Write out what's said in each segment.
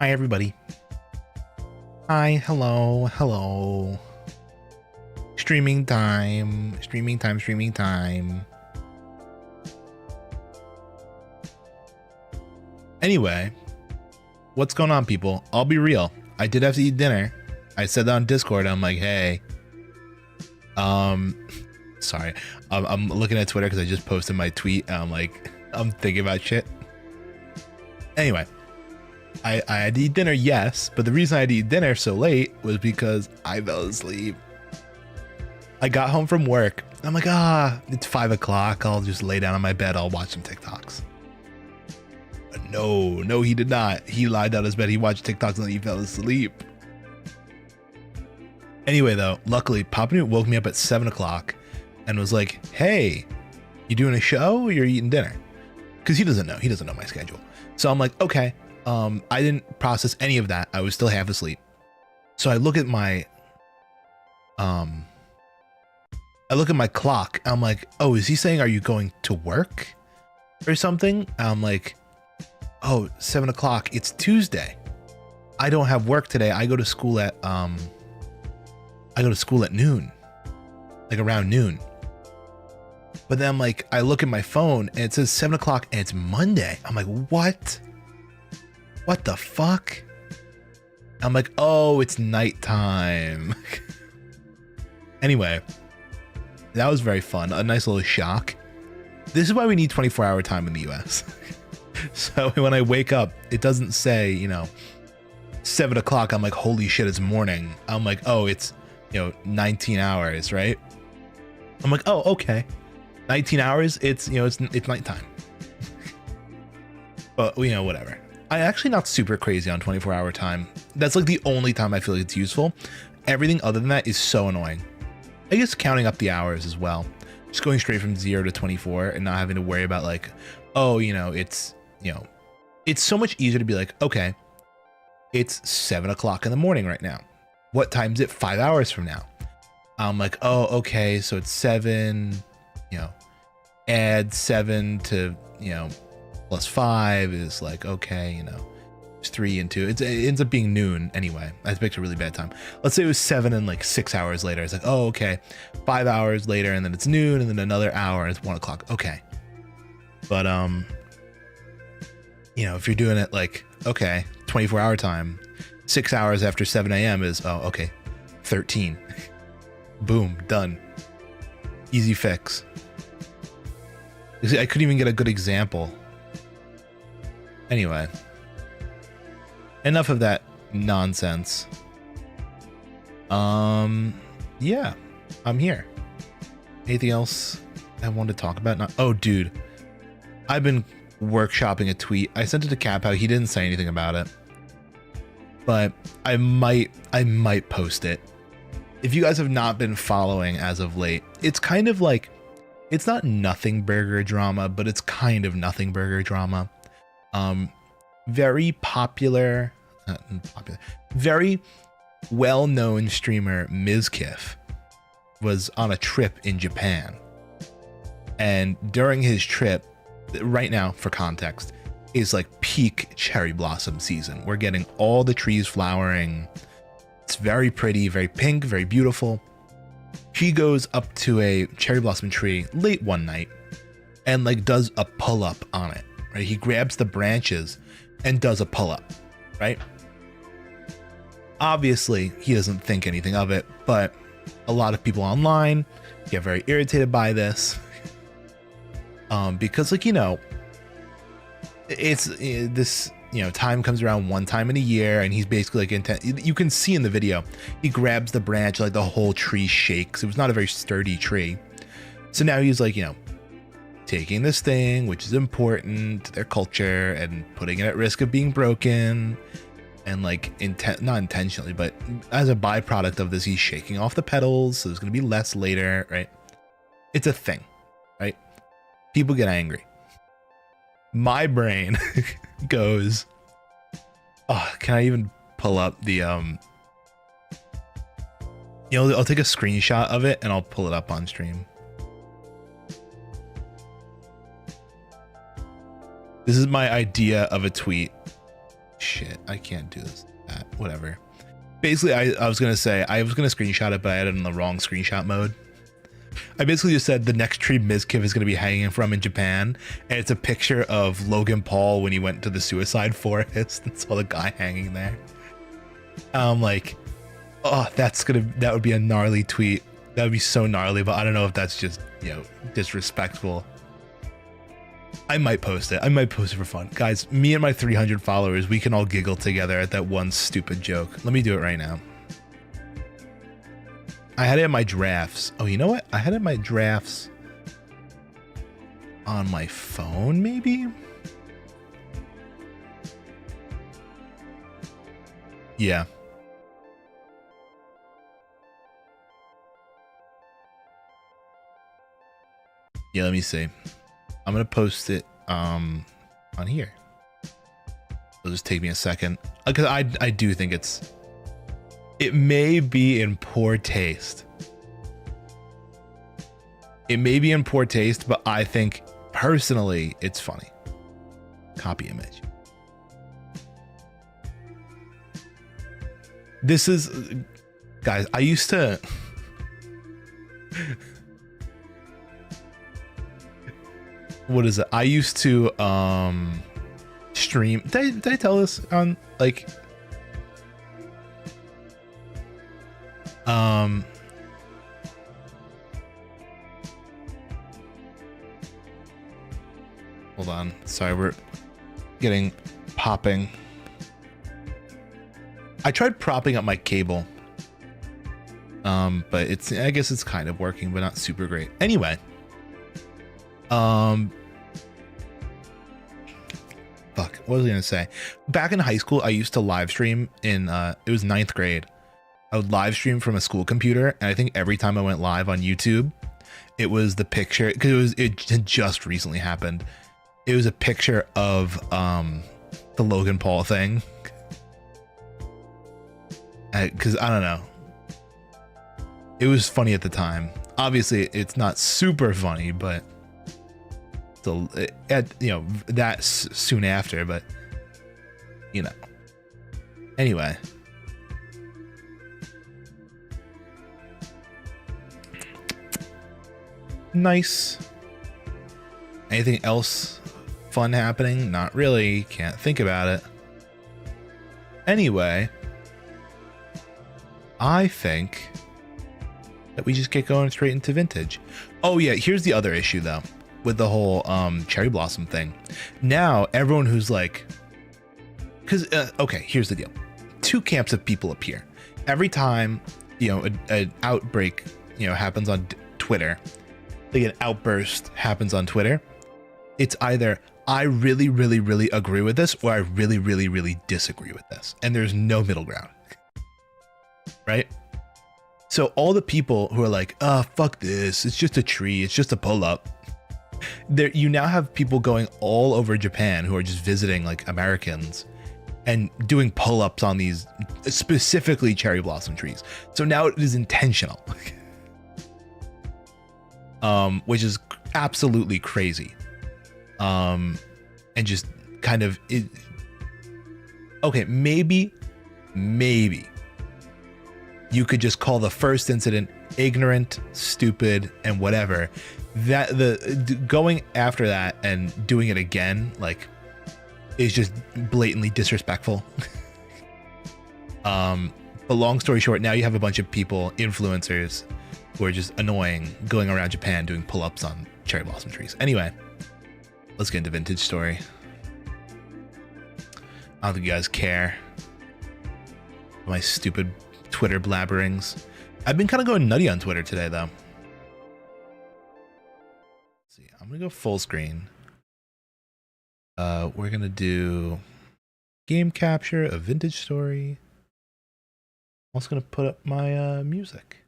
Hi, everybody. Hi, hello, hello. Streaming time, streaming time, streaming time. Anyway, what's going on, people? I'll be real. I did have to eat dinner. I said that on Discord. I'm like, hey, sorry. I'm looking at Twitter because I just posted my tweet. And I'm like, I'm thinking about shit. Anyway, I had to eat dinner, yes, but the reason I had to eat dinner so late was because I fell asleep. I got home from work. I'm like, it's 5 o'clock. I'll just lay down on my bed. I'll watch some TikToks. But no, he did not. He lied down his bed. He watched TikToks and then he fell asleep. Anyway, though, luckily, Papa Newt woke me up at 7 o'clock and was like, hey, you doing a show or you're eating dinner? Because he doesn't know. He doesn't know my schedule. So I'm like, okay. I didn't process any of that. I was still half asleep. So I look at my clock. I'm like, oh, is he saying, are you going to work or something? I'm like, oh, 7 o'clock. It's Tuesday. I don't have work today. I go to school at noon, like around noon. But then I'm like, I look at my phone and it says 7 o'clock and it's Monday. I'm like, what? What the fuck? I'm like, oh, it's nighttime. Anyway, that was very fun. A nice little shock. This is why we need 24-hour time in the US. So when I wake up, it doesn't say, 7 o'clock. I'm like, holy shit, it's morning. I'm like, oh, it's, 19 hours, right? I'm like, oh, okay. 19 hours, it's nighttime. But, whatever. I'm actually not super crazy on 24-hour time. That's like the only time I feel like it's useful. Everything other than that is so annoying. I guess counting up the hours as well. Just going straight from 0 to 24 and not having to worry about like, oh, it's so much easier to be like, okay, it's 7 o'clock in the morning right now. What time is it? 5 hours from now. I'm like, oh, okay, so it's 7, add 7 to, plus 5 is like, okay, it's 3 and 2. It ends up being noon anyway. I picked a really bad time. Let's say it was 7 and like 6 hours later. It's like, oh, okay, 5 hours later, and then it's noon, and then another hour, and it's 1 o'clock. Okay. But, if you're doing it like, okay, 24-hour time, 6 hours after 7 a.m. is, oh, okay, 13. Boom, done. Easy fix. I couldn't even get a good example. Anyway, enough of that nonsense. Yeah, I'm here. Anything else I wanted to talk about? Oh, dude, I've been workshopping a tweet. I sent it to Capo. He didn't say anything about it, but I might post it. If you guys have not been following as of late, it's kind of like, it's not nothing burger drama, but it's kind of nothing burger drama. Very popular, very well-known streamer Mizkif was on a trip in Japan. And during his trip, right now, for context, is like peak cherry blossom season. We're getting all the trees flowering. It's very pretty, very pink, very beautiful. He goes up to a cherry blossom tree late one night and like does a pull-up on it, right? He grabs the branches and does a pull-up, right? Obviously, he doesn't think anything of it, but a lot of people online get very irritated by this. Because like, it's this, time comes around one time in a year, and he's basically like you can see in the video, he grabs the branch, like the whole tree shakes. It was not a very sturdy tree. So now he's like, taking this thing, which is important to their culture, and putting it at risk of being broken. And like, not intentionally, but as a byproduct of this, he's shaking off the petals. So there's going to be less later, right? It's a thing, right? People get angry. My brain goes, oh, can I even pull up the, I'll take a screenshot of it and I'll pull it up on stream. This is my idea of a tweet. Shit, I can't do this. Whatever. Basically, I was gonna say I was gonna screenshot it, but I had it in the wrong screenshot mode. I basically just said the next tree Mizkiff is gonna be hanging from in Japan, and it's a picture of Logan Paul when he went to the suicide forest and saw the guy hanging there. I'm like, oh, that would be a gnarly tweet. That would be so gnarly, but I don't know if that's just, you know, disrespectful. I might post it. I might post it for fun. Guys, me and my 300 followers, we can all giggle together at that one stupid joke. Let me do it right now. I had it in my drafts. Oh, you know what? I had it in my drafts on my phone, maybe? Yeah. Yeah, let me see. I'm gonna post it on here. It'll just take me a second, because I do think it may be in poor taste. It may be in poor taste, but I think personally it's funny. Copy image. This is, guys, I used to what is it? I used to stream. Did I tell this on like hold on. Sorry, we're getting popping. I tried propping up my cable. But I guess it's kind of working, but not super great. Anyway. Fuck, what was I gonna say? Back in high school, I used to live stream in it was 9th grade. I would live stream from a school computer, and I think every time I went live on YouTube, it was the picture, because it had just recently happened. It was a picture of the Logan Paul thing. Because I don't know. It was funny at the time. Obviously, it's not super funny, but still, you know, that's soon after. But you know. Anyway. Nice. Anything else fun happening? Not really. Can't think about it. Anyway, I think that we just get going straight into vintage. Oh yeah, here's the other issue though, with the whole cherry blossom thing. Now everyone who's like, because okay, here's the deal. Two camps of people appear every time, you know, an outbreak, you know, happens on Twitter. Like an outburst happens on Twitter. It's either I really, really, really agree with this, or I really, really, really disagree with this, and there's no middle ground. Right? So all the people who are like, oh, fuck this, it's just a tree, it's just a pull-up. There, you now have people going all over Japan who are just visiting like Americans and doing pull-ups on these specifically cherry blossom trees. So now it is intentional. Which is absolutely crazy. And just kind of it. Okay, maybe you could just call the first incident ignorant, stupid, and whatever. That the going after that and doing it again, like, is just blatantly disrespectful. But long story short, now you have a bunch of people, influencers, who are just annoying, going around Japan doing pull-ups on cherry blossom trees. Anyway, let's get into Vintage Story. I don't think you guys care. My stupid Twitter blabberings. I've been kind of going nutty on Twitter today, though. Let's see, I'm gonna go full screen. We're gonna do game capture of Vintage Story. I'm also gonna put up my music.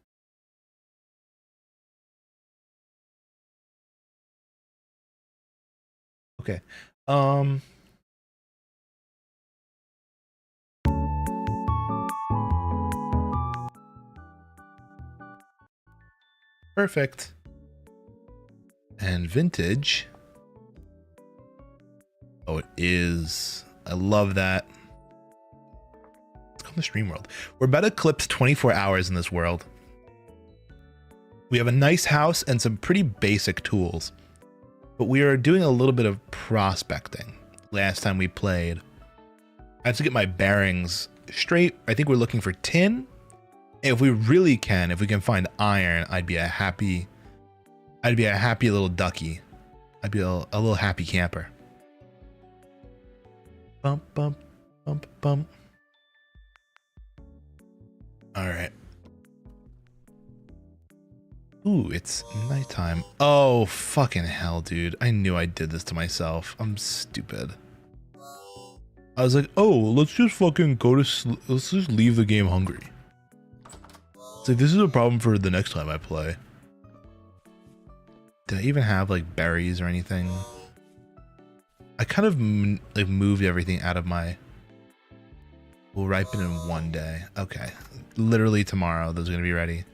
Okay. Perfect. And vintage. Oh, it is. I love that. It's on the stream world. We're about to eclipse 24 hours in this world. We have a nice house and some pretty basic tools, but we are doing a little bit of prospecting. Last time we played, I have to get my bearings straight. I think we're looking for tin. If we really can, if we can find iron, I'd be a happy little ducky. I'd be a little happy camper. Bump, bump, bump, bump. All right. Ooh, it's nighttime. Oh, fucking hell, dude. I knew I did this to myself. I'm stupid. I was like, oh, let's just fucking go to sleep. Let's just leave the game hungry. It's like, this is a problem for the next time I play. Did I even have like berries or anything? I kind of like moved everything out of my... Will ripen in one day. Okay. Literally tomorrow, those are going to be ready.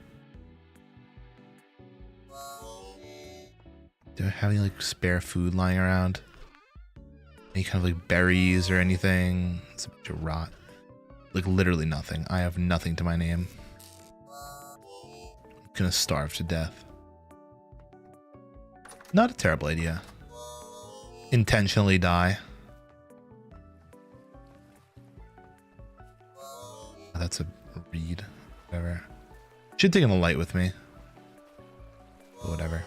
Do I have any like spare food lying around? Any kind of like berries or anything? It's a bunch of rot. Like literally nothing. I have nothing to my name. I'm gonna starve to death. Not a terrible idea. Intentionally die. Oh, that's a reed. Whatever. Should take in a light with me. But whatever.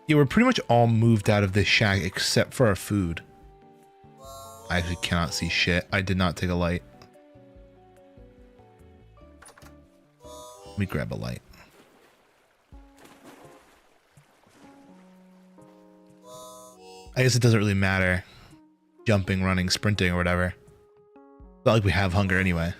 Yeah, we're pretty much all moved out of this shack except for our food. I actually cannot see shit. I did not take a light. Let me grab a light. I guess it doesn't really matter. Jumping, running, sprinting, or whatever. It's not like we have hunger anyway.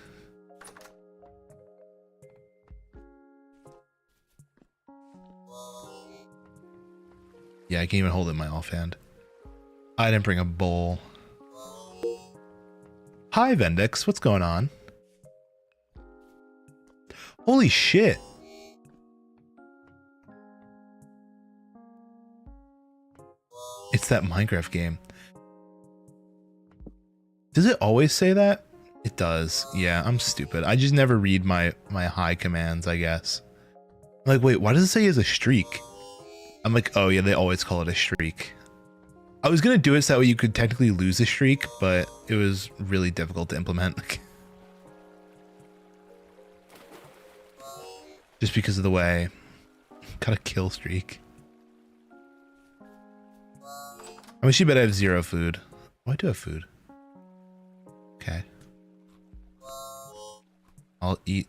Yeah, I can't even hold it in my offhand. I didn't bring a bowl. Hi, Vendix. What's going on? Holy shit. It's that Minecraft game. Does it always say that? It does. Yeah, I'm stupid. I just never read my hi commands, I guess. I'm like, wait, why does it say he has a streak? I'm like, oh yeah, they always call it a streak. I was gonna do it so that way you could technically lose a streak, but it was really difficult to implement. Just because of the way. Got a kill streak. I wish you bet I have 0 food. Oh, I do have food. Okay. I'll eat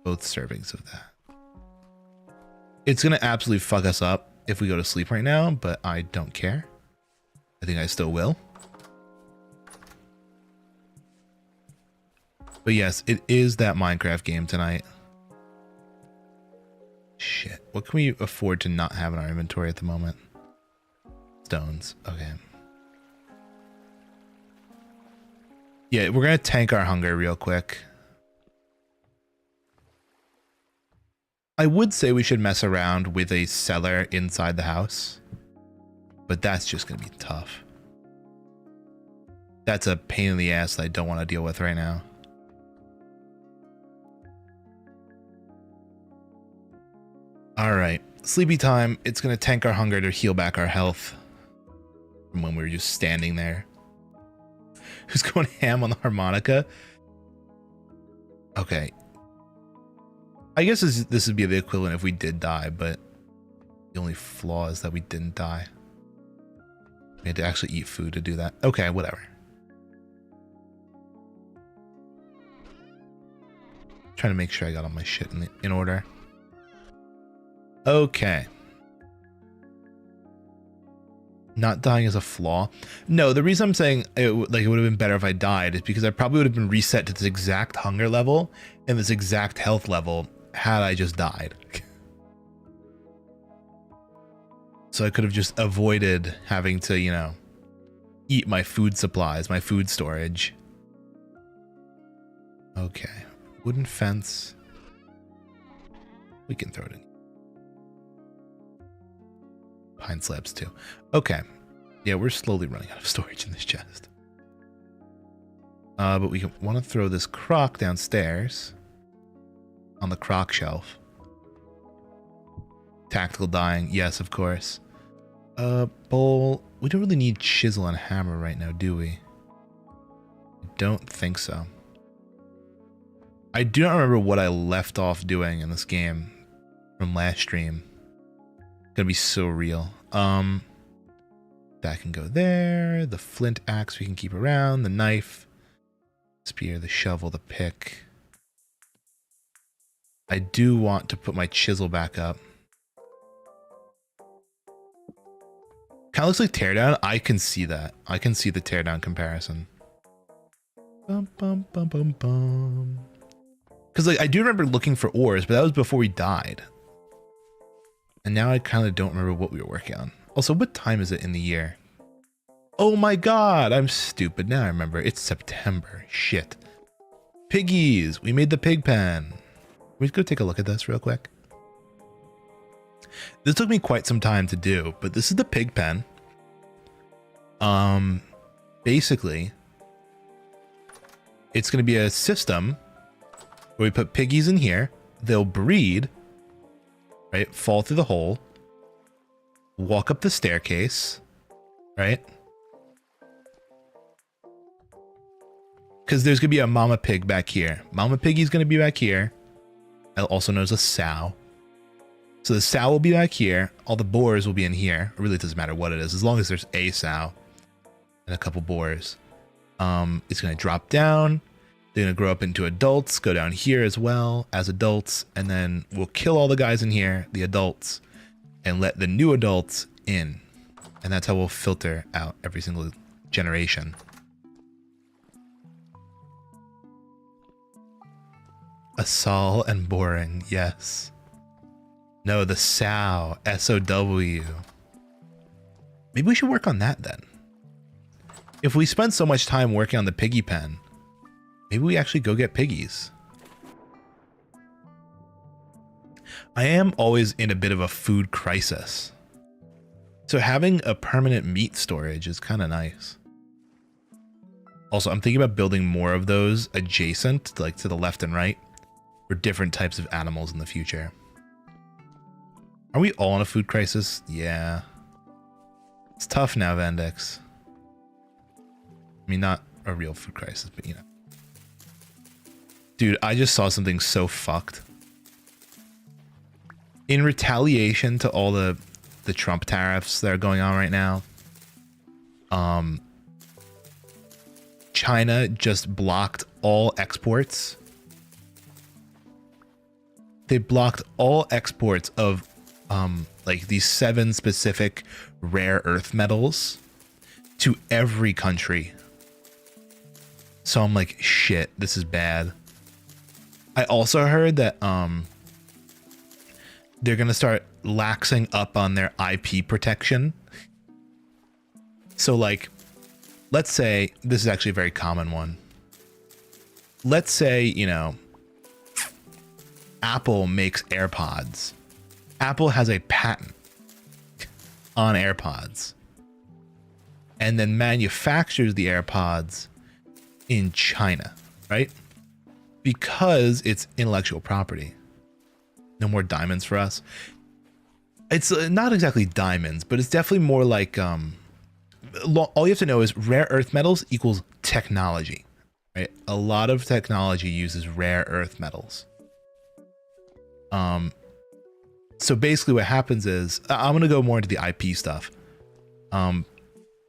both servings of that. It's gonna absolutely fuck us up if we go to sleep right now, but I don't care. I think I still will. But yes, it is that Minecraft game tonight. Shit. What can we afford to not have in our inventory at the moment? Stones. Okay. Yeah, we're gonna tank our hunger real quick. I would say we should mess around with a cellar inside the house, but that's just gonna be tough. That's a pain in the ass that I don't want to deal with right now. All right, sleepy time. It's gonna tank our hunger to heal back our health from when we were just standing there. Who's going ham on the harmonica? Okay. I guess this would be the equivalent if we did die, but the only flaw is that we didn't die. We had to actually eat food to do that. Okay, whatever. Trying to make sure I got all my shit in order. Okay. Not dying is a flaw. No, the reason I'm saying it would have been better if I died is because I probably would have been reset to this exact hunger level and this exact health level had I just died. So I could have just avoided having to, you know, eat my food supplies, my food storage. Okay. Wooden fence. We can throw it in. Pine slabs too. Okay. Yeah, we're slowly running out of storage in this chest. But we want to throw this crock downstairs on the crock shelf. Tactical dyeing, yes, of course. Bowl. We don't really need chisel and hammer right now, do we? Don't think so. I do not remember what I left off doing in this game from last stream. Gonna be so real. That can go there. The flint axe we can keep around. The knife, spear, the shovel, the pick. I do want to put my chisel back up. Kind of looks like teardown. I can see that. I can see the teardown comparison. Bum, bum, bum, bum, bum. Because like I do remember looking for ores, but that was before we died. And now I kind of don't remember what we were working on. Also, what time is it in the year? Oh my god, I'm stupid. Now I remember. It's September. Shit. Piggies. We made the pig pen. We go take a look at this real quick. This took me quite some time to do, but this is the pig pen. Basically, it's going to be a system where we put piggies in here. They'll breed, right? Fall through the hole, walk up the staircase, right? Because there's going to be a mama pig back here. Mama piggy's going to be back here. Also known as a sow. So the sow will be back here. All the boars will be in here. It really doesn't matter what it is, as long as there's a sow and a couple boars. It's going to drop down. They're going to grow up into adults, go down here as well as adults, and then we'll kill all the guys in here, the adults, and let the new adults in. And that's how we'll filter out every single generation. Assaul and boring, yes. No, the sow, S-O-W. Maybe we should work on that then. If we spend so much time working on the piggy pen, maybe we actually go get piggies. I am always in a bit of a food crisis. So having a permanent meat storage is kind of nice. Also, I'm thinking about building more of those adjacent, like to the left and right, for different types of animals in the future. Are we all in a food crisis? Yeah. It's tough now, Vandex. I mean, not a real food crisis, but you know. Dude, I just saw something so fucked. In retaliation to all the Trump tariffs that are going on right now, China just blocked all exports. They blocked all exports of like these 7 specific rare earth metals to every country. So I'm like, shit, this is bad. I also heard that they're gonna start laxing up on their IP protection. So like, let's say, this is actually a very common one. Let's say, you know, Apple makes AirPods. Apple has a patent on AirPods and then manufactures the AirPods in China, right? Because it's intellectual property. No more diamonds for us. It's not exactly diamonds, but it's definitely more like all you have to know is rare earth metals equals technology, right? A lot of technology uses rare earth metals. So basically what happens is, I'm going to go more into the IP stuff.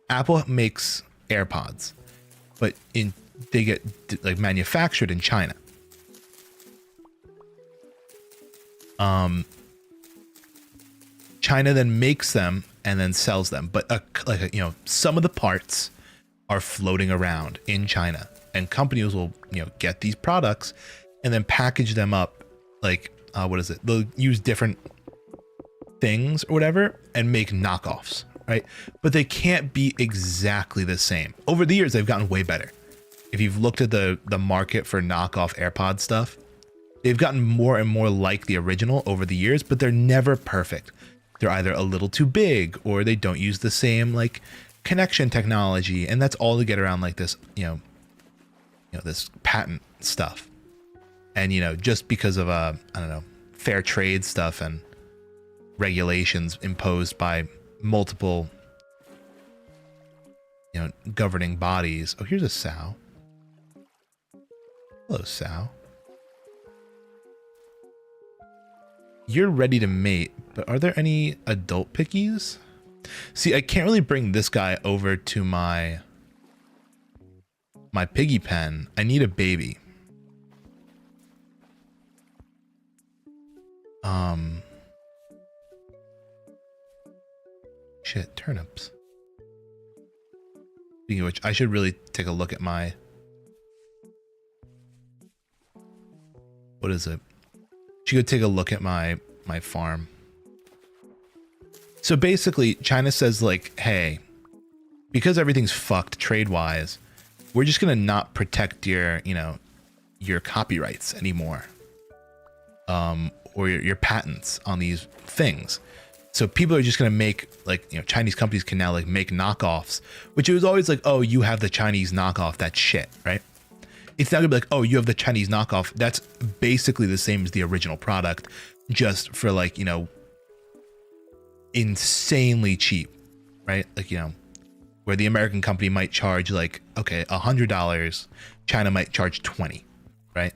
Apple makes AirPods, but they get like manufactured in China. China then makes them and then sells them, but you know, some of the parts are floating around in China, and companies will, you know, get these products and then package them up like what is it? They'll use different things or whatever and make knockoffs, right? But they can't be exactly the same. Over the years, they've gotten way better. If you've looked at the market for knockoff AirPod stuff, they've gotten more and more like the original over the years, but they're never perfect. They're either a little too big or they don't use the same like connection technology. And that's all to get around like this, you know, this patent stuff. And, just because of, I don't know, fair trade stuff and regulations imposed by multiple, governing bodies. Oh, here's a sow. Hello, sow. You're ready to mate, but are there any adult pickies? See, I can't really bring this guy over to my piggy pen. I need a baby. Shit, turnips. Speaking of which, I should really take a look at my... What is it? Should go take a look at my farm. So basically, China says like, hey, because everything's fucked trade-wise, we're just gonna not protect your, your copyrights anymore. Or your patents on these things. So people are just going to make like, Chinese companies can now like make knockoffs, which it was always like, oh, you have the Chinese knockoff. That's shit, right? It's not gonna be like, oh, you have the Chinese knockoff. That's basically the same as the original product, just for like, insanely cheap, right? Like, where the American company might charge like, okay, $100, China might charge 20, right?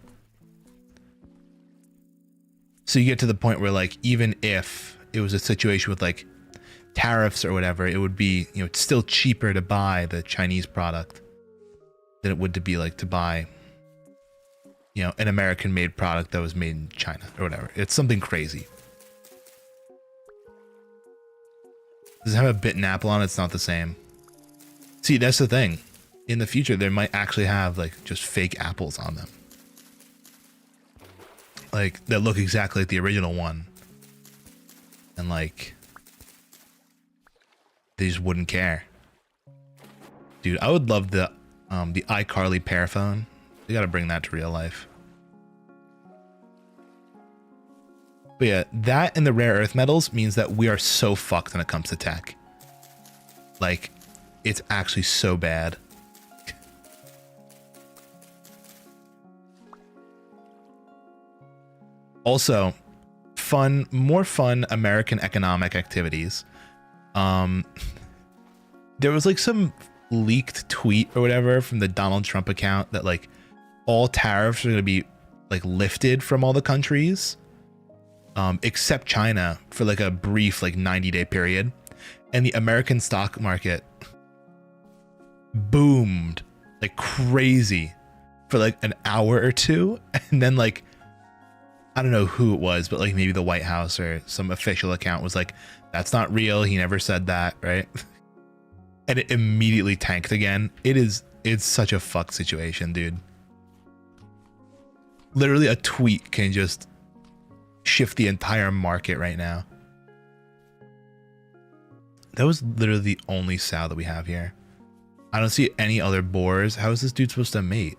So you get to the point where like, even if it was a situation with like tariffs or whatever, it would be, it's still cheaper to buy the Chinese product than it would to be like to buy, an American made product that was made in China or whatever. It's something crazy. Does it have a bitten apple on it? It's not the same. See, that's the thing. In the future, they might actually have like just fake apples on them. Like that look exactly like the original one. And like, they just wouldn't care. Dude, I would love the iCarly pear phone. They gotta bring that to real life. But yeah, that and the rare earth metals means that we are so fucked when it comes to tech. Like, it's actually so bad. Also, more fun American economic activities. There was like some leaked tweet or whatever from the Donald Trump account that like all tariffs are going to be like lifted from all the countries, except China for like a brief like 90-day period. And the American stock market boomed like crazy for like an hour or two. And then like, I don't know who it was, but like maybe the White House or some official account was like, that's not real. He never said that. Right. And it immediately tanked again. It's such a fucked situation, dude. Literally a tweet can just shift the entire market right now. That was literally the only sow that we have here. I don't see any other boars. How is this dude supposed to mate?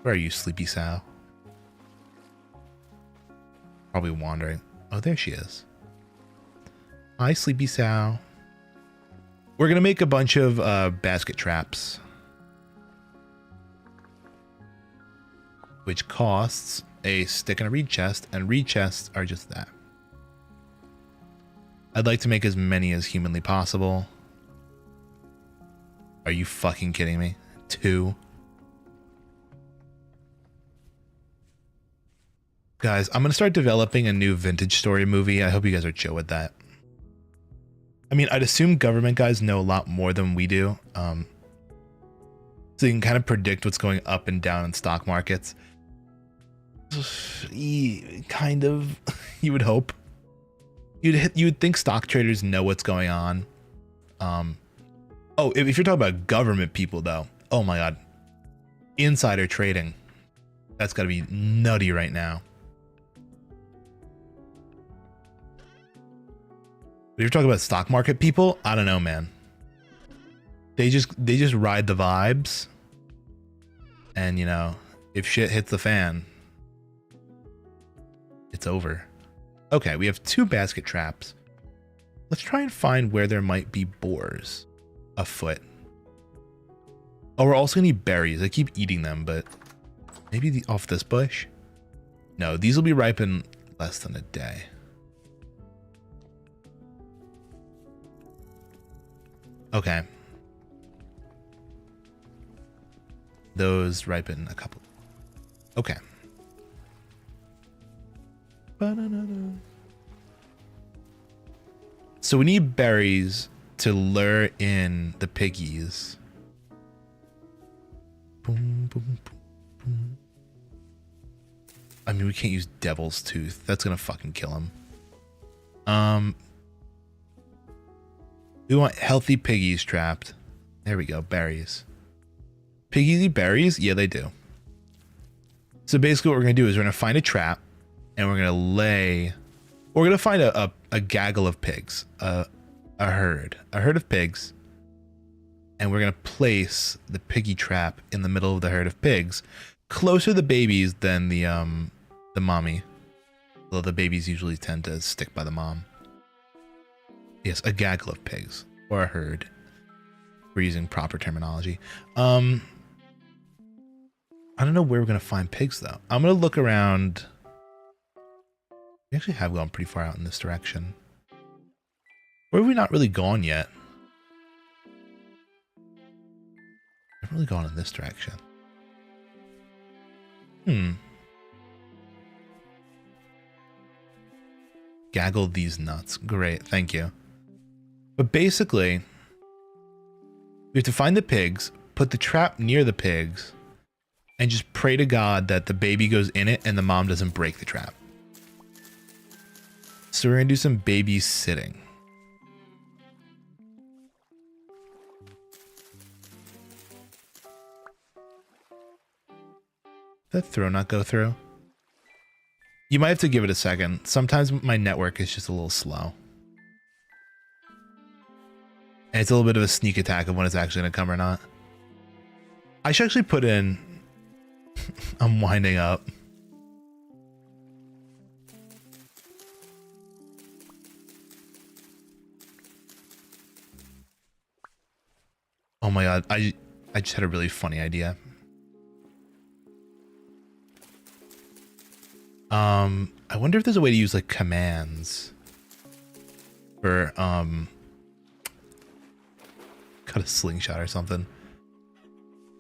Where are you, sleepy sow? Probably wandering. Oh, there she is. Hi, sleepy sow. We're gonna make a bunch of basket traps, which costs a stick and a reed chest, and reed chests are just that. I'd like to make as many as humanly possible. Are you fucking kidding me? 2. Guys, I'm going to start developing a new Vintage Story movie. I hope you guys are chill with that. I mean, I'd assume government guys know a lot more than we do. So you can kind of predict what's going up and down in stock markets. Kind of, you would hope. You would think stock traders know what's going on. Oh, if you're talking about government people though, oh my God, insider trading. That's got to be nutty right now. But if you're talking about stock market people, I don't know, man. They just ride the vibes. And you know, if shit hits the fan, it's over. Okay, we have 2 basket traps. Let's try and find where there might be boars afoot. Oh, we're also gonna need berries. I keep eating them, but maybe off this bush? No, these will be ripe in less than a day. Okay. Those ripen a couple. Okay. So we need berries to lure in the piggies. Boom, boom, boom, boom. I mean, we can't use Devil's Tooth. That's gonna fucking kill him. We want healthy piggies trapped. There we go, berries. Piggies eat berries? Yeah, they do. So basically what we're gonna do is we're gonna find a trap and we're gonna find a gaggle of pigs, a herd of pigs. And we're gonna place the piggy trap in the middle of the herd of pigs, closer to the babies than the mommy. Although the babies usually tend to stick by the mom. Yes, a gaggle of pigs or a herd. We're using proper terminology. I don't know where we're gonna find pigs though. I'm gonna look around. We actually have gone pretty far out in this direction. Where have we not really gone yet? I haven't really gone in this direction. Gaggle these nuts. Great, thank you. But basically, we have to find the pigs, put the trap near the pigs, and just pray to God that the baby goes in it and the mom doesn't break the trap. So we're gonna do some babysitting. That throw not go through? You might have to give it a second. Sometimes my network is just a little slow. And it's a little bit of a sneak attack of when it's actually going to come or not. I should actually put in... I'm winding up. Oh my god, I just had a really funny idea. I wonder if there's a way to use like commands for cut a slingshot or something.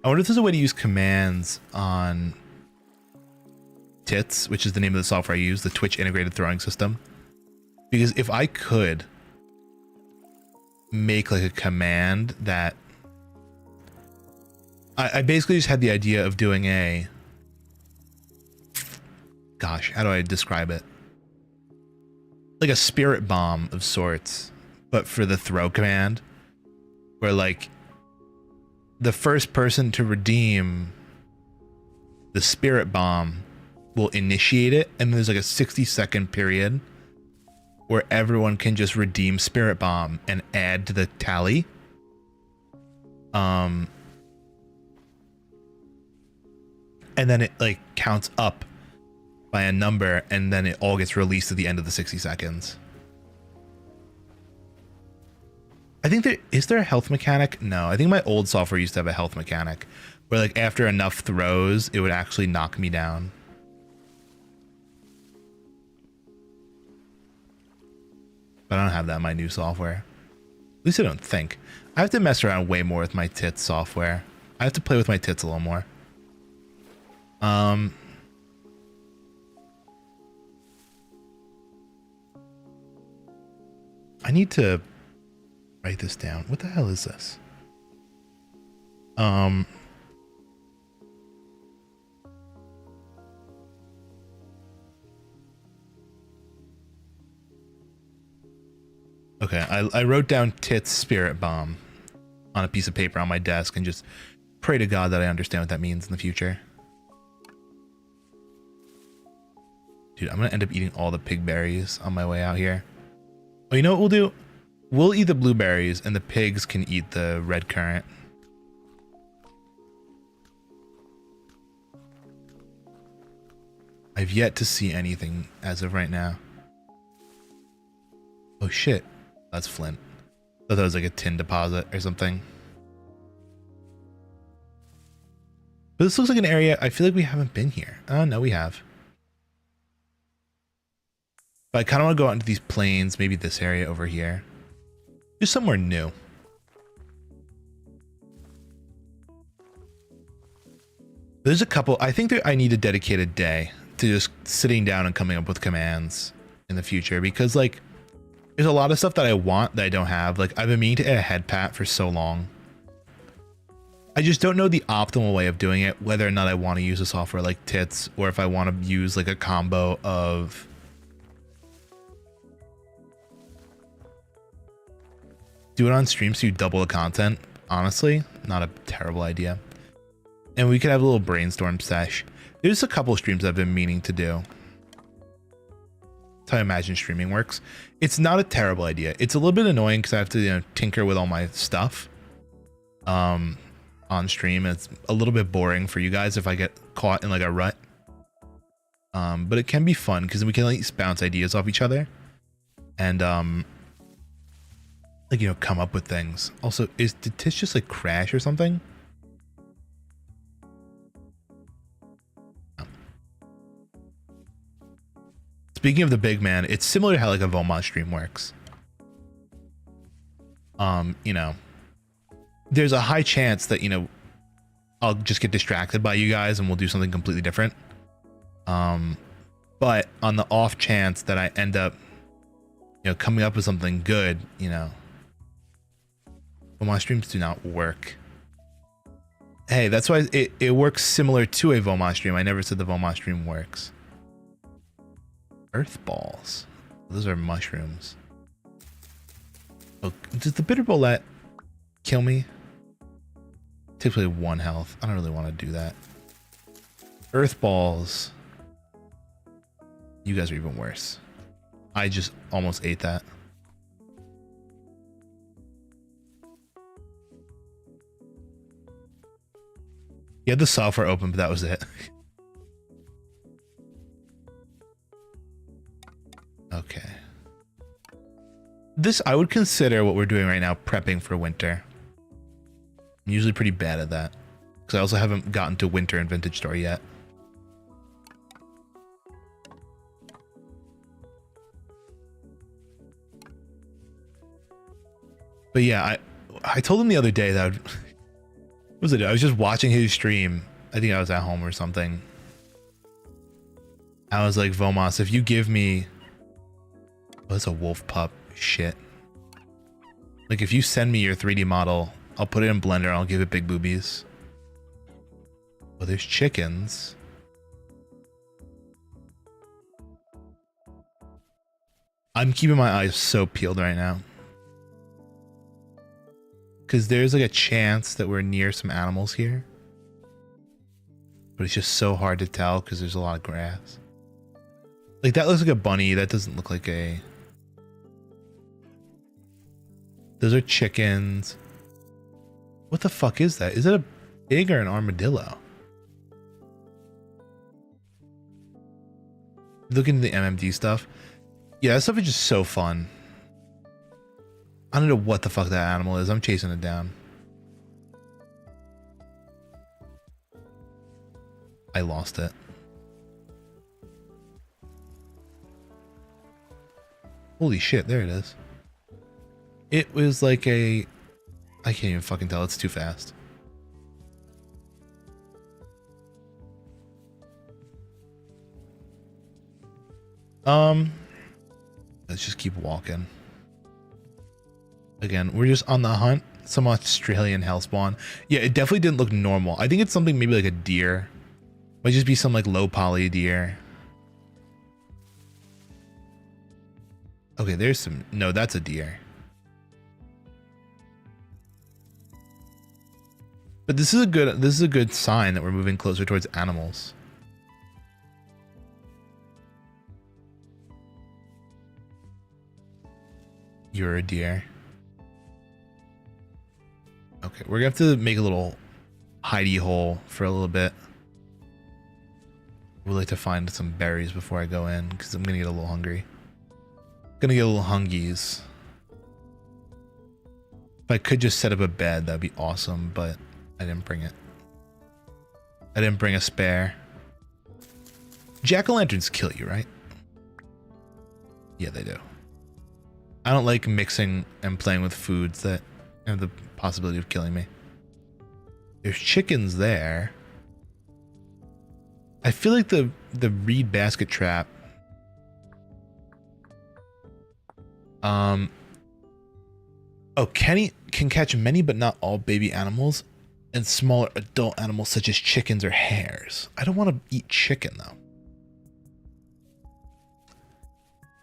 I wonder if there's a way to use commands on TITS, which is the name of the software I use, the Twitch integrated throwing system. Because if I could make like a command that I basically just had the idea of doing a, gosh, how do I describe it? Like a spirit bomb of sorts, but for the throw command, where like the first person to redeem the spirit bomb will initiate it, and there's like a 60-second period where everyone can just redeem spirit bomb and add to the tally. And then it like counts up by a number, and then it all gets released at the end of the 60 seconds. I think is there a health mechanic? No, I think my old software used to have a health mechanic where like after enough throws, it would actually knock me down. But I don't have that in my new software. At least I don't think. I have to mess around way more with my TITS software. I have to play with my TITS a little more. I need to write this down. What the hell is this? Okay, I wrote down TITS spirit bomb on a piece of paper on my desk and just pray to God that I understand what that means in the future. Dude, I'm gonna end up eating all the pig berries on my way out here. Oh, you know what we'll do? We'll eat the blueberries and the pigs can eat the red currant. I've yet to see anything as of right now. Oh shit, that's flint. I thought that was like a tin deposit or something. But this looks like an area, I feel like we haven't been here. Oh, no, we have. But I kind of want to go out into these plains, maybe this area over here. Just somewhere new. There's a couple, I think that I need a dedicated day to just sitting down and coming up with commands in the future, because like there's a lot of stuff that I want that I don't have. Like I've been meaning to add a head pat for so long. I just don't know the optimal way of doing it, whether or not I want to use a software like Tits, or if I want to use like a combo of do it on stream so you double the content. Honestly, not a terrible idea. And we could have a little brainstorm sesh. There's a couple streams I've been meaning to do. That's how I imagine streaming works. It's not a terrible idea. It's a little bit annoying because I have to, you know, tinker with all my stuff on stream. It's a little bit boring for you guys if I get caught in like a rut. But it can be fun because we can at least bounce ideas off each other and like, you know, come up with things. Also, did Tish just like crash or something? Speaking of the big man, it's similar to how like a Vomot stream works. You know, there's a high chance that, you know, I'll just get distracted by you guys and we'll do something completely different. But on the off chance that I end up, you know, coming up with something good, you know, Vomot streams do not work. Hey, that's why it works similar to a Vomot stream. I never said the Vomot stream works. Earth balls. Those are mushrooms. Oh, does the bitter bullet kill me? Takes away 1 health. I don't really want to do that. Earth balls. You guys are even worse. I just almost ate that. You had the software open, but that was it. Okay. This, I would consider what we're doing right now prepping for winter. I'm usually pretty bad at that because I also haven't gotten to winter in Vintage Story yet. But yeah, I told him the other day that what was it? I was just watching his stream. I think I was at home or something. I was like, Vomos, if you give me, oh, it's a wolf pup. Shit. Like if you send me your 3D model, I'll put it in Blender and I'll give it big boobies. Oh, there's chickens. I'm keeping my eyes so peeled right now. Because there's like a chance that we're near some animals here. But it's just so hard to tell because there's a lot of grass. Like that looks like a bunny. That doesn't look like a... Those are chickens. What the fuck is that? Is it a pig or an armadillo? Looking at the MMD stuff. Yeah, that stuff is just so fun. I don't know what the fuck that animal is. I'm chasing it down. I lost it. Holy shit, there it is. It was like a... I can't even fucking tell. It's too fast. Let's just keep walking. Again, we're just on the hunt. Some Australian hellspawn. Yeah, it definitely didn't look normal. I think it's something maybe like a deer. Might just be some like low poly deer. Okay, there's some... No, that's a deer. But this is a good sign that we're moving closer towards animals. You're a deer. Okay, we're gonna have to make a little hidey hole for a little bit. We'd like to find some berries before I go in because I'm gonna get a little hungry. Gonna get a little hungies. If I could just set up a bed, that'd be awesome, but I didn't bring it. I didn't bring a spare. Jack-o'-lanterns kill you, right? Yeah, they do. I don't like mixing and playing with foods that have the possibility of killing me. There's chickens there. I feel like the reed basket trap. Oh, Kenny can catch many but not all baby animals and smaller adult animals such as chickens or hares. I don't want to eat chicken though.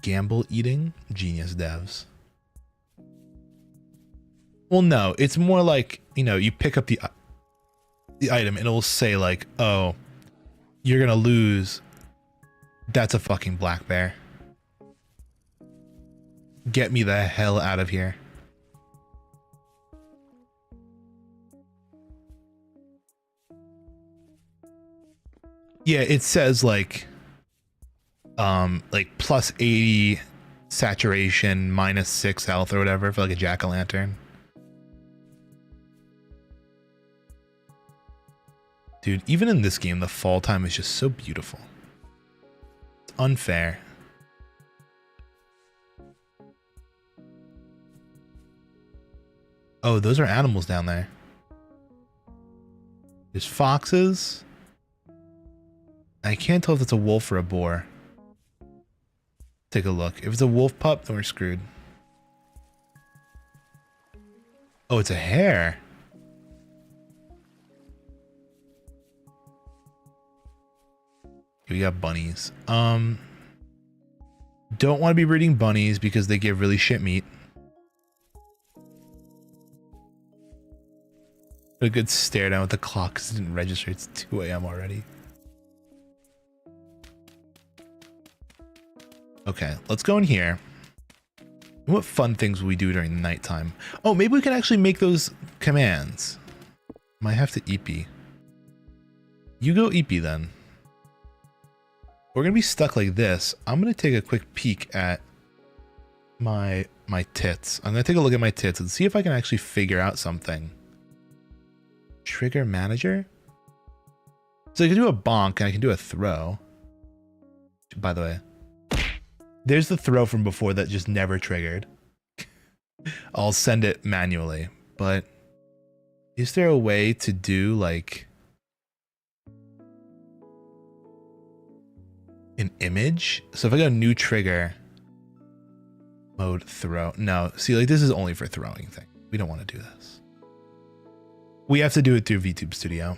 Gamble eating? Genius devs. Well, no, it's more like, you know, you pick up the item and it will say like, oh, you're gonna lose. That's a fucking black bear. Get me the hell out of here. Yeah, it says like plus 80 saturation, minus 6 health or whatever for like a jack-o'-lantern. Dude, even in this game, the fall time is just so beautiful. It's unfair. Oh, those are animals down there. There's foxes. I can't tell if it's a wolf or a boar. Take a look. If it's a wolf pup, then we're screwed. Oh, it's a hare. We got bunnies. Don't want to be breeding bunnies because they give really shit meat. A good stare down with the clock because it didn't register. It's 2 a.m. already. Okay, let's go in here. What fun things will we do during the nighttime? Oh, maybe we can actually make those commands. Might have to EP. You go EP then. We're gonna be stuck like this. I'm gonna take a quick peek at my tits. I'm gonna take a look at my tits and see if I can actually figure out something. Trigger manager? So I can do a bonk and I can do a throw. By the way, there's the throw from before that just never triggered. I'll send it manually, but is there a way to do like an image? So if I go new trigger mode throw, no, see, like this is only for throwing thing. We don't want to do this. We have to do it through VTube Studio.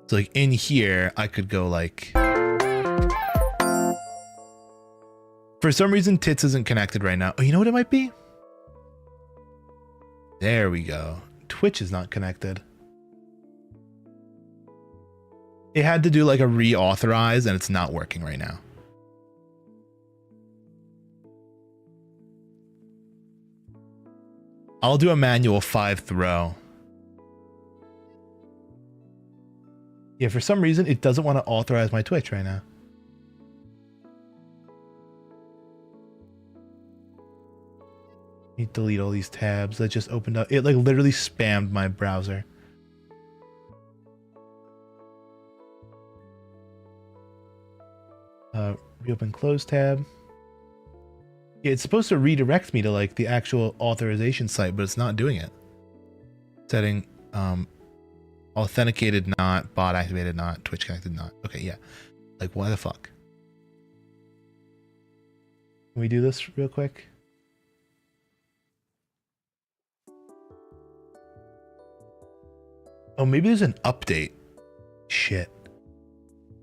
So like in here, I could go like, for some reason, tits isn't connected right now. Oh, you know what it might be? There we go. Twitch is not connected. It had to do like a reauthorize and it's not working right now. I'll do a manual 5 throw. Yeah, for some reason, it doesn't want to authorize my Twitch right now. Let me delete all these tabs that just opened up. It like literally spammed my browser. Reopen close tab. Yeah, it's supposed to redirect me to like the actual authorization site, but it's not doing it. Setting authenticated not, bot activated not, Twitch connected not. Okay, yeah. Like why the fuck? Can we do this real quick? Oh, maybe there's an update. Shit.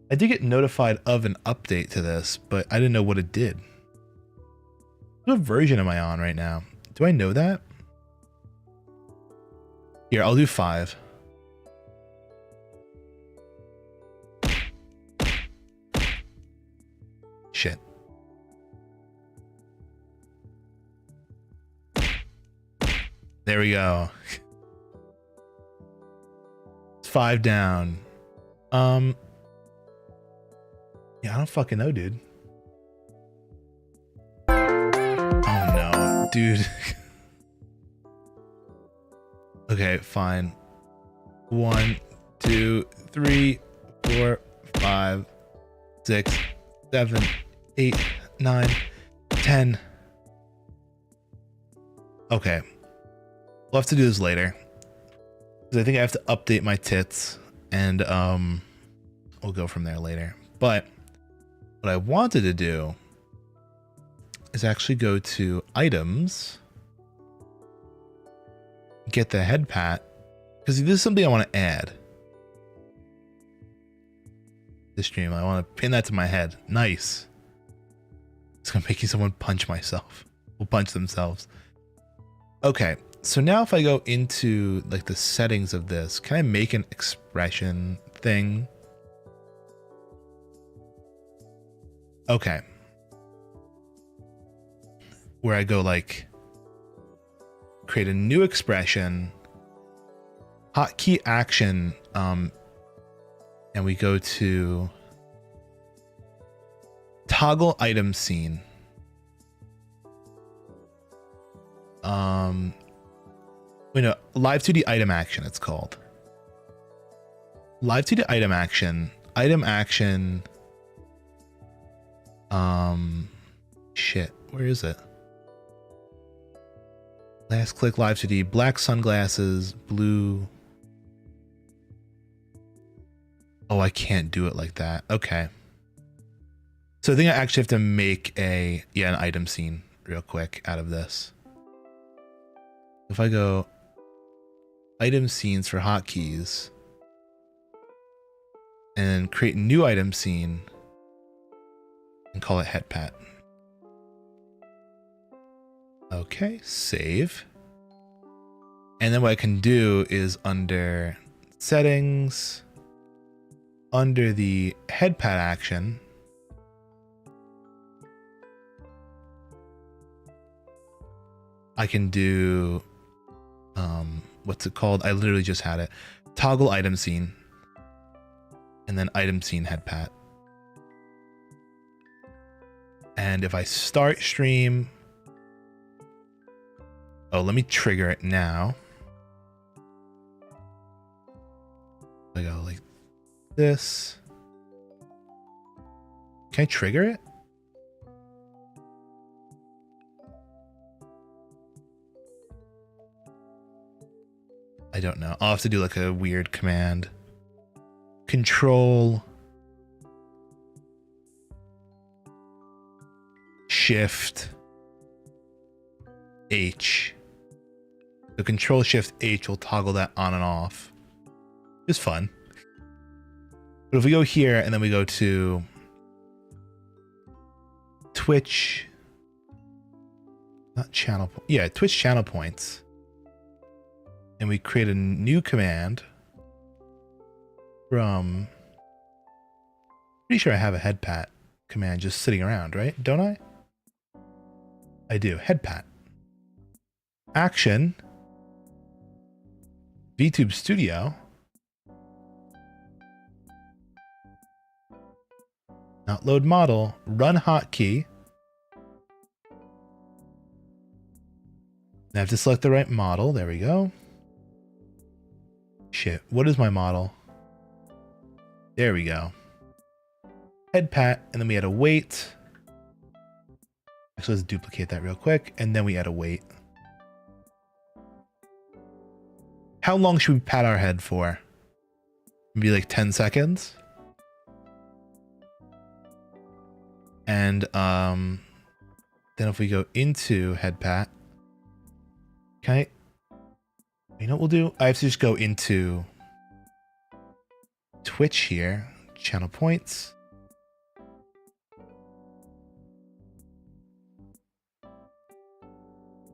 I did get notified of an update to this, but I didn't know what it did. What version am I on right now? Do I know that? Here, I'll do 5. Shit. There we go. It's 5 down. Yeah, I don't fucking know, dude. Oh no, dude. Okay, fine. 1, 2, 3, 4, 5, 6, 7, 8, 9, 10. Okay. We'll have to do this later. Because I think I have to update my tits. And we'll go from there later. But what I wanted to do is actually go to items. Get the head pat. Because this is something I want to add. This stream, I want to pin that to my head. Nice. It's going to make someone punch myself. Will punch themselves. Okay. So now if I go into like the settings of this, can I make an expression thing? Okay. Where I go like create a new expression, hotkey action, and we go to toggle item scene. Wait, no, live 2D item action it's called. Live 2D item action, shit, where is it? Last click live 2D, black sunglasses, blue. Oh, I can't do it like that. Okay. So I think I actually have to make an item scene real quick out of this. If I go item scenes for hotkeys and create a new item scene and call it head pat. Okay, save. And then what I can do is under settings, under the head pat action, I can do, what's it called? I literally just had it. Toggle item scene. And then item scene head pat. And if I start stream, oh, let me trigger it now. I go like this. Can I trigger it? I don't know. I'll have to do like a weird command. Control Shift H. So Control Shift H will toggle that on and off. It's fun. But if we go here and then we go to Twitch, not channel, yeah, Twitch channel points. And we create a new command from, pretty sure I have a head pat command just sitting around, right? Don't I? I do. Head pat. Action. VTube Studio. Not load model. Run hotkey. I have to select the right model. There we go. Shit, what is my model? There we go. Head pat, and then we add a weight. Actually, let's duplicate that real quick, and then we add a weight. How long should we pat our head for? Maybe like 10 seconds? And then if we go into head pat, can I, you know what we'll do? I have to just go into Twitch here, channel points.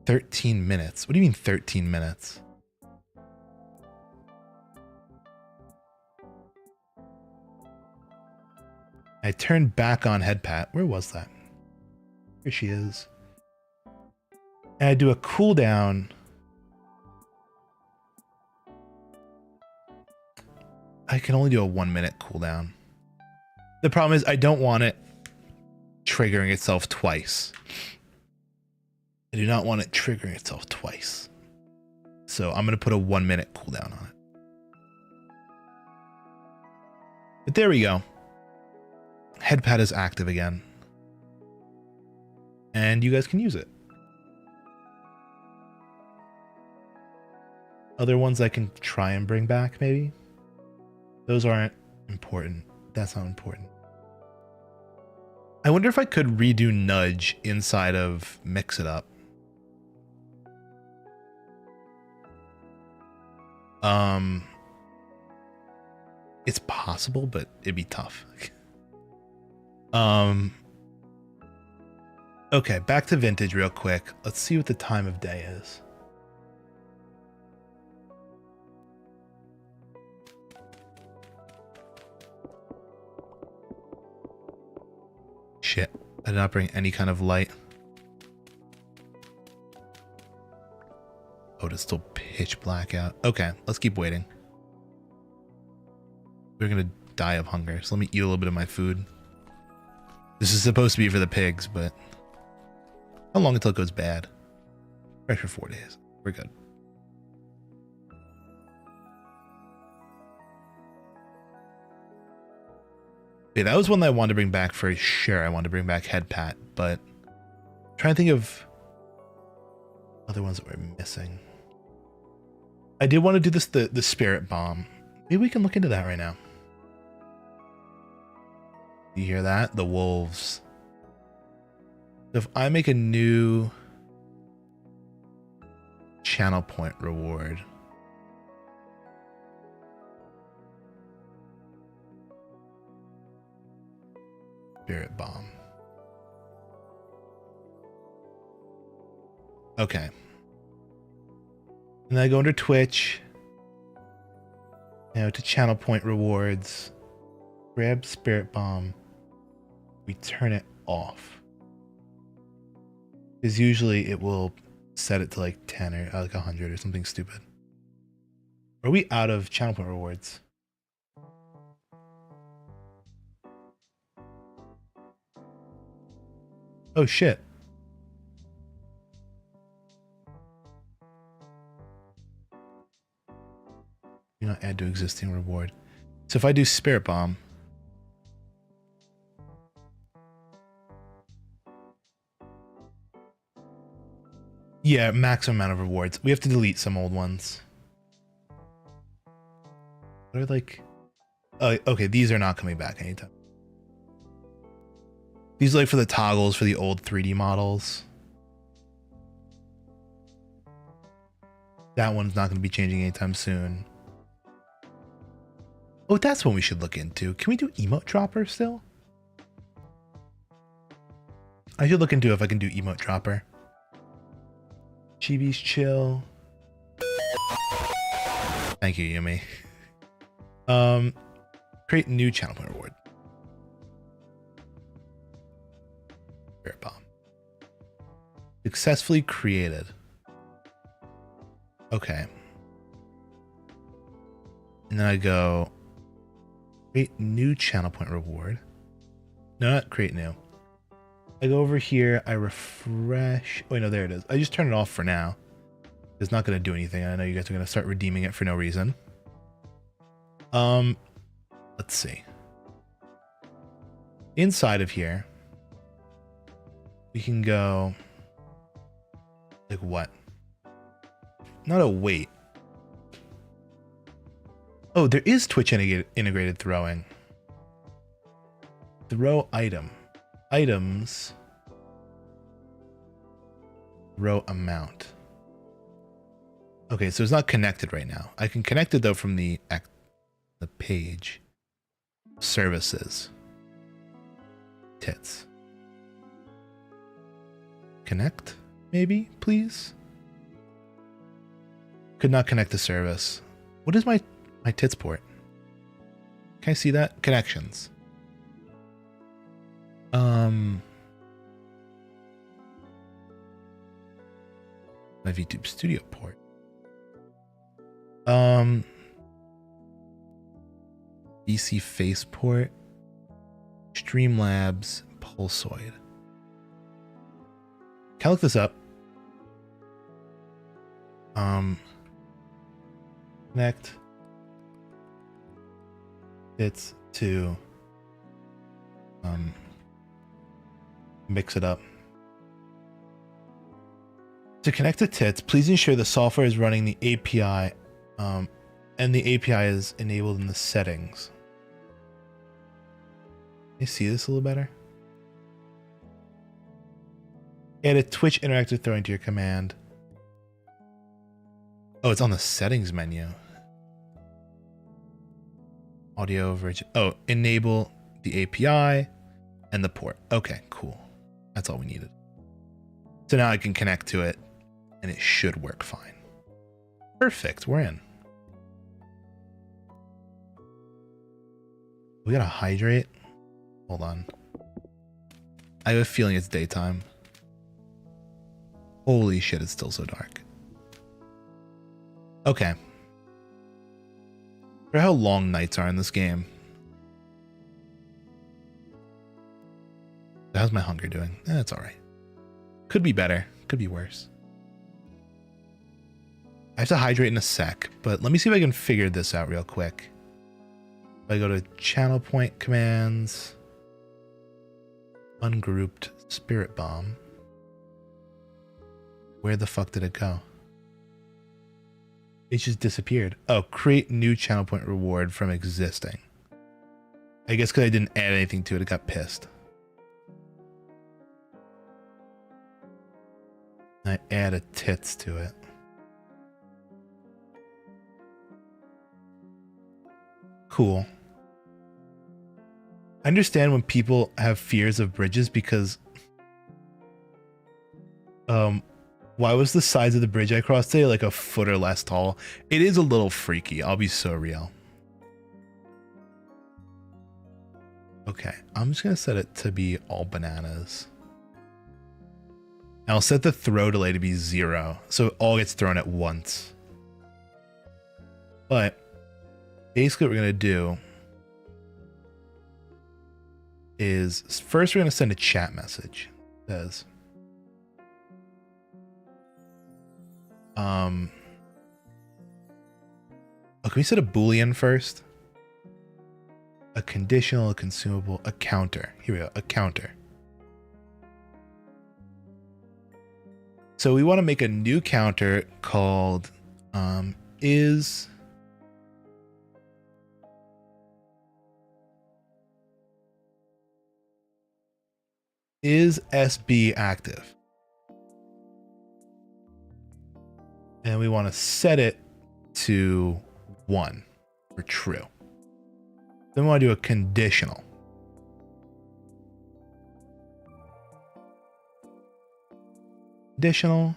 "13 minutes. What do you mean 13 minutes? I turned back on head pat. Where was that? Here she is. And I do a cooldown. I can only do a 1 minute cooldown. The problem is I don't want it triggering itself twice. I do not want it triggering itself twice. So I'm going to put a 1 minute cooldown on it. But there we go. Headpad is active again. And you guys can use it. Other ones I can try and bring back, maybe? Those aren't important. That's not important. I wonder if I could redo Nudge inside of Mix It Up. It's possible, but it'd be tough. Okay, back to Vintage real quick. Let's see what the time of day is. Shit, I did not bring any kind of light. Oh, it's still pitch black out. Okay, let's keep waiting. We're gonna die of hunger, so let me eat a little bit of my food. This is supposed to be for the pigs, but how long until it goes bad? Right, for 4 days. We're good. Yeah, that was one that I wanted to bring back for sure. I wanted to bring back Head Pat, but I'm trying to think of other ones that we're missing. I did want to do this, the Spirit Bomb. Maybe we can look into that right now. You hear that? The wolves. If I make a new channel point reward. Spirit Bomb. Okay. And then I go under Twitch. You know, to channel point rewards. Grab Spirit Bomb. We turn it off. Because usually it will set it to like 10 or like 100 or something stupid. Are we out of channel point rewards? Oh shit. Do not add to existing reward. So if I do Spirit Bomb. Yeah, maximum amount of rewards. We have to delete some old ones. What are like... okay, these are not coming back anytime. These are like for the toggles for the old 3D models. That one's not going to be changing anytime soon. Oh, that's one we should look into. Can we do Emote Dropper still? I should look into if I can do Emote Dropper. Chibi's chill. Thank you, Yumi. Create new channel point reward. Spirit Bomb. Successfully created. Okay. And then I go create new channel point reward. No, not create new. I go over here, I refresh. Oh, no, there it is. I just turn it off for now. It's not going to do anything. I know you guys are going to start redeeming it for no reason. Let's see. Inside of here, we can go like what? Not a wait. Oh, there is Twitch integrated throwing. Throw item. Items. Throw amount. Okay, so it's not connected right now. I can connect it though from the page. Services. Tits. Connect, maybe, please? Could not connect the service. What is my tits port? Can I see that? Connections. My VTube Studio port. BC Face port. Streamlabs Pulsoid. Can I look this up? Connect. It's to mix it up. To connect to tits, please ensure the software is running the API and the API is enabled in the settings. Can you see this a little better? Add a Twitch interactive throwing to your command. Oh, it's on the settings menu. Audio version. Oh, enable the API and the port. Okay, cool. That's all we needed. So now I can connect to it and it should work fine. Perfect, we're in. We gotta hydrate. Hold on. I have a feeling it's daytime. Holy shit, it's still so dark. Okay. For how long nights are in this game. How's my hunger doing? It's alright. Could be better. Could be worse. I have to hydrate in a sec, but let me see if I can figure this out real quick. If I go to channel point commands, ungrouped spirit bomb. Where the fuck did it go? It just disappeared. Oh, create new channel point reward from existing. I guess because I didn't add anything to it, it got pissed. I add a tits to it. Cool. I understand when people have fears of bridges because why was the size of the bridge I crossed today like a foot or less tall? It is a little freaky, I'll be so real. Okay, I'm just gonna set it to be all bananas. I'll set the throw delay to be 0, so it all gets thrown at once. But basically what we're gonna do is first we're gonna send a chat message. It says, oh, can we set a Boolean first? A conditional, a consumable, a counter. Here we go, a counter. So we want to make a new counter called is SB active? And we want to set it to 1 for true. Then we want to do a conditional. Conditional.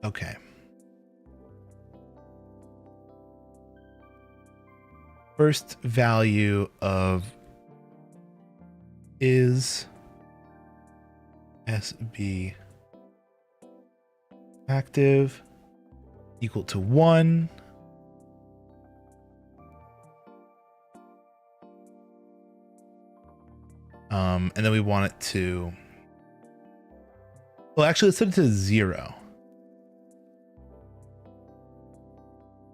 Okay. First value of is SB active equal to 1. And then we want it to, well, actually let's set it to 0.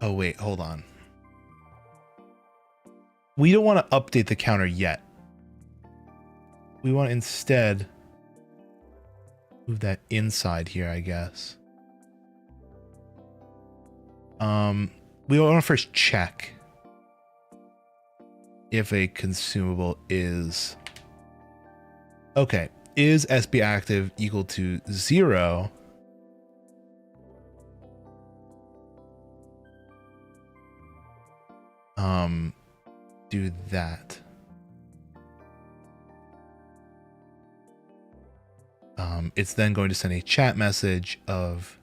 Oh wait, hold on. We don't want to update the counter yet. We want to instead move that inside here, I guess. We want to first check if a consumable is, okay, is SB active equal to 0? Do that. It's then going to send a chat message of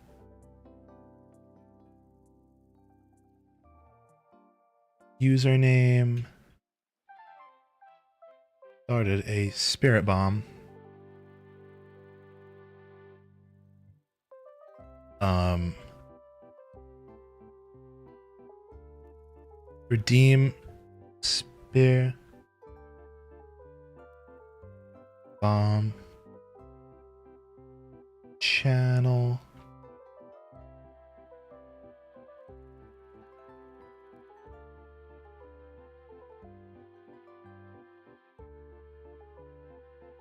username started a spirit bomb. Redeem spirit bomb channel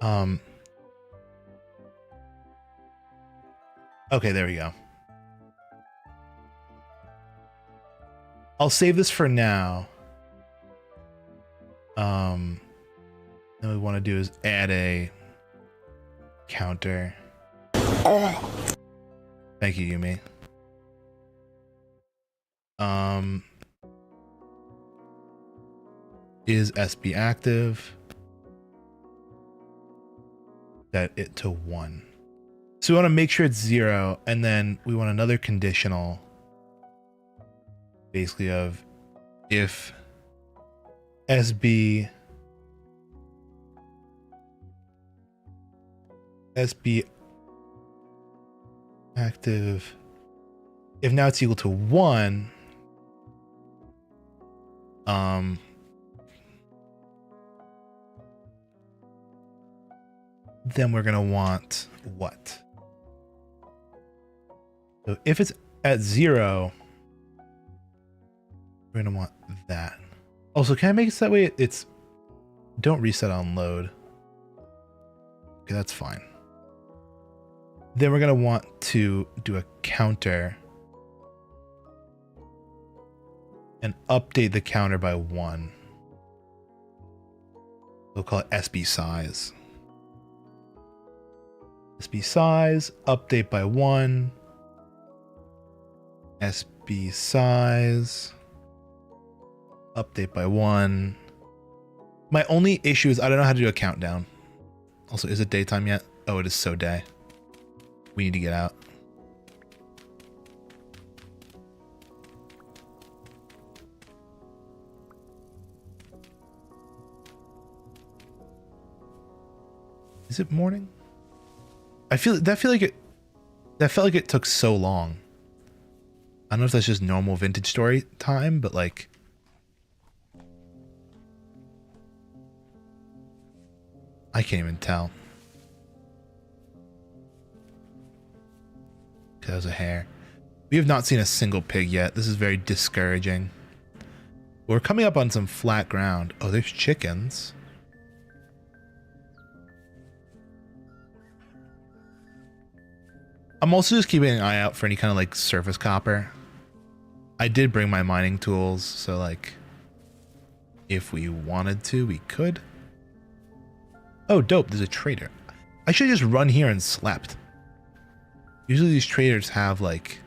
Okay, there we go. I'll save this for now. Then what we want to do is add a counter. Thank you, Yumi. Is SB active? Set it to 1. So we want to make sure it's 0, and then we want another conditional, basically of if SB active, if now it's equal to 1, then we're gonna want what? So if it's at 0, we're gonna want that. Also, can I make it so that way it's don't reset on load? Okay, that's fine. Then we're gonna want to do a counter and update the counter by 1. We'll call it SB size. SB size, update by 1. SB size, update by 1. My only issue is I don't know how to do a countdown. Also, is it daytime yet? Oh, it is so day. We need to get out. Is it morning? That felt like it took so long. I don't know if that's just normal Vintage Story time, but like I can't even tell. That was a hare. We have not seen a single pig yet. This is very discouraging. We're coming up on some flat ground. Oh, there's chickens. I'm also just keeping an eye out for any kind of like surface copper. I did bring my mining tools, so like if we wanted to, we could. Oh, dope, there's a trader. I should just run here and slept. Usually these traders have like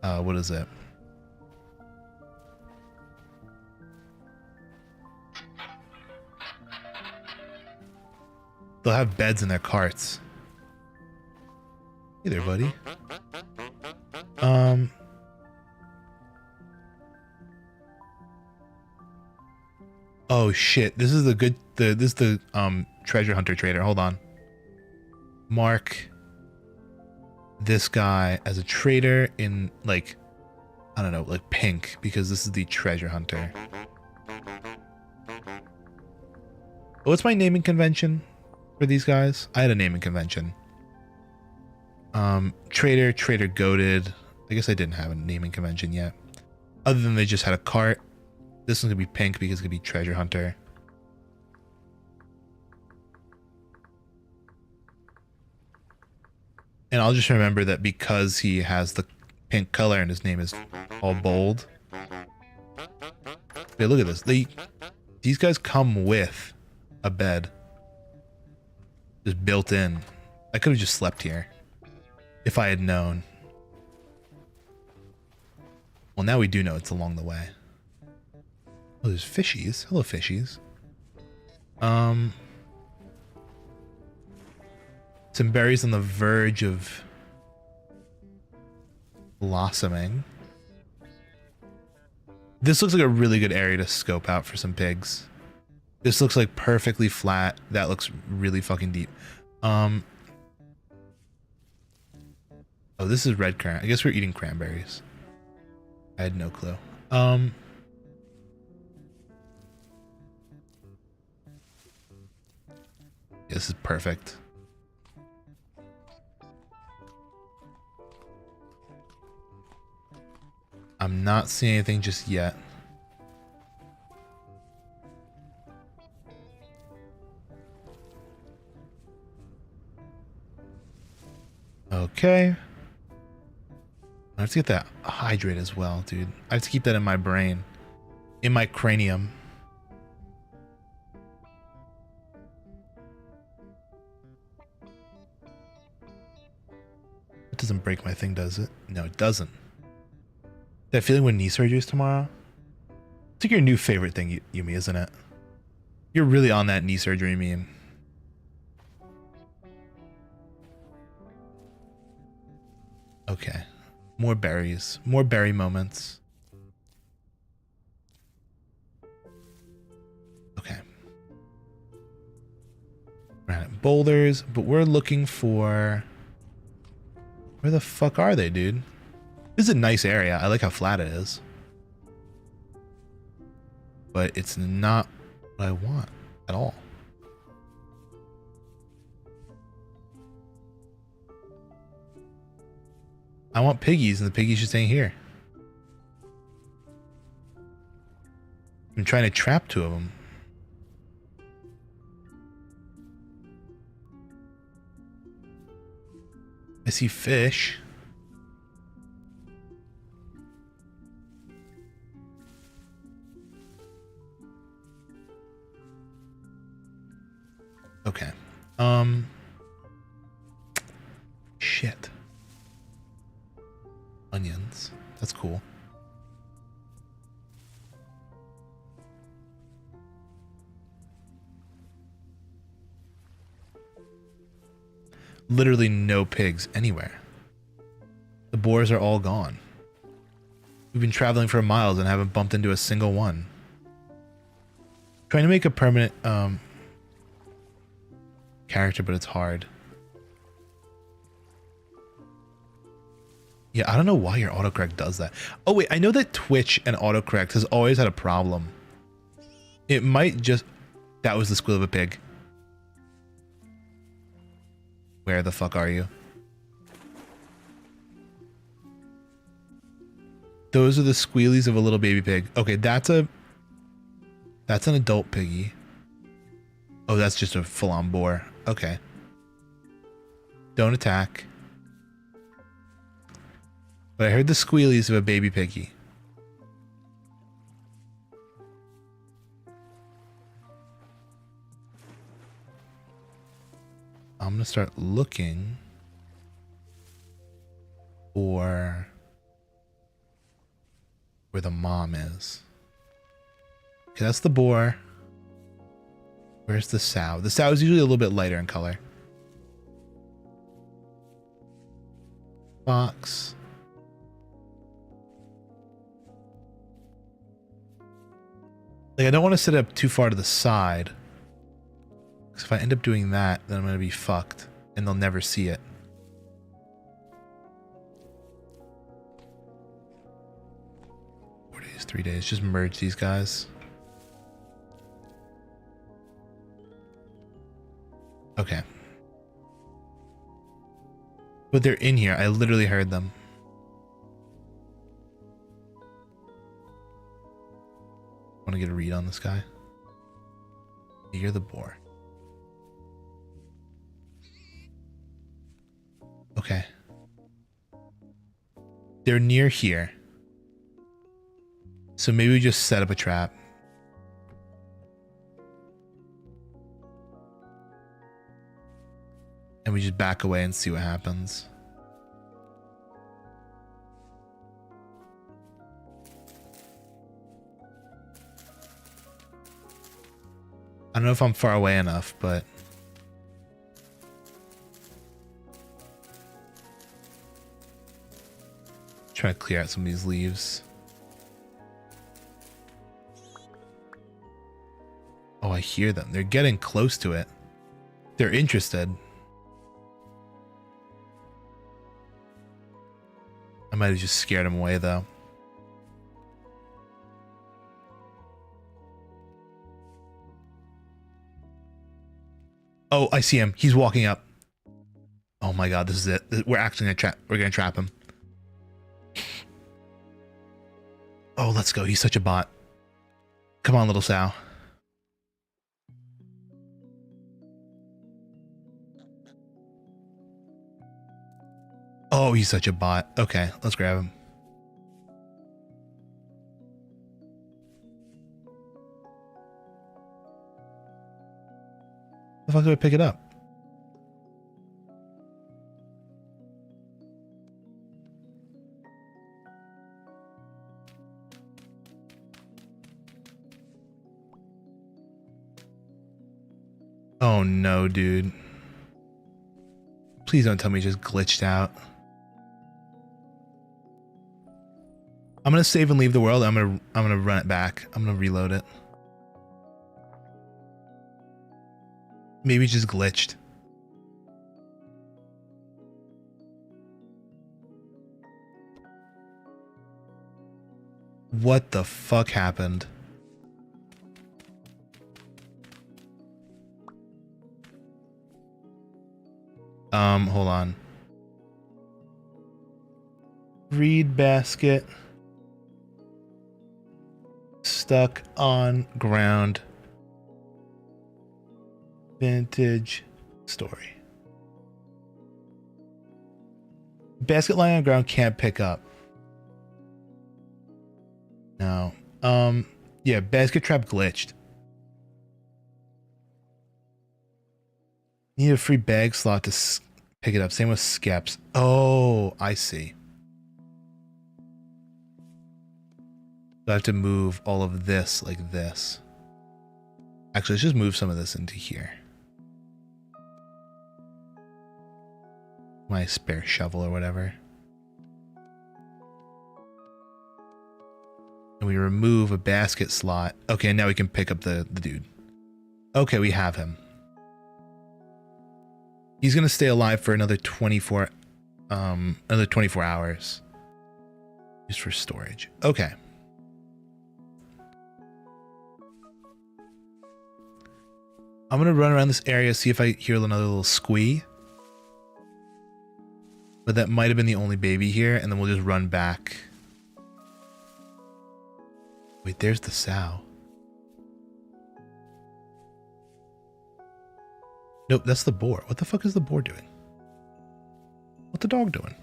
what is it? They'll have beds in their carts. Hey there, buddy. Oh shit, this is the treasure hunter trader. Hold on. Mark this guy as a trader in like, I don't know, like pink, because this is the treasure hunter. What's my naming convention for these guys? I had a naming convention. Trader goated. I guess I didn't have a naming convention yet. Other than they just had a cart. This one's gonna be pink because it's gonna be treasure hunter. And I'll just remember that because he has the pink color and his name is all bold. Hey, look at this. These guys come with a bed. Just built in. I could have just slept here if I had known. Well, now we do know it's along the way. Oh, there's fishies. Hello, fishies. Some berries on the verge of blossoming. This looks like a really good area to scope out for some pigs. This looks like perfectly flat. That looks really fucking deep. Oh, this is red currant. I guess we're eating cranberries. I had no clue. This is perfect. I'm not seeing anything just yet. Okay. I have to get that hydrate as well, dude. I have to keep that in my brain. In my cranium. It doesn't break my thing, does it? No, it doesn't. That feeling when knee surgery is tomorrow? It's like your new favorite thing, Yumi, isn't it? You're really on that knee surgery meme. Okay. More berries. More berry moments. Okay. Granite boulders, but we're looking for... Where the fuck are they, dude? This is a nice area. I like how flat it is. But it's not what I want at all. I want piggies, and the piggies should stay here. I'm trying to trap 2 of them. I see fish. Okay. Shit. Onions. That's cool. Literally no pigs anywhere. The boars are all gone. We've been traveling for miles and haven't bumped into a single one. Trying to make a permanent character, but it's hard. Yeah, I don't know why your autocorrect does that. Oh wait, I know that Twitch and autocorrect has always had a problem. It might just... That was the squeal of a pig. Where the fuck are you? Those are the squealies of a little baby pig. Okay, that's an adult piggy. Oh, that's just a full-on boar. Okay. Don't attack. But I heard the squealies of a baby piggy. I'm gonna start looking for where the mom is. Okay, that's the boar. Where's the sow? The sow is usually a little bit lighter in color. Fox. Like, I don't want to set it up too far to the side. Because if I end up doing that, then I'm going to be fucked. And they'll never see it. Days, 3 days. Just merge these guys. Okay. But they're in here. I literally heard them. Want to get a read on this guy? You're the boar. Okay. They're near here. So maybe we just set up a trap. And we just back away and see what happens. I don't know if I'm far away enough, but... Trying to clear out some of these leaves. Oh, I hear them. They're getting close to it. They're interested. I might have just scared them away, though. Oh, I see him. He's walking up. Oh my god, this is it. We're actually gonna trap. We're gonna trap him. Oh, let's go. He's such a bot. Come on, little sow. Oh, he's such a bot. Okay, let's grab him. The fuck do I pick it up? Oh no, dude. Please don't tell me it just glitched out. I'm gonna save and leave the world. I'm gonna run it back. I'm gonna reload it. Maybe it just glitched. What the fuck happened? Hold on. Reed basket. Stuck on ground. Vintage story. Basket lying on ground can't pick up. No. Yeah, basket trap glitched. Need a free bag slot to pick it up. Same with Skeps. Oh, I see. So I have to move all of this like this. Actually, let's just move some of this into here. My spare shovel or whatever. And we remove a basket slot. Okay, now we can pick up the dude. Okay, we have him. He's gonna stay alive for another 24 hours. Used for storage. Okay. I'm gonna run around this area, see if I hear another little squee. But that might have been the only baby here, and then we'll just run back. Wait, there's the sow. Nope, that's the boar. What the fuck is the boar doing? What's the dog doing?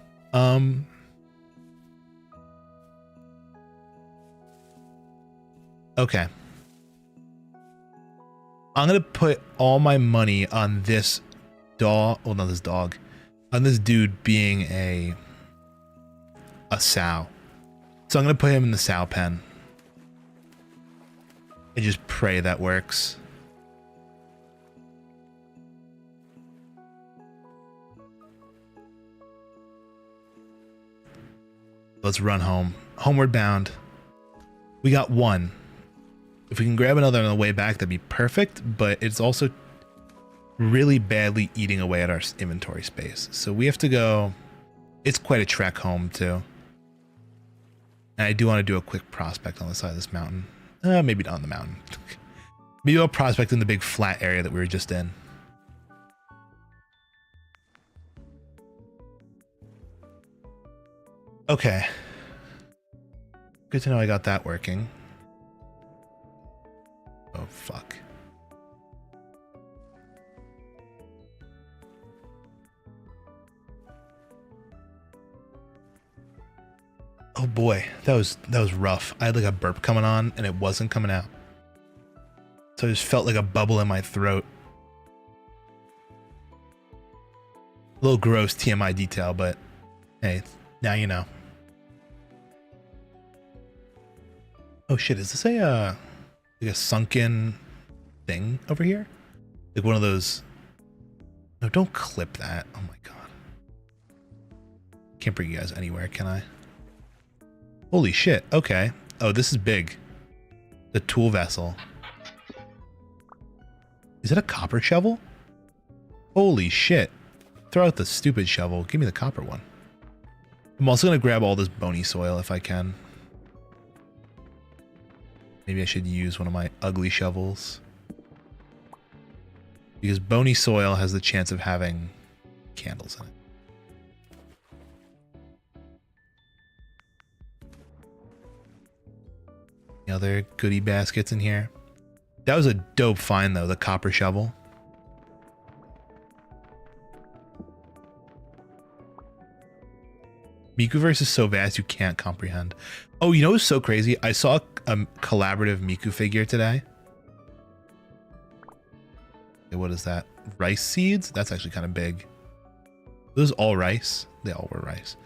Okay. I'm gonna put all my money on this dog. Well, not this dog. On this dude being a sow. So I'm gonna put him in the sow pen. And just pray that works. Let's run home. Homeward bound. We got one. If we can grab another on the way back, that'd be perfect, but it's also really badly eating away at our inventory space. So we have to go. It's quite a trek home, too. And I do want to do a quick prospect on the side of this mountain. Maybe not on the mountain. Maybe I'll prospect in the big flat area that we were just in. Okay. Good to know I got that working. Oh, fuck. Oh boy, that was rough. I had like a burp coming on and it wasn't coming out. So I just felt like a bubble in my throat. A little gross TMI detail, but hey, now you know. Oh shit, is this like a sunken thing over here? Like one of those. No, don't clip that. Oh my god. Can't bring you guys anywhere, can I? Holy shit, okay. Oh, this is big. The tool vessel. Is it a copper shovel? Holy shit. Throw out the stupid shovel. Give me the copper one. I'm also going to grab all this bony soil if I can. Maybe I should use one of my ugly shovels. Because bony soil has the chance of having candles in it. Other goodie baskets in here. That was a dope find though, the copper shovel. Mikuverse is so vast you can't comprehend. Oh, you know what's so crazy? I saw a collaborative Miku figure today. Okay, what is that? Rice seeds? That's actually kind of big. Those all rice? They all were rice.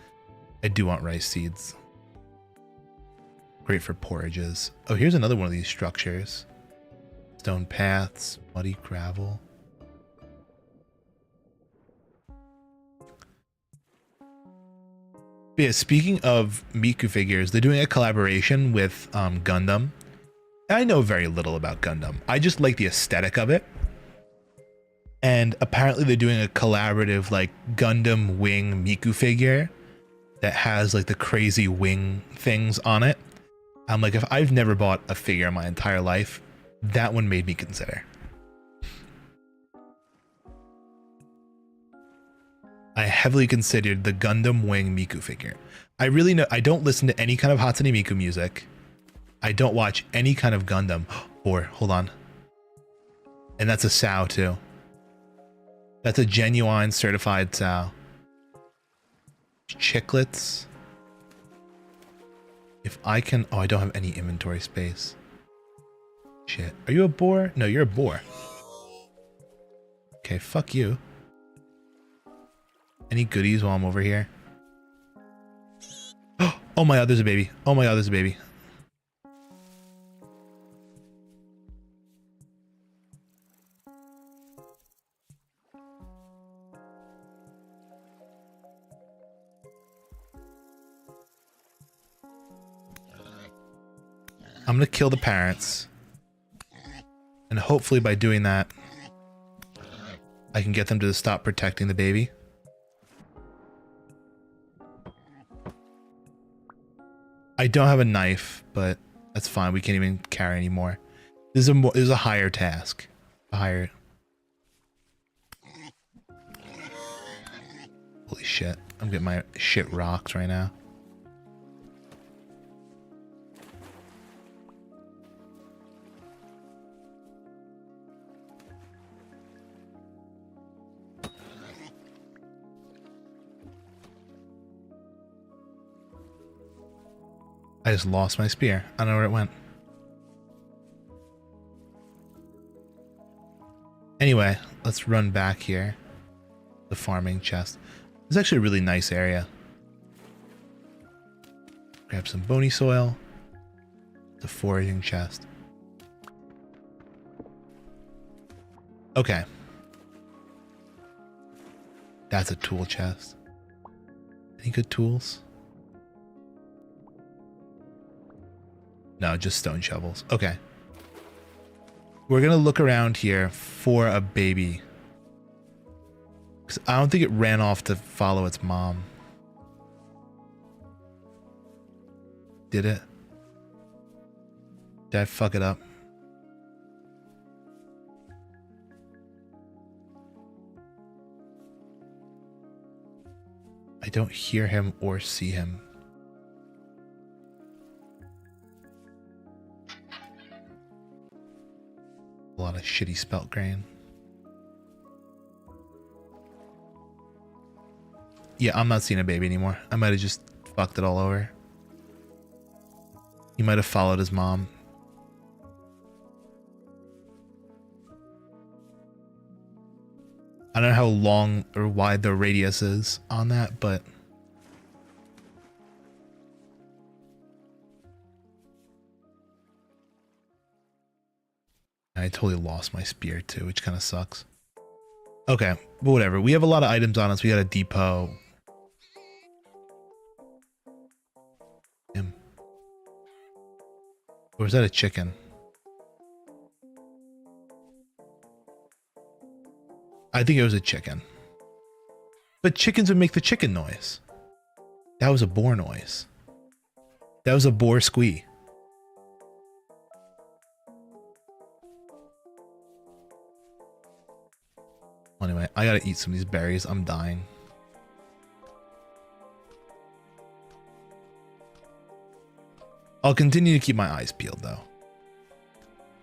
I do want rice seeds. Great for porridges. Oh, here's another one of these structures. Stone paths, muddy gravel. But yeah, speaking of Miku figures, they're doing a collaboration with Gundam. I know very little about Gundam. I just like the aesthetic of it. And apparently they're doing a collaborative like Gundam wing Miku figure that has like the crazy wing things on it. I'm like, if I've never bought a figure in my entire life, that one made me consider. I heavily considered the Gundam Wing Miku figure. I really know I don't listen to any kind of Hatsune Miku music. I don't watch any kind of Gundam. Or hold on. And that's a sow too. That's a genuine certified sow. Chiclets. If I can, oh, I don't have any inventory space. Shit. Are you a boar? No, you're a boar. Okay, fuck you. Any goodies while I'm over here? Oh my god, there's a baby. Oh my god, there's a baby. I'm gonna kill the parents. And hopefully by doing that, I can get them to stop protecting the baby. I don't have a knife, but that's fine. We can't even carry anymore. This is a higher task. A higher. Holy shit. I'm getting my shit rocked right now. I just lost my spear. I don't know where it went. Anyway, let's run back here. The farming chest. It's actually a really nice area. Grab some bony soil. The foraging chest. Okay. That's a tool chest. Any good tools? No, just stone shovels. Okay. We're gonna look around here for a baby. Because I don't think it ran off to follow its mom. Did it? Did I fuck it up? I don't hear him or see him. A lot of shitty spelt grain. Yeah, I'm not seeing a baby anymore. I might have just fucked it all over. He might have followed his mom. I don't know how long or wide the radius is on that, but I totally lost my spear too, which kind of sucks. Okay, but whatever. We have a lot of items on us. We got a depot. Or is that a chicken? I think it was a chicken. But chickens would make the chicken noise. That was a boar noise. That was a boar squee. Anyway, I gotta eat some of these berries. I'm dying. I'll continue to keep my eyes peeled though.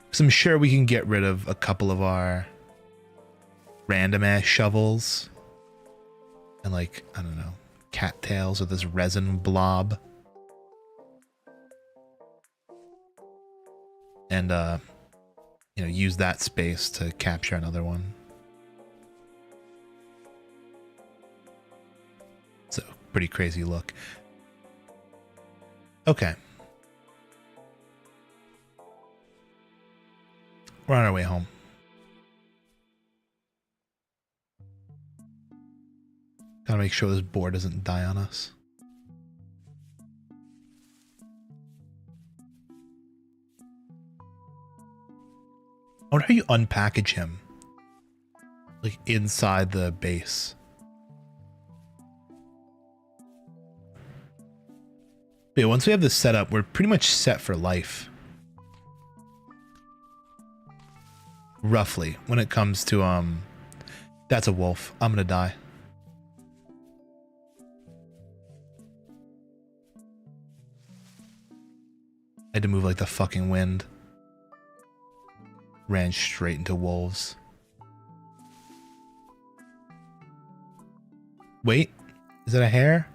Because I'm sure we can get rid of a couple of our random ass shovels. And like, I don't know, cattails or this resin blob. And, you know, use that space to capture another one. It's a pretty crazy look. Okay. We're on our way home. Gotta make sure this boar doesn't die on us. I wonder how you unpackage him. Like inside the base. But yeah, once we have this set up, we're pretty much set for life. Roughly, when it comes to, that's a wolf. I'm gonna die. I had to move like the fucking wind. Ran straight into wolves. Wait, is that a hare?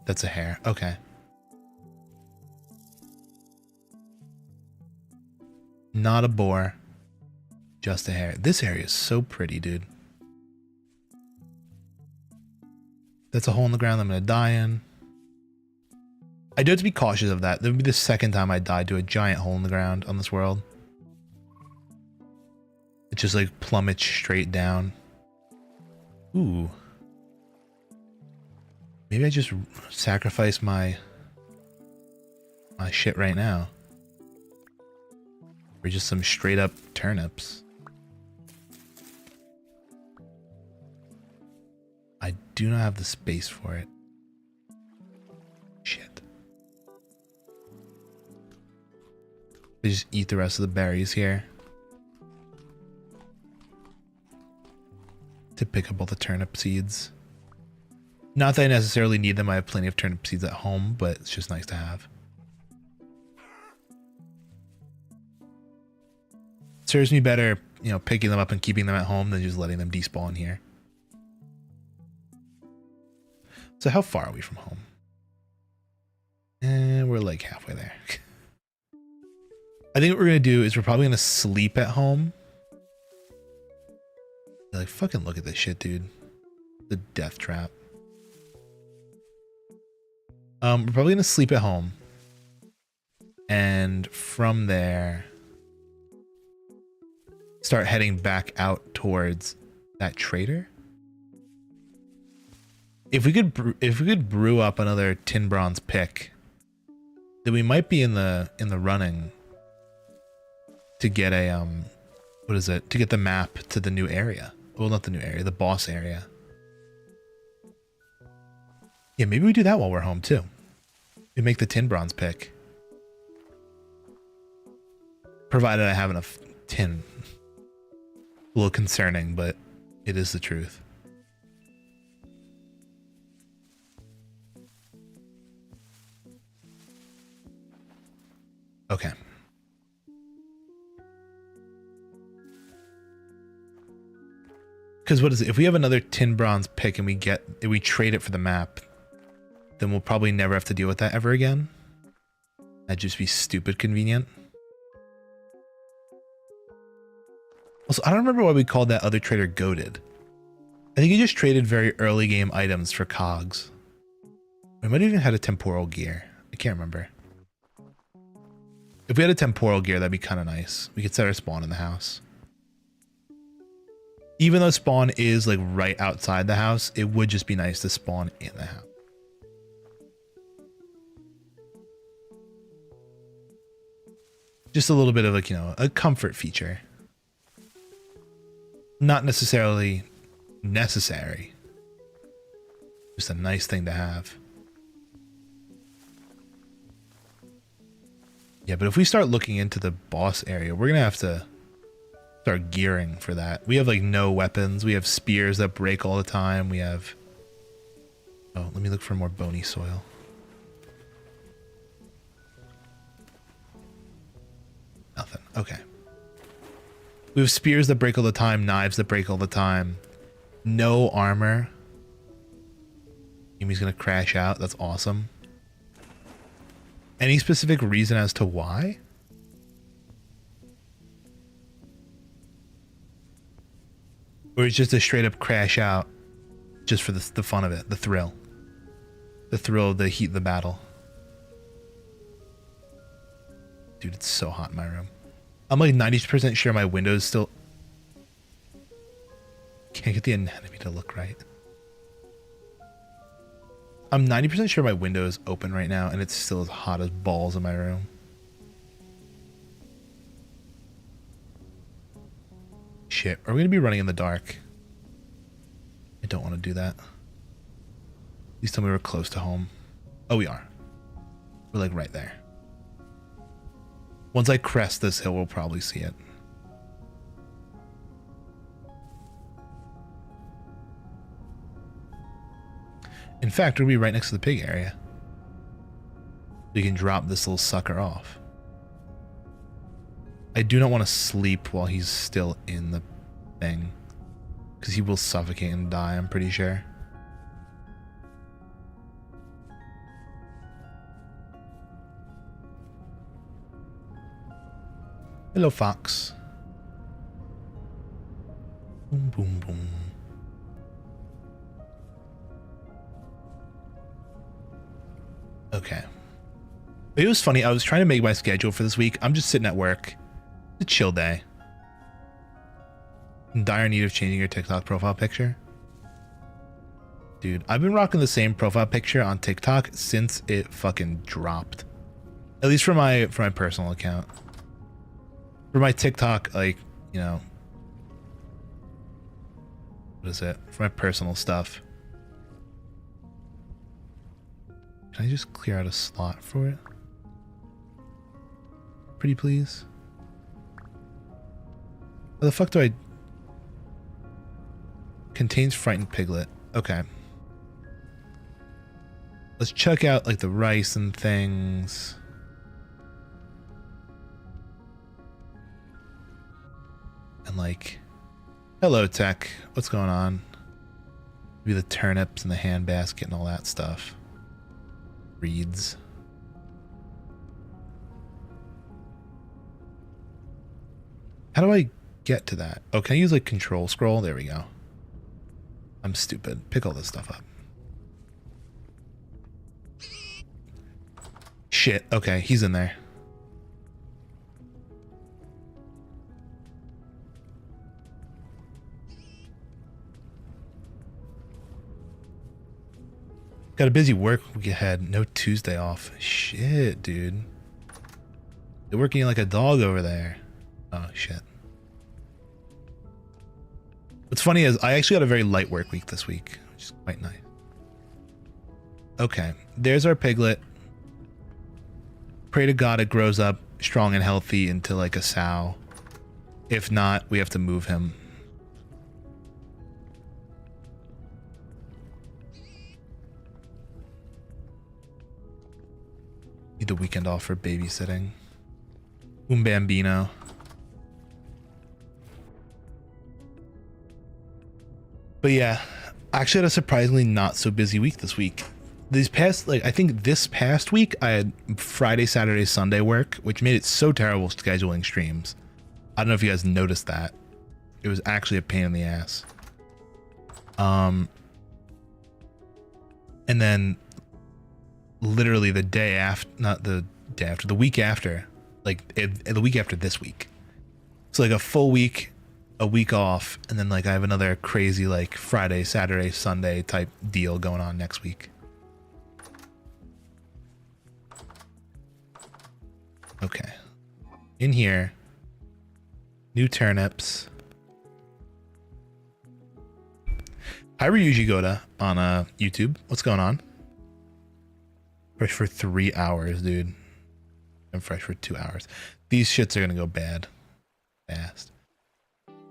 That's a hare. Okay. Not a boar. Just a hare. This area is so pretty, dude. That's a hole in the ground I'm gonna die in. I do have to be cautious of that. That would be the second time I died to a giant hole in the ground on this world. It just like plummets straight down. Ooh. Maybe I just sacrifice my shit right now. Or just some straight up turnips. I do not have the space for it. Shit. I just eat the rest of the berries here. To pick up all the turnip seeds. Not that I necessarily need them. I have plenty of turnip seeds at home, but it's just nice to have. Serves me better, you know, picking them up and keeping them at home than just letting them despawn here. So how far are we from home? And we're like halfway there. I think what we're going to do is we're probably going to sleep at home. Like, fucking look at this shit, dude. The death trap. We're probably going to sleep at home. And from there, start heading back out towards that trader. If we could brew up another tin bronze pick, then we might be in the running to get a what is it? To get the map to the new area. Well, not the new area, the boss area. Yeah, maybe we do that while we're home too. We make the tin bronze pick. Provided I have enough tin. A little concerning, but it is the truth. Okay. Because what is it? If we have another tin bronze pick and we trade it for the map, then we'll probably never have to deal with that ever again. That'd just be stupid convenient. Also, I don't remember why we called that other trader goated. I think he just traded very early game items for cogs. We might have even had a temporal gear. I can't remember. If we had a temporal gear, that'd be kind of nice. We could set our spawn in the house. Even though spawn is like right outside the house, it would just be nice to spawn in the house. Just a little bit of like, you know, a comfort feature. Not necessarily necessary. Just a nice thing to have. Yeah, but if we start looking into the boss area, we're going to have to start gearing for that. We have like no weapons. We have spears that break all the time. We have... Oh, let me look for more bony soil. Nothing. Okay. We have spears that break all the time, knives that break all the time. No armor. Amy's gonna crash out. That's awesome. Any specific reason as to why? Or it's just a straight up crash out just for the fun of it, the thrill. The thrill of the heat of the battle. Dude, it's so hot in my room. I'm like 90% sure my window's still... Can't get the anatomy to look right. I'm 90% sure my window is open right now and it's still as hot as balls in my room. Shit, are we gonna be running in the dark? I don't want to do that. Please tell me we're close to home. Oh, we are. We're like right there. Once I crest this hill, we'll probably see it. In fact, we'll be right next to the pig area. We can drop this little sucker off. I do not want to sleep while he's still in the thing, because he will suffocate and die, I'm pretty sure. Hello, fox. Boom, boom, boom. Okay. It was funny. I was trying to make my schedule for this week. I'm just sitting at work. It's a chill day. In dire need of changing your TikTok profile picture. Dude, I've been rocking the same profile picture on TikTok since it fucking dropped. At least for my personal account. For my TikTok, like, you know, what is it? For my personal stuff. Can I just clear out a slot for it? Pretty please. How the fuck do I... Contains frightened piglet. Okay. Let's check out like the rice and things. And like, hello tech, what's going on? Maybe the turnips and the handbasket and all that stuff. Reeds. How do I get to that? Oh, can I use like control scroll? There we go. I'm stupid. Pick all this stuff up. Shit. Okay, he's in there. Got a busy work week ahead. No Tuesday off. Shit, dude. They're working like a dog over there. Oh, shit. What's funny is I actually got a very light work week this week, which is quite nice. Okay, there's our piglet. Pray to God it grows up strong and healthy into like a sow. If not, we have to move him. Need the weekend off for babysitting. Un bambino. But yeah, I actually had a surprisingly not so busy week this week. These past, like, I think this past week I had Friday, Saturday, Sunday work, which made it so terrible scheduling streams. I don't know if you guys noticed that. It was actually a pain in the ass. And then literally the day after, not the day after, the week after, like the week after this week. So like a full week, a week off, and then like I have another crazy like Friday, Saturday, Sunday type deal going on next week. Okay. In here, new turnips. Hi Ryuji Goda on YouTube. What's going on? Fresh for 3 hours, dude. I'm fresh for 2 hours. These shits are gonna go bad fast.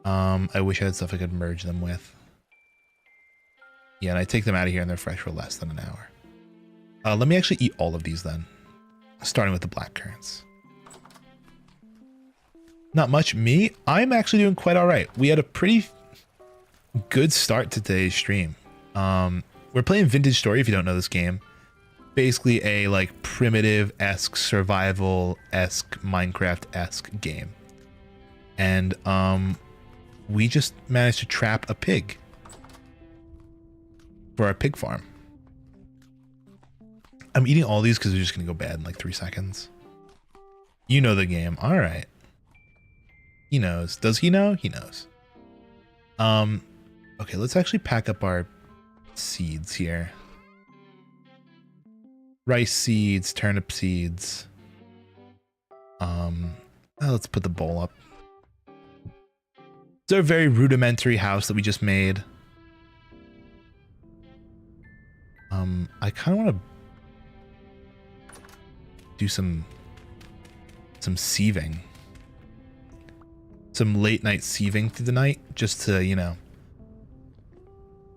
I wish I had stuff I could merge them with. Yeah, and I take them out of here and they're fresh for less than an hour. Let me actually eat all of these then. Starting with the black currants. Not much. Me, I'm actually doing quite all right. We had a pretty good start to today's stream. we're playing Vintage Story, if you don't know this game. Basically a like primitive-esque, survival-esque, Minecraft-esque game. And we just managed to trap a pig for our pig farm. I'm eating all these because they're just gonna go bad in like 3 seconds. You know the game. All right. He knows. Does he know? He knows. Okay, let's actually pack up our seeds here. Rice seeds, turnip seeds. Let's put the bowl up. It's a very rudimentary house that we just made. I kind of want to do some sieving. Some late night sieving through the night just to, you know,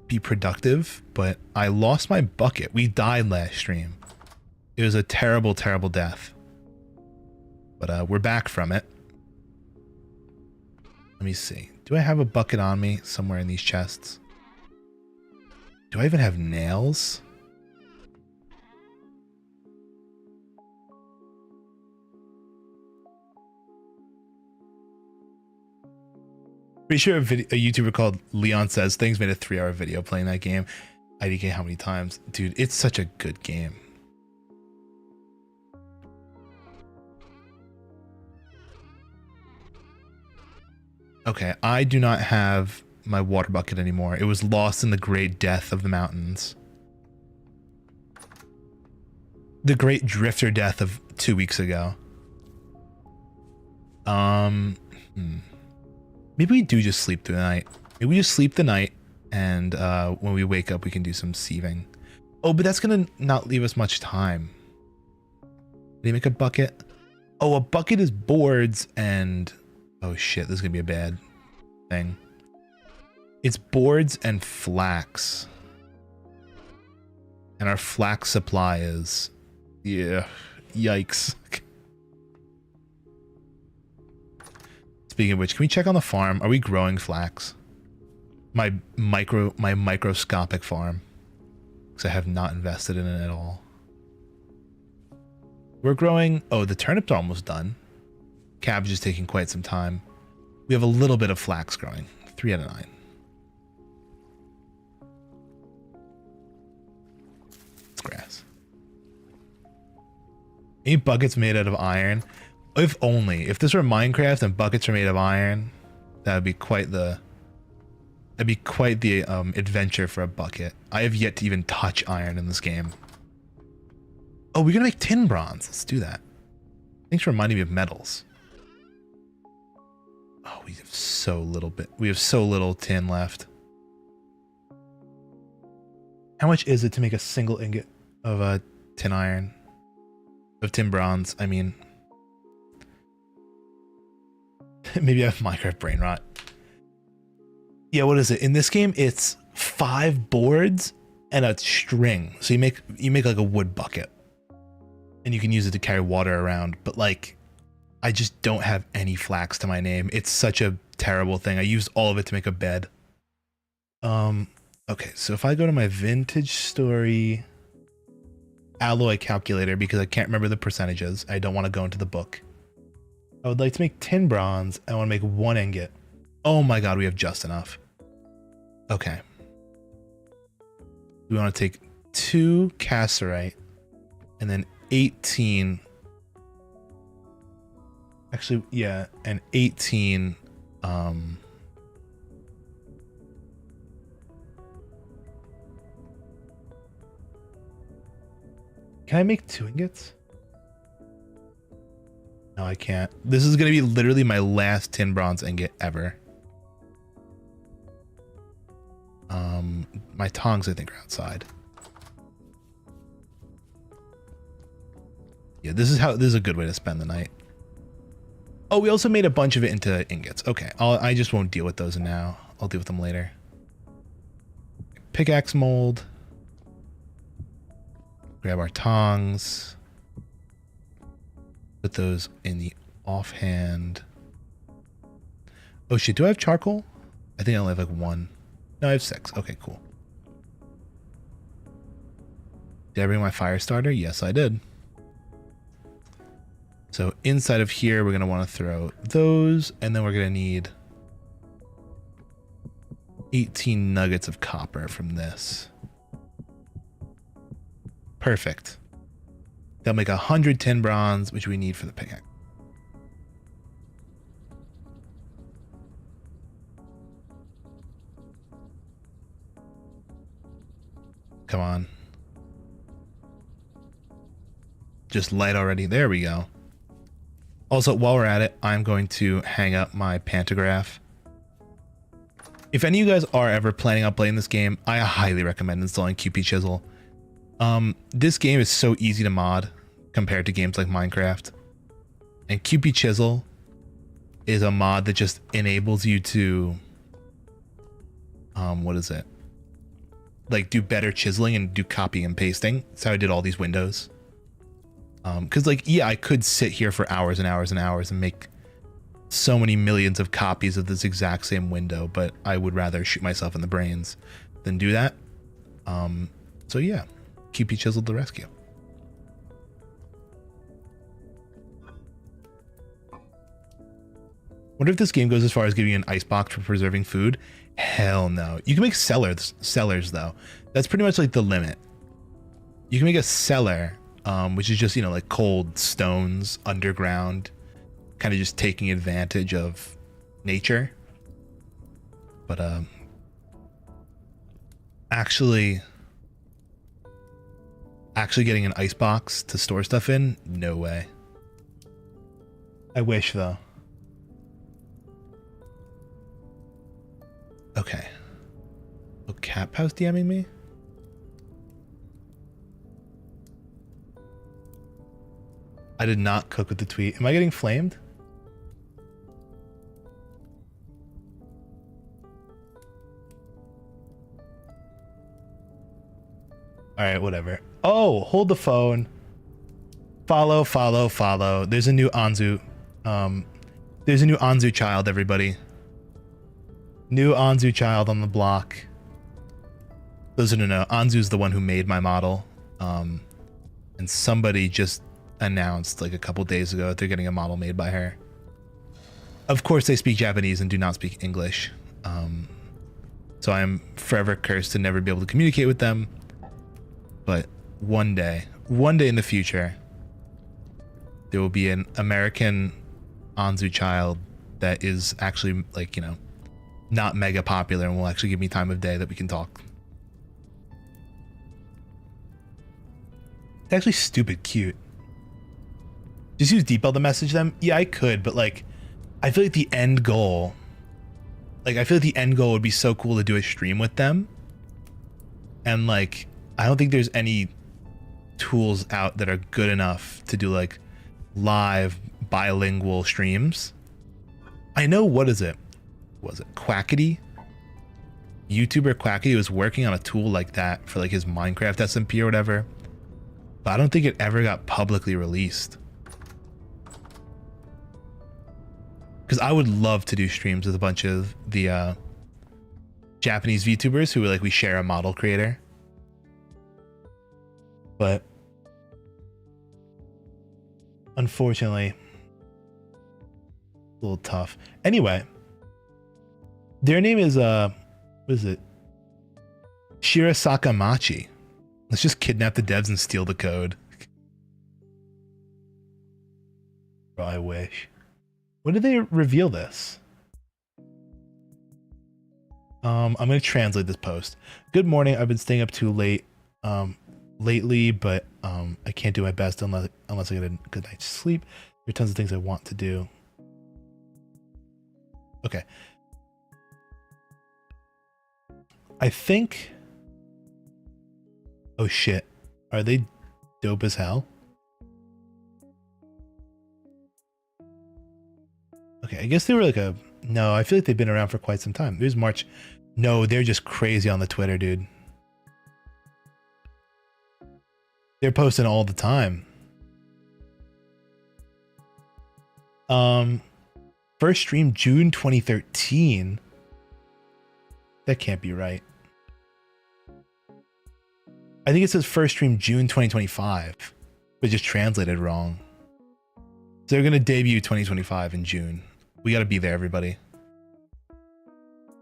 be productive. But I lost my bucket. We died last stream. It was a terrible, terrible death. But we're back from it. Let me see. Do I have a bucket on me somewhere in these chests? Do I even have nails? Pretty sure a YouTuber called Leon Says Things made a 3-hour video playing that game. IDK how many times? Dude, it's such a good game. Okay, I do not have my water bucket anymore. It was lost in the great death of the mountains. The great drifter death of 2 weeks ago. Maybe we do just sleep through the night. Maybe we just sleep the night, and when we wake up, we can do some sieving. Oh, but that's gonna not leave us much time. Did he make a bucket? Oh, a bucket is boards and... Oh shit, this is gonna be a bad thing. It's boards and flax. And our flax supply is... Yeah, yikes. Speaking of which, can we check on the farm? Are we growing flax? My microscopic farm. Because I have not invested in it at all. We're growing... Oh, the turnips are almost done. Cabbage is taking quite some time. We have a little bit of flax growing. 3 out of 9. It's grass. Any buckets made out of iron? If only. If this were Minecraft and buckets were made of iron, that would be quite the... That'd be quite the adventure for a bucket. I have yet to even touch iron in this game. Oh, we're gonna make tin bronze. Let's do that. Thanks for reminding me of metals. Oh, we have so little bit. We have so little tin left. How much is it to make a single ingot of tin iron? Of tin bronze, I mean. Maybe I have Minecraft brain rot. Yeah, what is it? In this game, it's 5 boards and a string. So you make like a wood bucket. And you can use it to carry water around. But like, I just don't have any flax to my name. It's such a terrible thing. I used all of it to make a bed. Okay, so if I go to my Vintage Story alloy calculator, because I can't remember the percentages, I don't want to go into the book. I would like to make tin bronze. I want to make 1 ingot. Oh my god, we have just enough. Okay. We want to take 2 cassiterite and then 18. Actually, yeah, and 18. Can I make 2 ingots? No, I can't. This is going to be literally my last tin bronze ingot ever. My tongs, I think, are outside. Yeah, this is a good way to spend the night. Oh, we also made a bunch of it into ingots. Okay, I just won't deal with those now. I'll deal with them later. Pickaxe mold. Grab our tongs. Put those in the offhand. Oh shit, do I have charcoal? I think I only have like 1. No, I have 6. Okay, cool. Did I bring my fire starter? Yes, I did. So inside of here, we're going to want to throw those, and then we're going to need 18 nuggets of copper from this. Perfect. That'll make 100 tin bronze, which we need for the pickaxe. Come on. Just light already. There we go. Also, while we're at it, I'm going to hang up my pantograph. If any of you guys are ever planning on playing this game, I highly recommend installing QP Chisel. This game is so easy to mod compared to games like Minecraft. And QP Chisel is a mod that just enables you to, what is it? Like do better chiseling and do copy and pasting. That's how I did all these windows. Because like, yeah, I could sit here for hours and hours and hours and make so many millions of copies of this exact same window, but I would rather shoot myself in the brains than do that. So yeah, QP Chisel to the rescue. Wonder if this game goes as far as giving you an icebox for preserving food. Hell no. You can make cellars though. That's pretty much like the limit. You can make a cellar, which is just, you know, like cold stones underground, kind of just taking advantage of nature. But actually getting an icebox to store stuff in, no way. I wish though. Okay. Oh, Cat Pow's DMing me? I did not cook with the tweet. Am I getting flamed? Alright, whatever. Oh, hold the phone. Follow. There's a new Anzu. There's a new Anzu child, everybody. New Anzu child on the block. Those who don't know, Anzu's the one who made my model. And somebody just announced like a couple days ago that they're getting a model made by her. Of course they speak Japanese and do not speak English. So I am forever cursed to never be able to communicate with them. But one day in the future, there will be an American Anzu child that is actually like, you know, not mega popular and will actually give me time of day that we can talk. It's actually stupid cute. Just use Deepel to message them? Yeah, I could, but like, I feel like the end goal, would be so cool to do a stream with them. And like, I don't think there's any tools out that are good enough to do like live bilingual streams. I know, what is it? Was it Quackity? YouTuber Quackity was working on a tool like that for like his Minecraft SMP or whatever, but I don't think it ever got publicly released. Because I would love to do streams with a bunch of the Japanese VTubers who like we share a model creator, but unfortunately a little tough. Anyway, their name is what is it? Shirasaka Machi. Let's just kidnap the devs and steal the code. Bro, I wish. When did they reveal this? I'm gonna translate this post. Good morning. I've been staying up too late lately, but I can't do my best unless I get a good night's sleep. There are tons of things I want to do. Okay. I think. Oh shit. Are they dope as hell? Okay, I guess they were like a... No, I feel like they've been around for quite some time. There's March. No, they're just crazy on the Twitter, dude. They're posting all the time. First stream June 2013. That can't be right. I think it says first stream June 2025, but just translated wrong. So they're going to debut 2025 in June. We got to be there, everybody.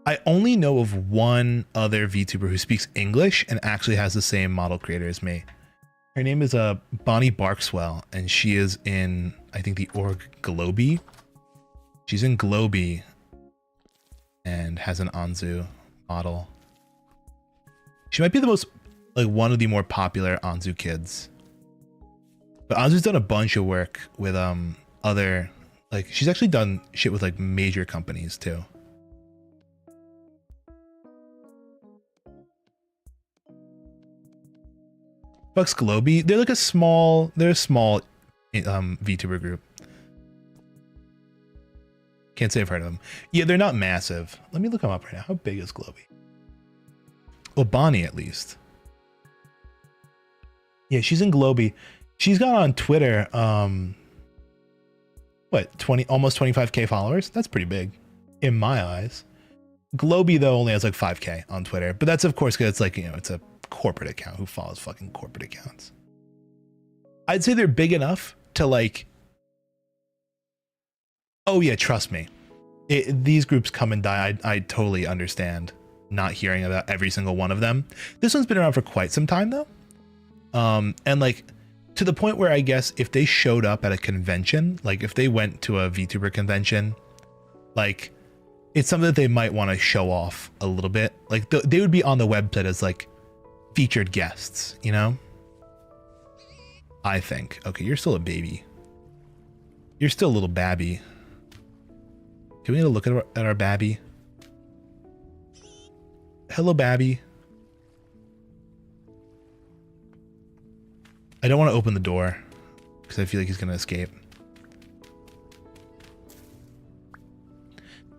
I only know of one other VTuber who speaks English and actually has the same model creator as me. Her name is Bonnie Barkswell, and she is in, I think, the org Globy. She's in Globy and has an Anzu model. She might be the most, like, one of the more popular Anzu kids. But Anzu's done a bunch of work with other, like, she's actually done shit with like major companies too. Bucks Globy, they're like a small VTuber group. Can't say I've heard of them. Yeah, they're not massive. Let me look them up right now. How big is Globy? Well, Bonnie at least. Yeah, she's in Globy. She's got on Twitter, what, almost 25k followers? That's pretty big in my eyes. Globy though only has like 5k on Twitter, but that's of course because it's like, you know, it's a corporate account. Who follows fucking corporate accounts? I'd say they're big enough to like, oh yeah, trust me. These groups come and die. I totally understand not hearing about every single one of them. This one's been around for quite some time though. And like, to the point where I guess if they showed up at a convention, like if they went to a VTuber convention, like it's something that they might want to show off a little bit. Like they would be on the website as like featured guests, you know? I think. Okay, you're still a baby. You're still a little babby. Can we get a look at our babby? Hello, babby. I don't want to open the door because I feel like he's going to escape.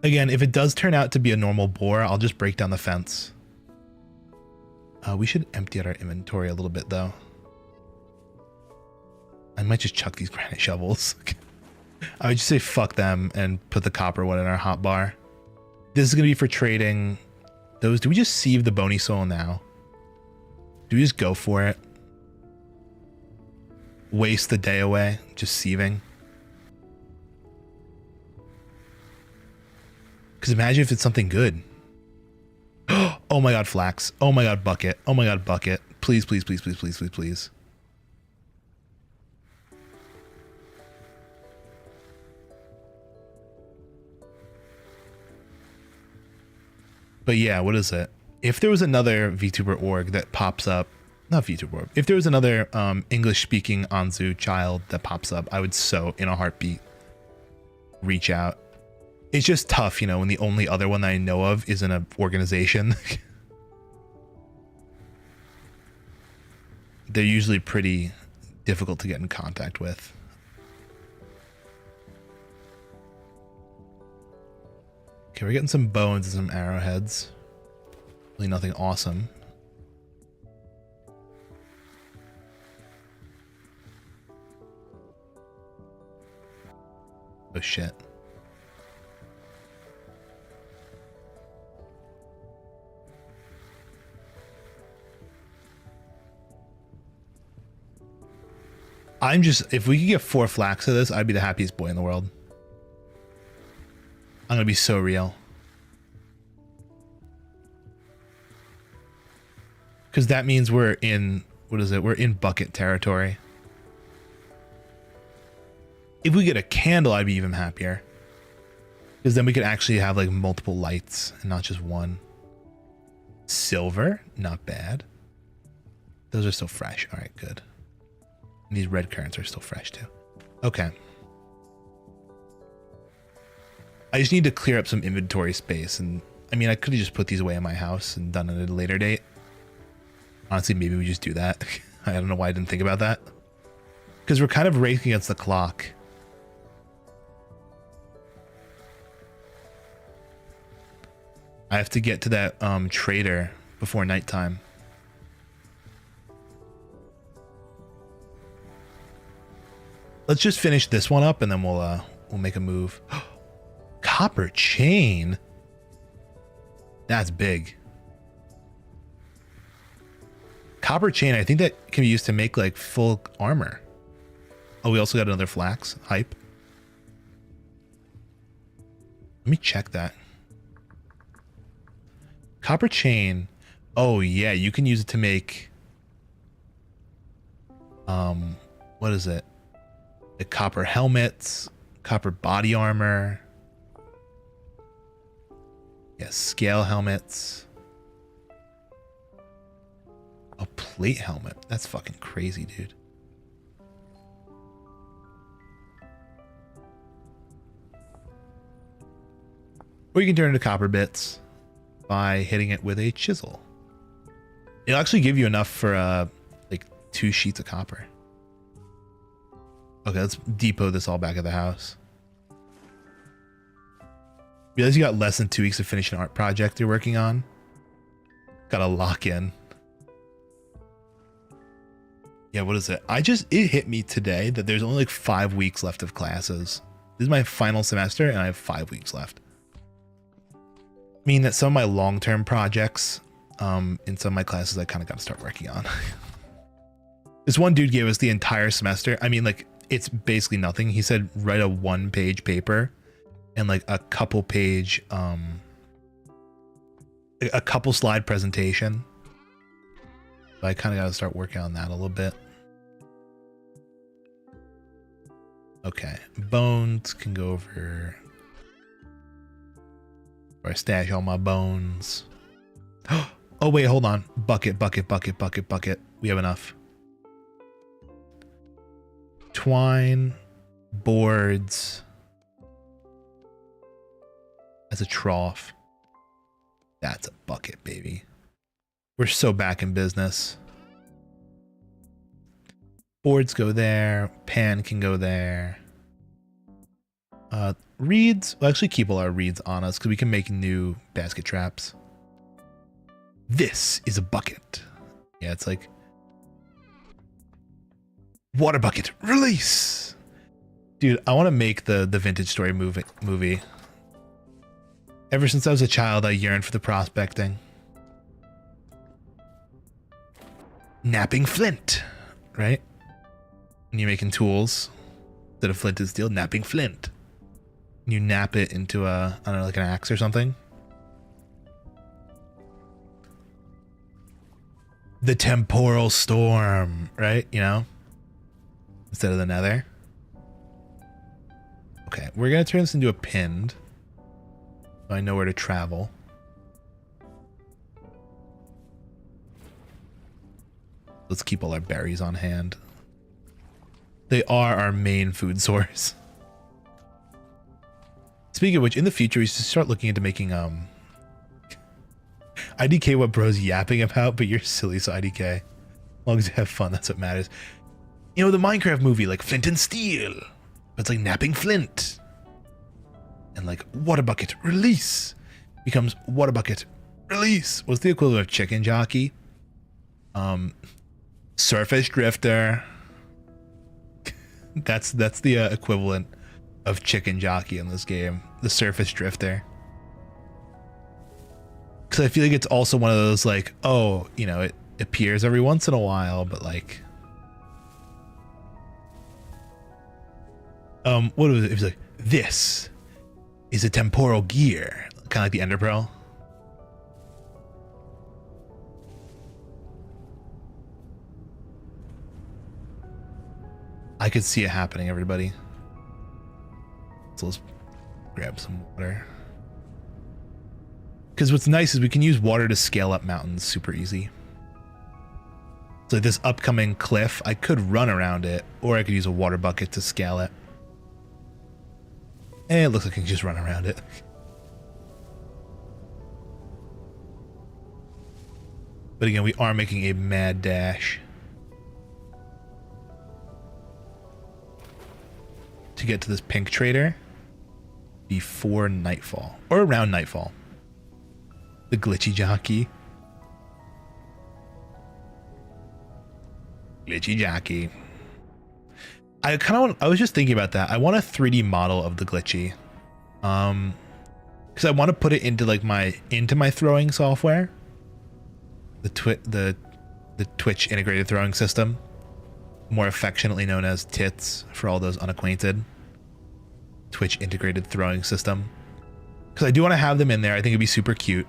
Again, if it does turn out to be a normal boar, I'll just break down the fence. We should empty out our inventory a little bit though. I might just chuck these granite shovels. I would just say fuck them and put the copper one in our hotbar. This is going to be for trading those. Do we just sieve the bony soul now? Do we just go for it? Waste the day away just sieving? Because imagine if it's something good. Oh my god, flax. Oh my god, bucket. Oh my god, bucket. Please, please, please, please, please, please, please. But yeah, what is it? If there was another VTuber org that pops up, not VTuber org, if there was another English speaking Anzu child that pops up, I would so in a heartbeat reach out. It's just tough, you know, when the only other one that I know of is in an organization. They're usually pretty difficult to get in contact with. Okay, we're getting some bones and some arrowheads. Really nothing awesome. Oh shit. I'm just, if we could get 4 flax of this, I'd be the happiest boy in the world. I'm gonna be so real. Because that means we're in, what is it? We're in bucket territory. If we get a candle, I'd be even happier. Because then we could actually have like multiple lights and not just one. Silver, not bad. Those are still fresh. All right, good. And these red currants are still fresh too. Okay. I just need to clear up some inventory space. And I mean, I could have just put these away in my house and done it at a later date. Honestly, maybe we just do that. I don't know why I didn't think about that. Because we're kind of racing against the clock. I have to get to that trader before nighttime. Let's just finish this one up and then we'll make a move. Copper chain. That's big. Copper chain, I think that can be used to make like full armor. Oh, we also got another flax. Hype. Let me check that. Copper chain. Oh yeah, you can use it to make what is it? The copper helmets, copper body armor. Yeah, scale helmets. A plate helmet. That's fucking crazy, dude. Or you can turn it into copper bits by hitting it with a chisel. It'll actually give you enough for like 2 sheets of copper. Okay, let's depot this all back at the house. Realize you got less than 2 weeks to finish an art project you're working on. Gotta lock in. Yeah, what is it? It hit me today that there's only like 5 weeks left of classes. This is my final semester and I have 5 weeks left. I mean that some of my long-term projects in some of my classes I kind of got to start working on. This one dude gave us the entire semester. I mean, like, it's basically nothing. He said write a 1-page paper and like a couple page a couple slide presentation. So I kind of got to start working on that a little bit. Okay, bones can go over where I stash all my bones. Oh wait, hold on. Bucket, bucket, bucket, bucket, bucket. We have enough. Twine, boards. As a trough. That's a bucket, baby. We're so back in business. Boards go there. Pan can go there. Reeds. We'll actually keep all our reeds on us because we can make new basket traps. This is a bucket. Yeah, it's like water bucket release. Dude, I want to make the Vintage Story movie. Ever since I was a child, I yearned for the prospecting. Napping flint, right? When you're making tools instead of flint and steel, napping flint. You nap it into a, I don't know, like an axe or something. The temporal storm, right? You know, instead of the nether. Okay, we're gonna turn this into a pinned, so I know where to travel. Let's keep all our berries on hand. They are our main food source. Speaking of which, in the future, we should start looking into making IDK what bro's yapping about, but you're silly, so IDK. As long as you have fun, that's what matters. You know, the Minecraft movie, like Flint and Steel. It's like napping flint. And like water bucket release becomes water bucket release. What's the equivalent of chicken jockey? Surface drifter. That's the equivalent of chicken jockey in this game. The surface drifter. Because I feel like it's also one of those like, oh, you know, it appears every once in a while, but like, what was it? It was like, this is a temporal gear, kind of like the Ender Pearl. I could see it happening, everybody. So let's grab some water. Because what's nice is we can use water to scale up mountains super easy. So this upcoming cliff, I could run around it, or I could use a water bucket to scale it. And it looks like I can just run around it. But again, we are making a mad dash to get to this pink trader before nightfall, or around nightfall. The glitchy jockey. Glitchy jockey. I was just thinking about that. I want a 3D model of the glitchy. Because I want to put it into like my throwing software. The the Twitch integrated throwing system, more affectionately known as TITS for all those unacquainted. Twitch integrated throwing system. Because I do want to have them in there. I think it'd be super cute.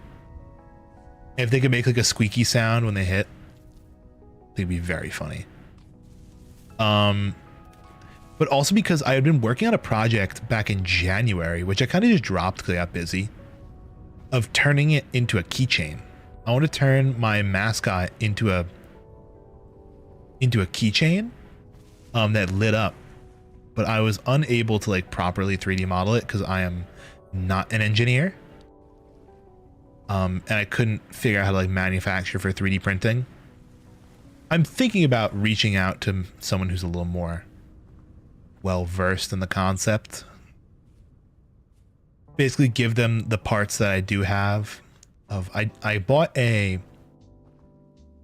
If they could make like a squeaky sound when they hit, I think it'd be very funny. But also because I had been working on a project back in January, which I kind of just dropped because I got busy, of turning it into a keychain. I want to turn my mascot into a keychain that lit up, but I was unable to like properly 3D model it because I am not an engineer. And I couldn't figure out how to like manufacture for 3D printing. I'm thinking about reaching out to someone who's a little more well versed in the concept. Basically give them the parts that I do have. I bought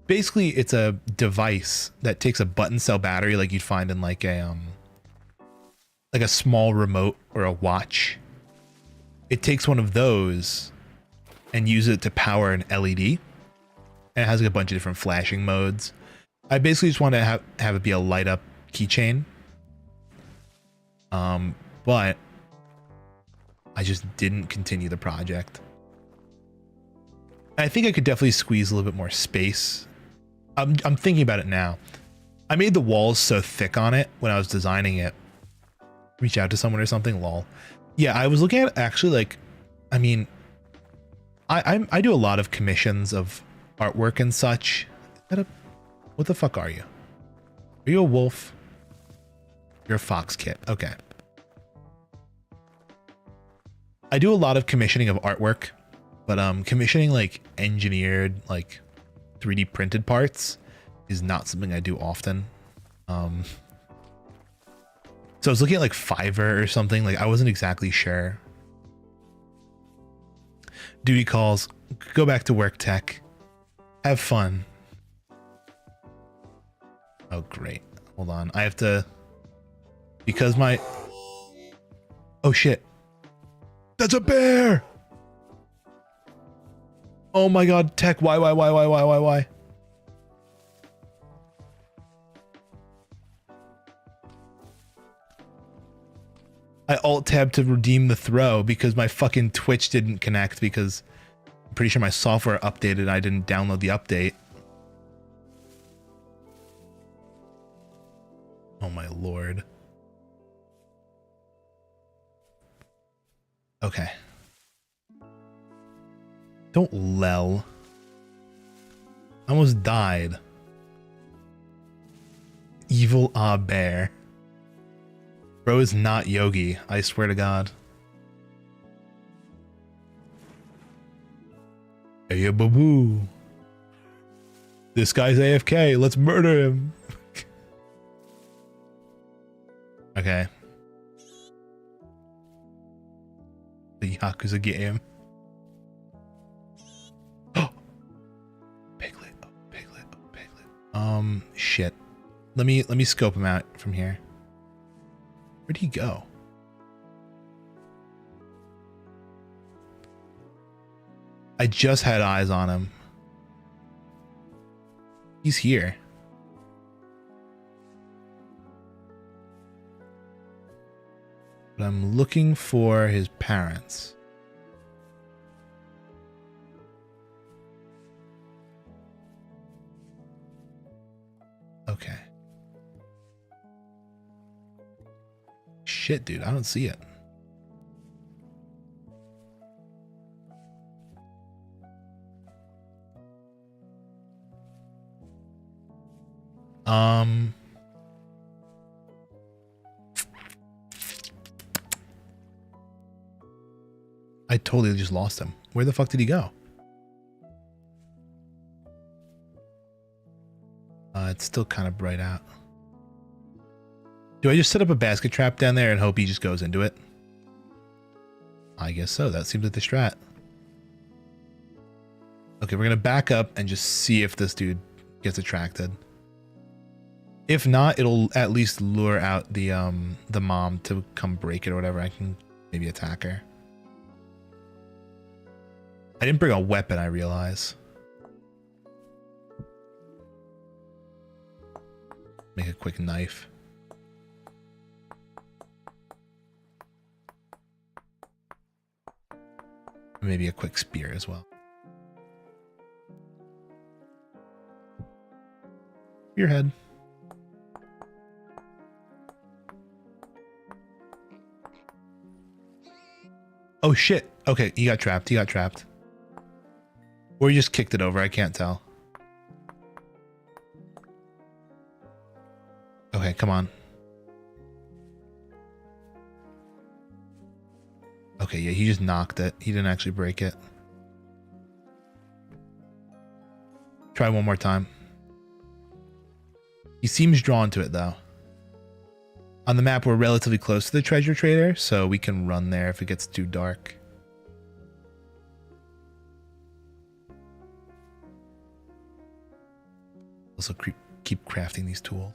basically it's a device that takes a button cell battery like you'd find in like a small remote or a watch. It takes one of those and uses it to power an LED. And it has like a bunch of different flashing modes. I basically just want to have it be a light up keychain. But I just didn't continue the project. I think I could definitely squeeze a little bit more space. I'm thinking about it now. I made the walls so thick on it when I was designing it. Reach out to someone or something, lol. Yeah, I was looking at actually like, I mean, I do a lot of commissions of artwork and such. What the fuck are you? Are you a wolf? You're a fox kit. Okay. I do a lot of commissioning of artwork, but commissioning like engineered, like 3D printed parts is not something I do often. So I was looking at like Fiverr or something. Like I wasn't exactly sure. Duty calls. Go back to work, tech. Have fun. Oh, great. Hold on. I have to... Because my... Oh, shit. That's a bear! Oh my god, tech. Why? I alt-tabbed to redeem the throw because my fucking Twitch didn't connect because I'm pretty sure my software updated and I didn't download the update. Oh my lord. Okay. Don't lel. I almost died. Evil bear. Bro is not Yogi, I swear to God. Hey, boo. This guy's AFK. Let's murder him. Okay. The Yakuza game. Oh, Piglet. Oh, Piglet. Oh, Piglet. Shit. Let me scope him out from here. Where'd he go? I just had eyes on him. He's here. But I'm looking for his parents. Okay. Shit, dude, I don't see it. I totally just lost him. Where the fuck did he go? It's still kind of bright out. Do I just set up a basket trap down there and hope he just goes into it? I guess so. That seems like the strat. Okay, we're gonna back up and just see if this dude gets attracted. If not, it'll at least lure out the mom to come break it or whatever. I can maybe attack her. I didn't bring a weapon, I realize. quick knife. Maybe a quick spear as well. Spearhead. Oh shit. Okay, he got trapped. He got trapped. Or he just kicked it over. I can't tell. Okay, come on. Okay, yeah, he just knocked it. He didn't actually break it. Try one more time. He seems drawn to it, though. On the map, we're relatively close to the treasure trader, so we can run there if it gets too dark. Also, keep crafting these tools.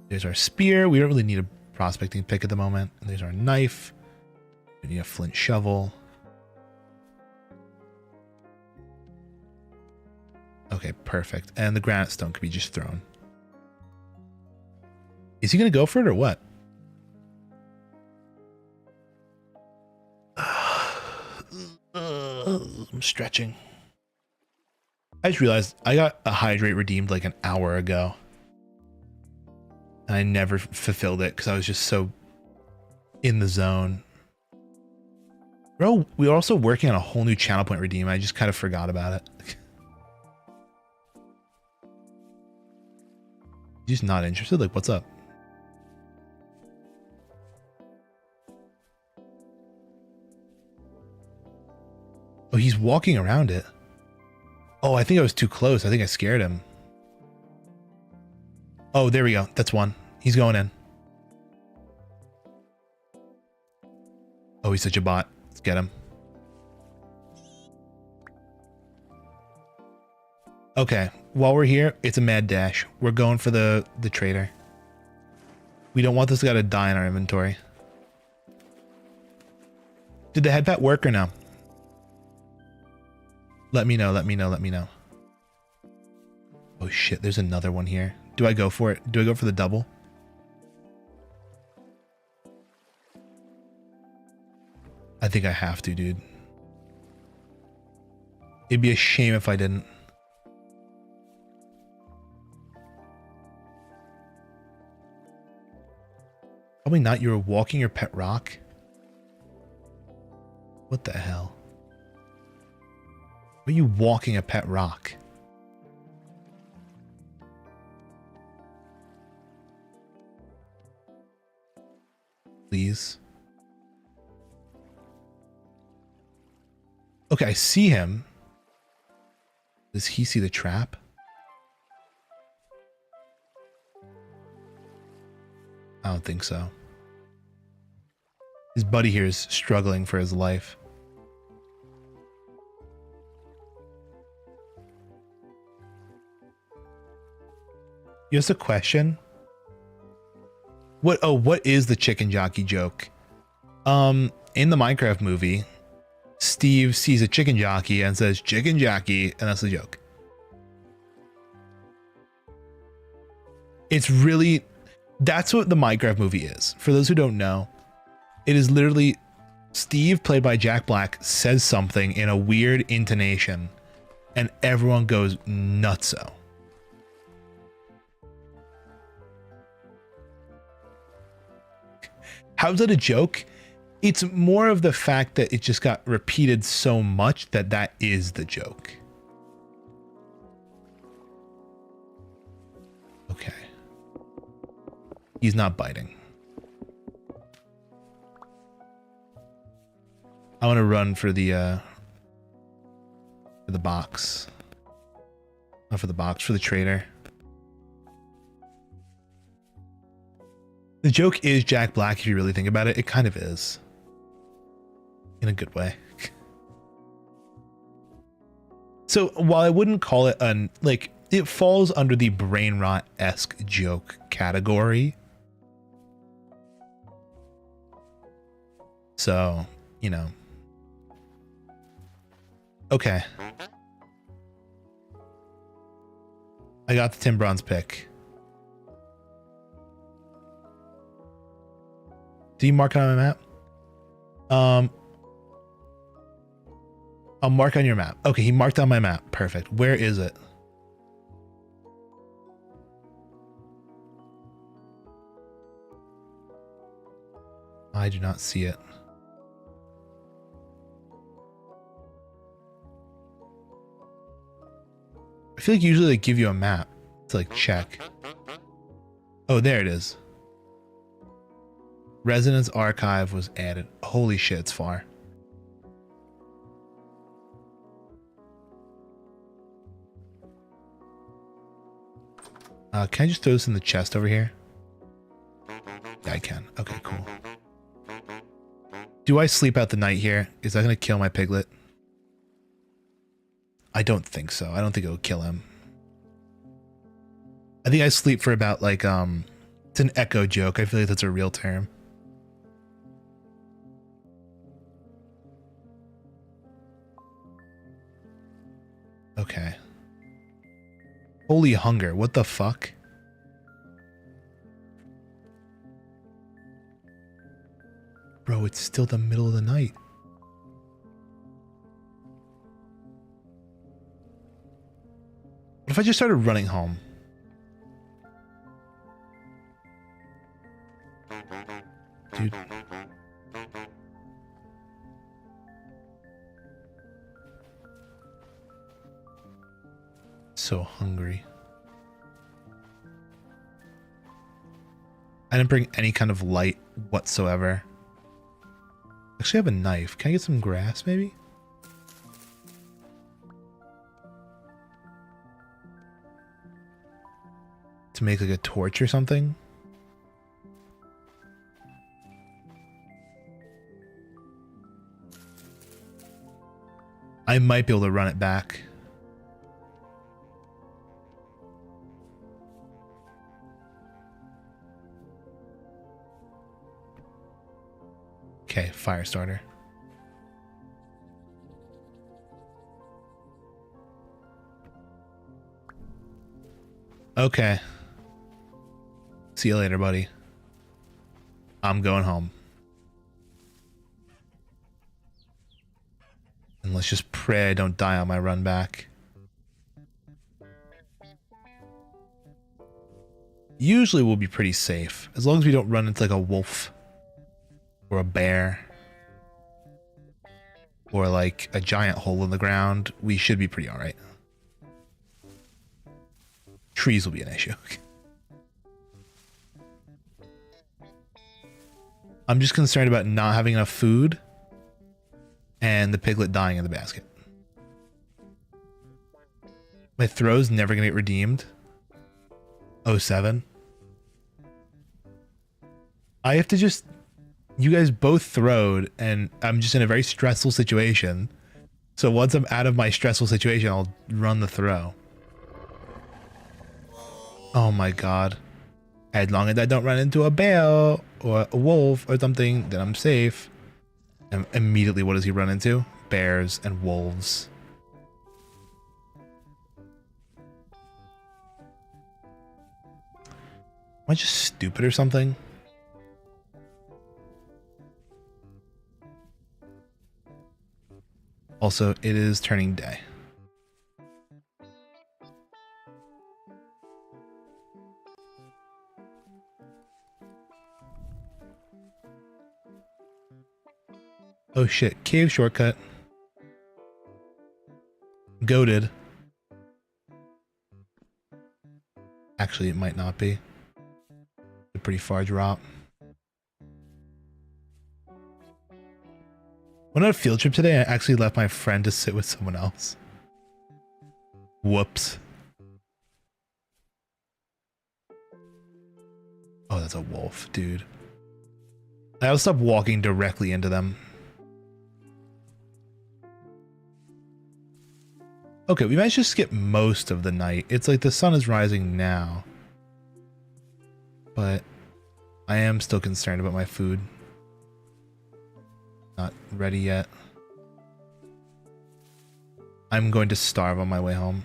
There's our spear. We don't really need a prospecting pick at the moment. And there's our knife. We need a flint shovel. Okay, perfect. And the granite stone could be just thrown. Is he going to go for it or what? I'm stretching. I just realized I got a hydrate redeemed like an hour ago. And I never fulfilled it because I was just so in the zone. Bro, we were also working on a whole new channel point redeem. I just kind of forgot about it. Just not interested? Like, what's up? Oh, he's walking around it. Oh, I think I was too close. I think I scared him. Oh, there we go. That's one. He's going in. Oh, he's such a bot. Let's get him. Okay. While we're here, it's a mad dash. We're going for the trader. We don't want this guy to die in our inventory. Did the head pat work or no? Let me know, let me know, let me know. Oh shit, there's another one here. Do I go for it? Do I go for the double? I think I have to, dude. It'd be a shame if I didn't. Probably not. You were walking your pet rock? What the hell? Why are you walking a pet rock? Please. Okay, I see him. Does he see the trap? I don't think so. His buddy here is struggling for his life. Here's a question. What is the chicken jockey joke? In the Minecraft movie, Steve sees a chicken jockey and says, "Chicken jockey," and that's the joke. It's really, that's what the Minecraft movie is. For those who don't know, it is literally Steve, played by Jack Black, says something in a weird intonation and everyone goes nutso. How's that a joke? It's more of the fact that it just got repeated so much that that is the joke. Okay. He's not biting. I want to run for the box. Not for the box, for the trader. The joke is Jack Black, if you really think about it. It kind of is. In a good way. So while I wouldn't call it like, it falls under the brain rot-esque joke category. So, you know. Okay. I got the Tim Bronze pick. Do you mark it on my map? I'll mark on your map. Okay, he marked on my map. Perfect. Where is it? I do not see it. I feel like usually they give you a map to like check. Oh, there it is. Residence archive was added. Holy shit, it's far. Can I just throw this in the chest over here? Yeah, I can. Okay, cool. Do I sleep out the night here? Is that going to kill my piglet? I don't think so. I don't think it will kill him. I think I sleep for about like, it's an echo joke. I feel like that's a real term. Okay. Holy hunger. What the fuck? Bro, it's still the middle of the night. What if I just started running home? Dude. So hungry. I didn't bring any kind of light whatsoever. Actually, I have a knife. Can I get some grass, maybe? To make like a torch or something? I might be able to run it back. Okay, fire starter. Okay. See you later, buddy. I'm going home. And let's just pray I don't die on my run back. Usually we'll be pretty safe, as long as we don't run into like a wolf. Or a bear. Or like a giant hole in the ground. We should be pretty alright. Trees will be an issue. I'm just concerned about not having enough food. And the piglet dying in the basket. My throw's never gonna get redeemed. 07. I have to just... You guys both throwed, and I'm just in a very stressful situation. So once I'm out of my stressful situation, I'll run the throw. Oh my god. As long as I don't run into a bear or a wolf or something, then I'm safe. And immediately, what does he run into? Bears and wolves. Am I just stupid or something? Also, it is turning day. Oh shit, cave shortcut. Goated. Actually, it might not be. A pretty far drop. When on a field trip today, I actually left my friend to sit with someone else. Whoops. Oh, that's a wolf, dude. I'll stop walking directly into them. Okay, we might just skip most of the night. It's like the sun is rising now. But I am still concerned about my food. Not ready yet. I'm going to starve on my way home.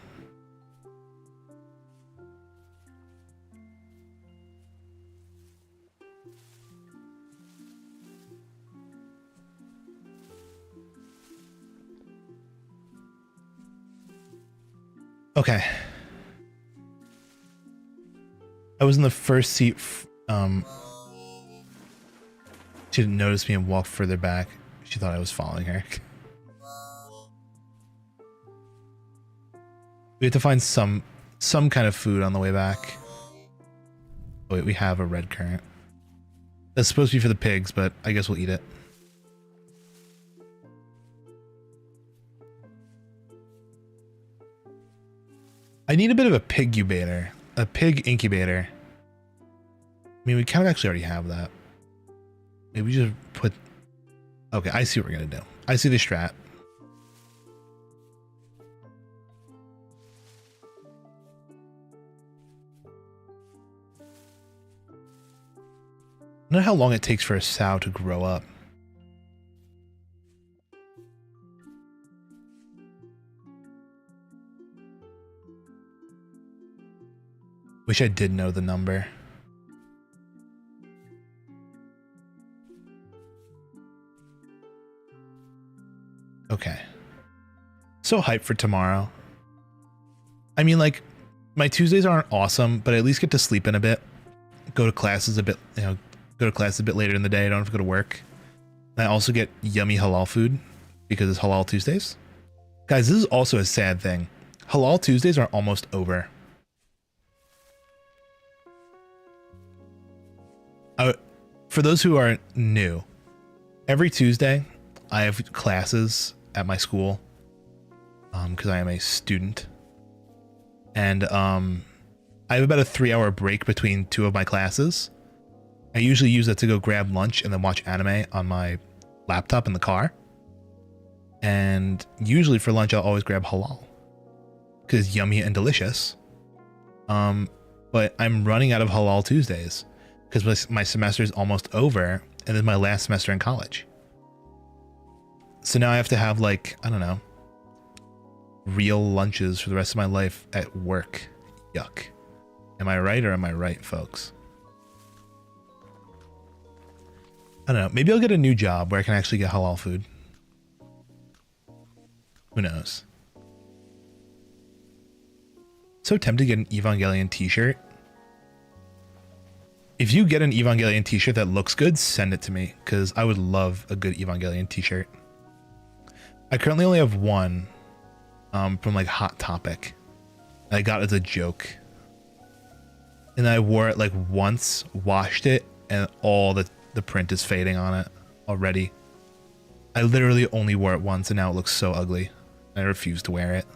Okay. I was in the first seat. She didn't notice me and walked further back. She thought I was following her. We have to find some kind of food on the way back. Oh, wait, we have a red currant. That's supposed to be for the pigs, but I guess we'll eat it. I need a bit of a pig incubator. A pig incubator. I mean, we kind of actually already have that. Maybe we just put... Okay, I see what we're going to do. I see the strat. I don't know how long it takes for a sow to grow up. Wish I did know the number. Okay. So hyped for tomorrow. I mean, like, my Tuesdays aren't awesome, but I at least get to sleep in a bit. Go to classes a bit, you know, go to class a bit later in the day. I don't have to go to work. And I also get yummy halal food because it's Halal Tuesdays. Guys, this is also a sad thing. Halal Tuesdays are almost over. For those who are new, every Tuesday I have classes at my school because I am a student. And I have about a 3-hour break between two of my classes. I usually use that to go grab lunch and then watch anime on my laptop in the car. And usually for lunch, I'll always grab halal because it's yummy and delicious. But I'm running out of Halal Tuesdays because my semester is almost over and it's my last semester in college. So now I have to have, like, I don't know, real lunches for the rest of my life at work. Yuck. Am I right or am I right, folks? I don't know. Maybe I'll get a new job where I can actually get halal food. Who knows? So tempted to get an Evangelion t-shirt. If you get an Evangelion t-shirt that looks good, send it to me because I would love a good Evangelion t-shirt. I currently only have one from like Hot Topic. I got it as a joke. And I wore it like once, washed it, and all the print is fading on it already. I literally only wore it once and now it looks so ugly. I refuse to wear it.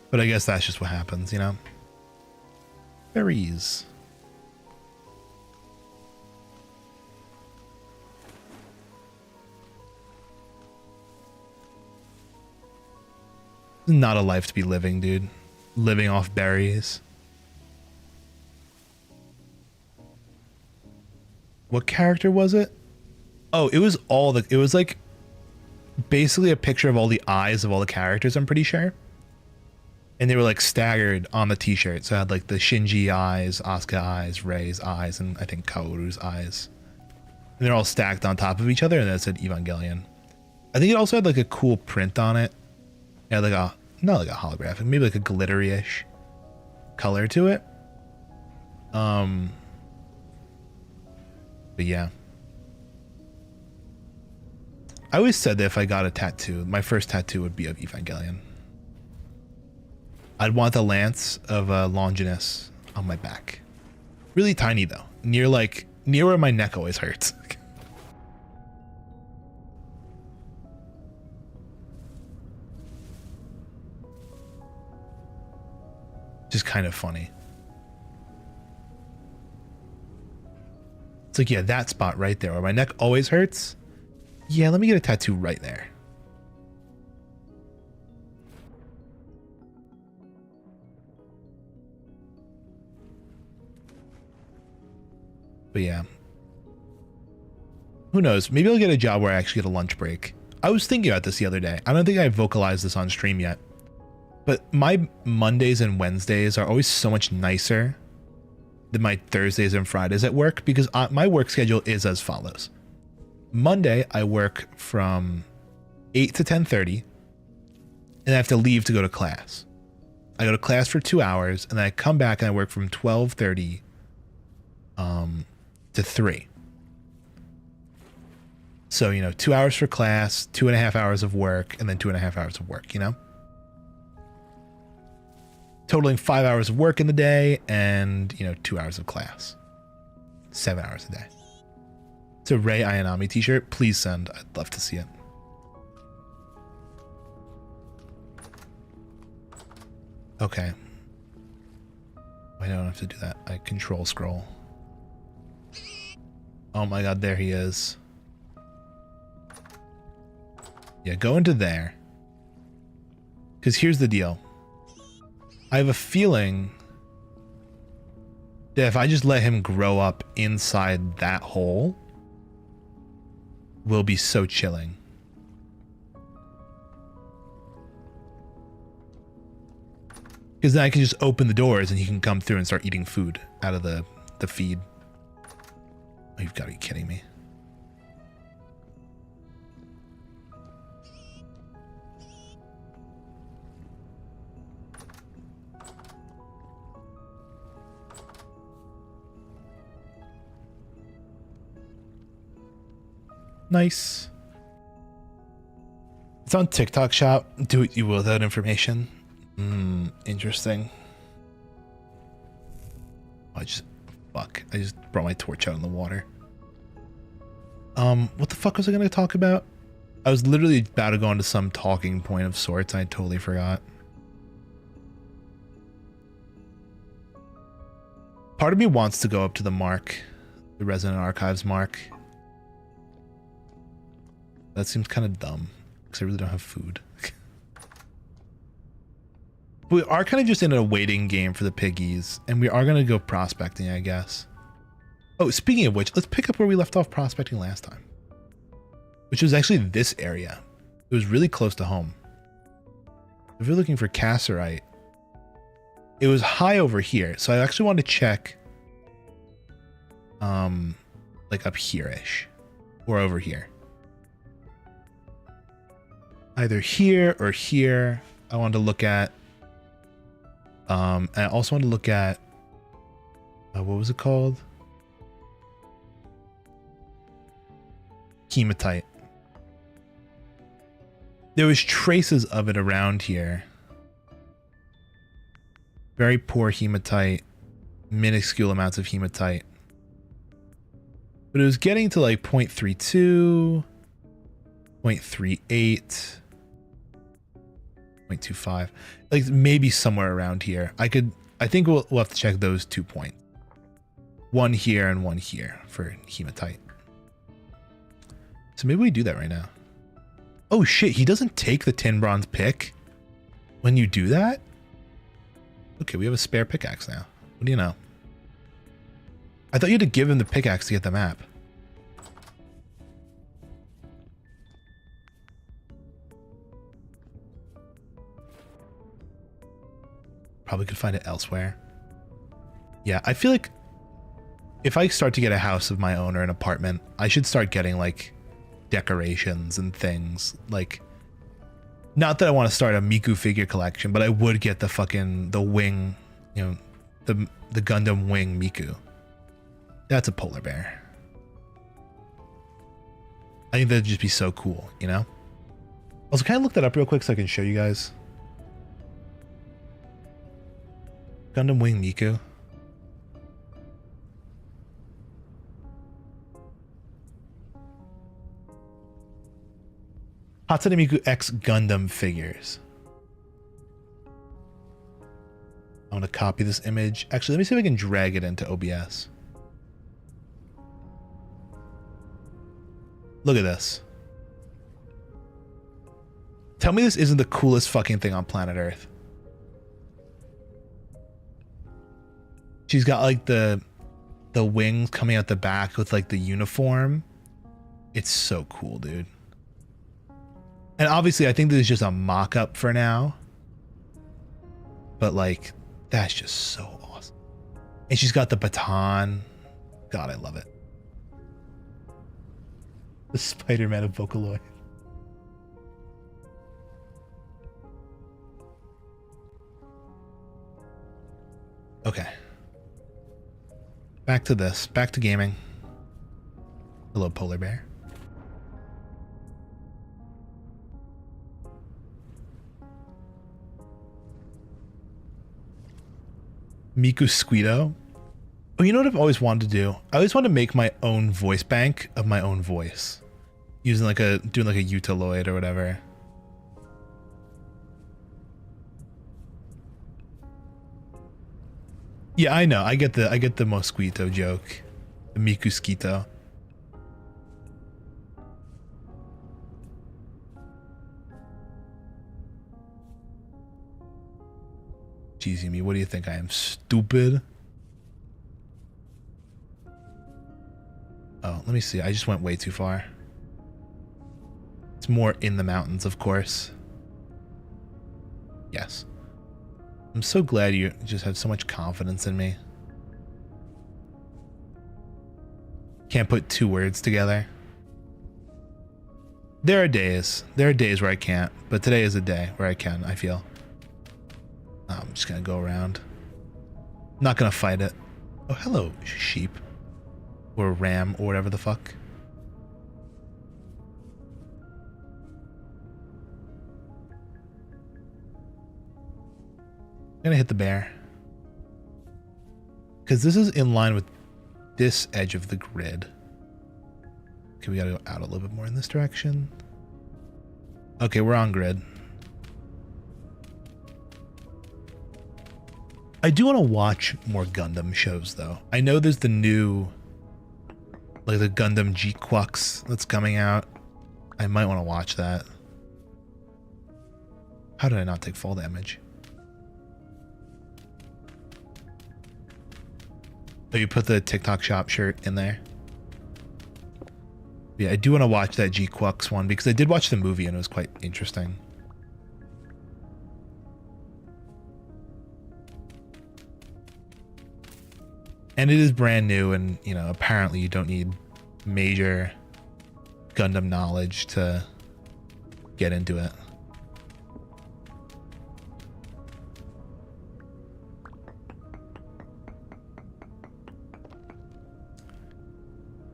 But I guess that's just what happens, you know? Berries. Not a life to be living, dude. Living off berries. What character was it? Oh, it was it was like basically a picture of all the eyes of all the characters, I'm pretty sure. And they were like staggered on the t-shirt. So I had like the Shinji eyes, Asuka eyes, Rei's eyes, and I think Kaoru's eyes. And they're all stacked on top of each other, and then it said Evangelion. I think it also had like a cool print on it. Yeah, like a, not like a holographic, maybe like a glittery-ish color to it. But yeah. I always said that if I got a tattoo, my first tattoo would be of Evangelion. I'd want the lance of Longinus on my back. Really tiny though, near where my neck always hurts. Just kind of funny. It's like, yeah, that spot right there where my neck always hurts. Yeah, let me get a tattoo right there. But yeah, who knows? Maybe I'll get a job where I actually get a lunch break. I was thinking about this the other day. I don't think I vocalized this on stream yet, but my Mondays and Wednesdays are always so much nicer than my Thursdays and Fridays at work because my work schedule is as follows. Monday, I work from 8 to 10:30, and I have to leave to go to class. I go to class for 2 hours, and then I come back and I work from 12:30 to 3. So, you know, 2 hours for class, 2.5 hours of work, and then 2.5 hours of work, you know? Totaling 5 hours of work in the day and, you know, 2 hours of class. 7 hours a day. It's a Rei Ayanami t-shirt. Please send. I'd love to see it. Okay. I don't have to do that. I control scroll. Oh my god, there he is. Yeah, go into there. Because here's the deal. I have a feeling that if I just let him grow up inside that hole, will be so chilling. Because then I can just open the doors and he can come through and start eating food out of the feed. Oh, you've got to be kidding me. Nice. It's on TikTok shop. Do what you will with that information. Interesting. I just brought my torch out in the water. What the fuck was I gonna talk about? I was literally about to go into some talking point of sorts. I totally forgot. Part of me wants to go up to the mark, the Resident Archives mark. That seems kind of dumb because I really don't have food. We are kind of just in a waiting game for the piggies, and we are going to go prospecting, I guess. Oh, speaking of which, let's pick up where we left off prospecting last time, which was actually this area. It was really close to home. If you're looking for cassiterite, it was high over here, so I actually wanted to check like up here-ish or over here. Either here or here. I wanted to look at and I also want to look at what was it called? Hematite. There was traces of it around here. Very poor hematite, minuscule amounts of hematite. But it was getting to like 0.32, 0.38. 0.25, like maybe somewhere around here. I think we'll have to check those 2 points. One here and one here for hematite. So maybe we do that right now. Oh shit, he doesn't take the tin bronze pick when you do that? Okay, we have a spare pickaxe now. What do you know? I thought you had to give him the pickaxe to get the map. Probably could find it elsewhere. Yeah, I feel like if I start to get a house of my own or an apartment, I should start getting like decorations and things. Like, not that I want to start a Miku figure collection, but I would get the wing, you know, the Gundam wing Miku. That's a polar bear. I think that'd just be so cool, you know? Also, can I look that up real quick so I can show you guys? Gundam Wing Miku. Hatsune Miku X Gundam figures. I want to copy this image. Actually, let me see if I can drag it into OBS. Look at this. Tell me this isn't the coolest fucking thing on planet Earth. She's got like the wings coming out the back with like the uniform. It's so cool, dude. And obviously I think this is just a mock-up for now. But like, that's just so awesome. And she's got the baton. God, I love it. The Spider-Man of Vocaloid. Back to this. Back to gaming. Hello, polar bear. Miku Squito. Oh, you know what I've always wanted to do? I always want to make my own voice bank of my own voice. Using like doing like a Utaloid or whatever. Yeah, I know. I get the Mosquito joke. The Miku Squito. Jeez, me, what do you think? I am stupid? Oh, let me see. I just went way too far. It's more in the mountains, of course. Yes. I'm so glad you just have so much confidence in me. Can't put two words together. There are days where I can't, but today is a day where I can, I feel. I'm just gonna go around. Not gonna fight it. Oh, hello, sheep. Or ram, or whatever the fuck. I'm gonna hit the bear. Because this is in line with this edge of the grid. Okay, we gotta go out a little bit more in this direction. Okay, we're on grid. I do want to watch more Gundam shows, though. I know there's the new, like the Gundam G-Quux that's coming out. I might want to watch that. How did I not take fall damage? Oh, you put the TikTok shop shirt in there? Yeah, I do want to watch that G-Quux one because I did watch the movie and it was quite interesting. And it is brand new and, you know, apparently you don't need major Gundam knowledge to get into it.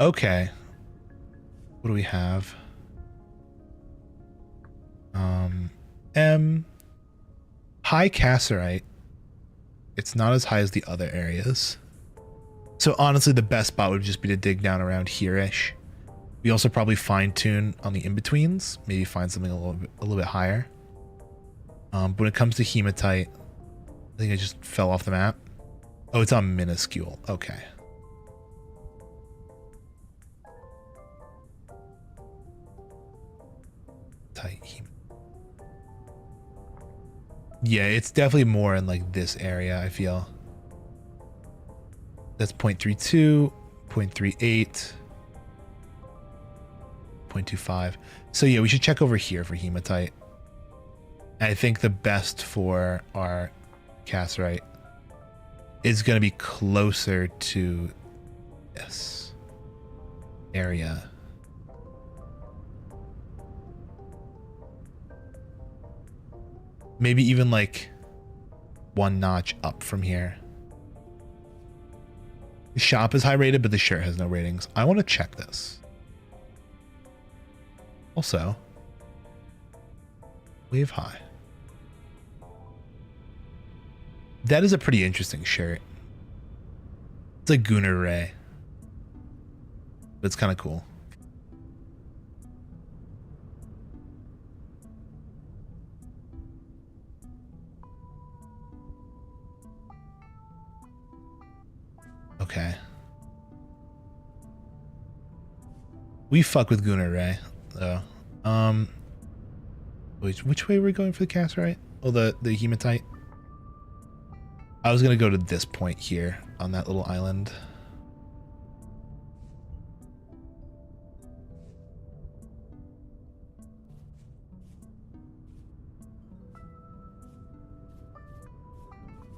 Okay. What do we have? High Cassiterite. It's not as high as the other areas. So honestly, the best spot would just be to dig down around here-ish. We also probably fine-tune on the in-betweens. Maybe find something a little bit higher. But when it comes to hematite, I think I just fell off the map. Oh, it's on minuscule. Okay. Yeah, it's definitely more in like this area, I feel. That's 0.32, 0.38, 0.25. So yeah, we should check over here for hematite. And I think the best for our cassiterite is going to be closer to this area. Maybe even like one notch up from here. The shop is high rated, but the shirt has no ratings. I want to check this. Also, wave high. That is a pretty interesting shirt. It's like Gunnar Ray. But it's kind of cool. Okay. We fuck with Gunnar Ray, though. Which way are we going for the cassiterite? Oh, the hematite. I was gonna go to this point here on that little island.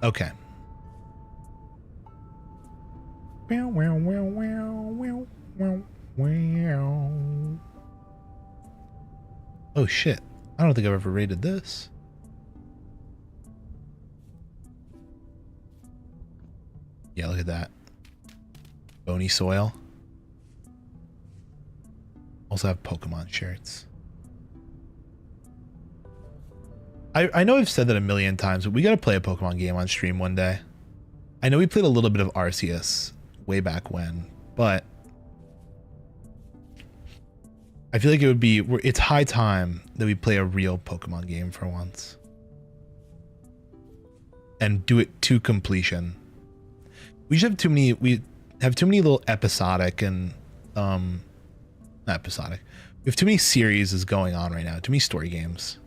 Okay. Oh shit. I don't think I've ever rated this. Yeah, look at that. Bony soil. Also have Pokemon shirts. I know I've said that a million times, but we gotta play a Pokemon game on stream one day. I know we played a little bit of Arceus way back when, but I feel like it would be, it's high time that we play a real Pokemon game for once. And do it to completion. We have too many little episodic and, not episodic. We have too many series going on right now, too many story games.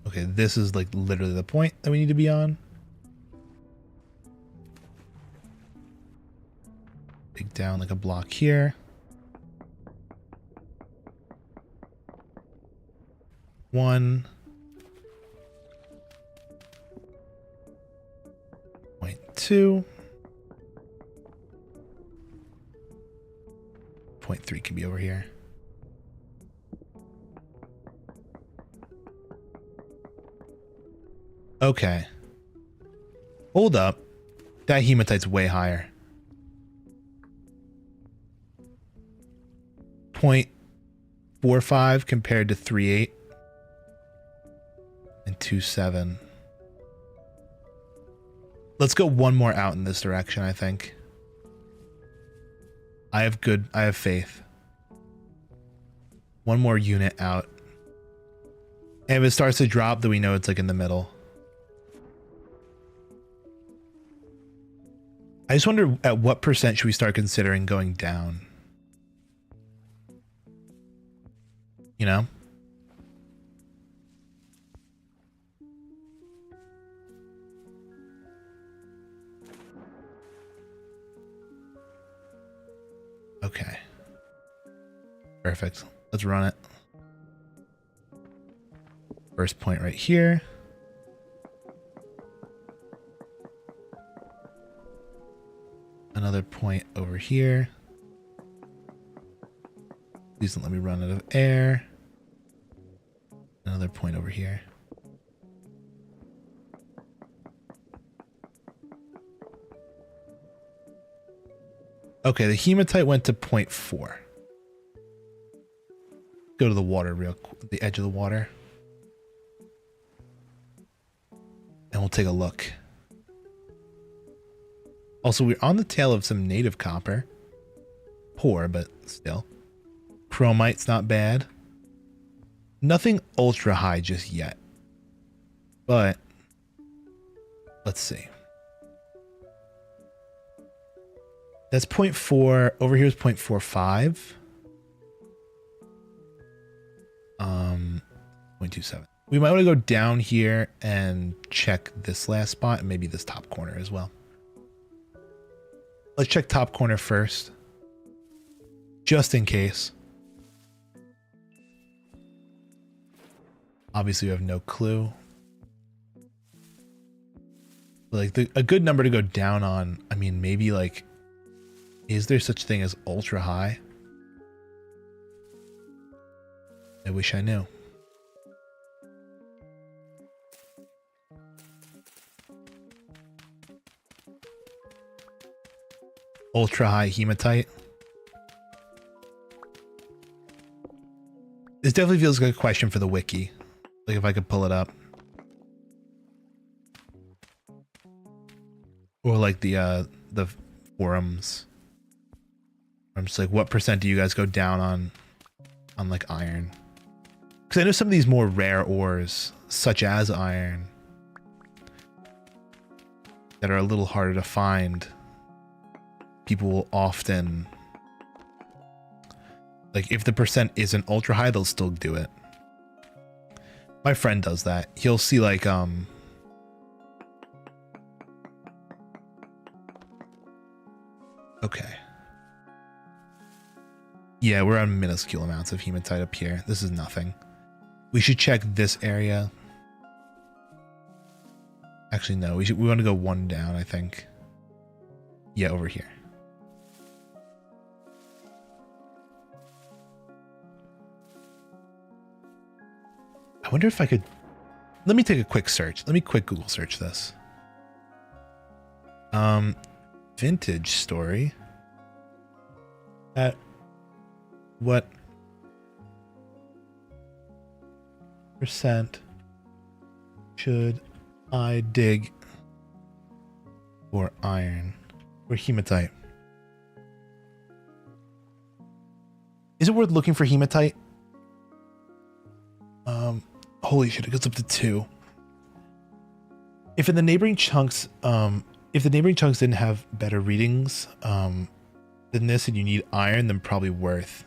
Okay, this is like literally the point that we need to be on. Dig down like a block here. One. 0.2. 0.3 can be over here. Okay. Hold up. That hematite's way higher. 0.45 compared to 3.8 and 2.7. Let's go one more out in this direction, I think. I have faith. One more unit out. And if it starts to drop, then we know it's like in the middle. I just wonder at what percent should we start considering going down? You know? Okay. Perfect. Let's run it. First point right here. Another point over here. Please don't let me run out of air. Another point over here. Okay, the hematite went to 0.4. Go to the water real quick, the edge of the water. And we'll take a look. Also, we're on the tail of some native copper. Poor, but still. Chromite's not bad. Nothing ultra high just yet. But let's see. That's 0.4. Over here is 0.45. 0.27. We might want to go down here and check this last spot and maybe this top corner as well. Let's check top corner first. Just in case. Obviously, we have no clue. Like a good number to go down on. I mean, maybe like, is there such thing as ultra high? I wish I knew. Ultra high hematite. This definitely feels like a question for the wiki. Like if I could pull it up. Or like the forums. I'm just like, what percent do you guys go down on like iron? Because I know some of these more rare ores, such as iron, that are a little harder to find. People will often, like if the percent isn't ultra high, they'll still do it. My friend does that. He'll see like, okay. Yeah, we're on minuscule amounts of hematite up here. This is nothing. We should check this area. Actually, no, we want to go one down, I think. Yeah, over here. I wonder if I could... Let me take a quick search. Let me quick Google search this. Vintage Story. At what percent should I dig for iron or hematite? Is it worth looking for hematite? Holy shit, it goes up to 2. If in the neighboring chunks, if the neighboring chunks didn't have better readings than this and you need iron, then probably worth.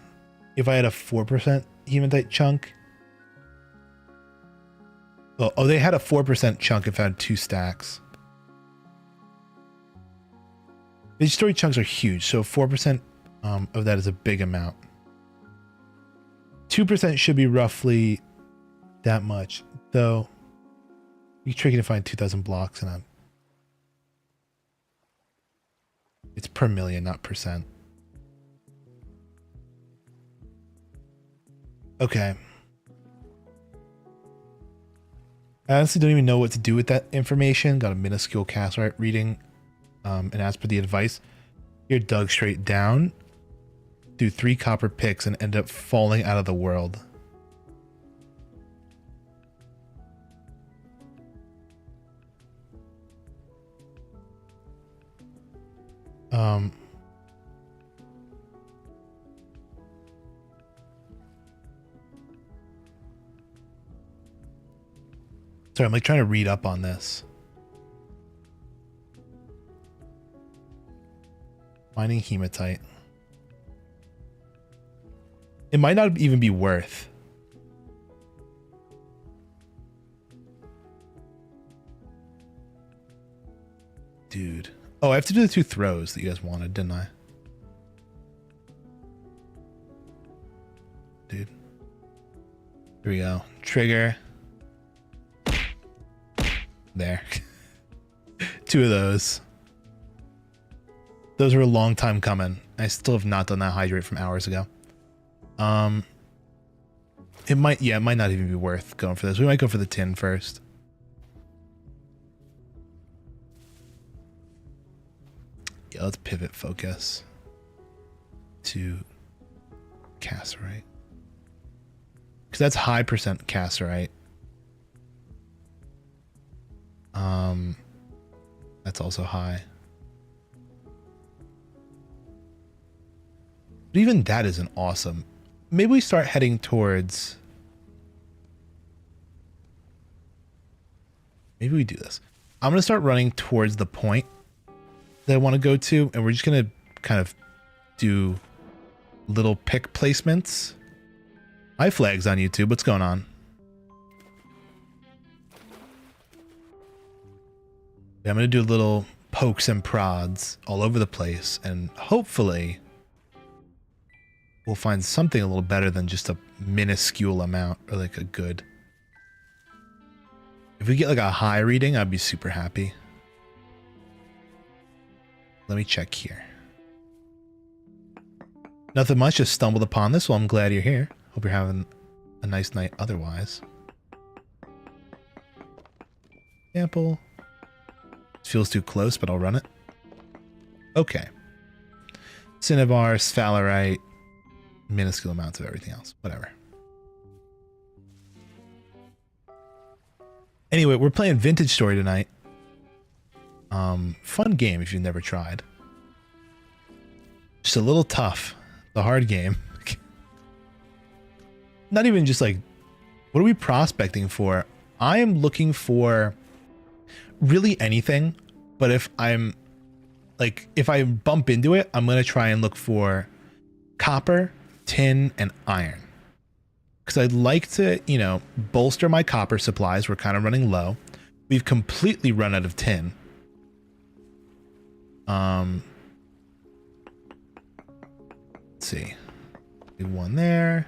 If I had a 4% hematite chunk. Oh, they had a 4% chunk if I had 2 stacks. These story chunks are huge, so 4% of that is a big amount. 2% should be roughly that much, though. You're tricky to find 2,000 blocks and it's per million, not percent. Okay. I honestly don't even know what to do with that information. Got a minuscule casterite reading. And as per the advice, you're dug straight down, do 3 copper picks, and end up falling out of the world. Sorry, I'm like trying to read up on this. Mining hematite. It might not even be worth. Dude. Oh, I have to do the 2 throws that you guys wanted, didn't I? Dude. Here we go. Trigger. There. 2 of those. Those were a long time coming. I still have not done that hydrate from hours ago. It might not even be worth going for this. We might go for the tin first. Yeah, let's pivot focus to casterite. Because that's high percent casterite. That's also high. But even that isn't awesome. Maybe we start heading towards... Maybe we do this. I'm going to start running towards the point that I want to go to, and we're just going to kind of do little pick placements. Hi, flags on YouTube. What's going on? I'm going to do little pokes and prods all over the place, and hopefully we'll find something a little better than just a minuscule amount, or like a good... If we get like a high reading, I'd be super happy. Let me check here. Nothing much, just stumbled upon this. Well, I'm glad you're here. Hope you're having a nice night otherwise. Sample. Feels too close, but I'll run it. Okay. Cinnabar, sphalerite, minuscule amounts of everything else. Whatever. Anyway, we're playing Vintage Story tonight. Fun game if you've never tried. Just a little tough. The hard game. Not even just like, what are we prospecting for? I am looking for really anything, but if I'm like, if I bump into it, I'm going to try and look for copper, tin, and iron. Because I'd like to, you know, bolster my copper supplies. We're kind of running low. We've completely run out of tin. Let's see. Big one there.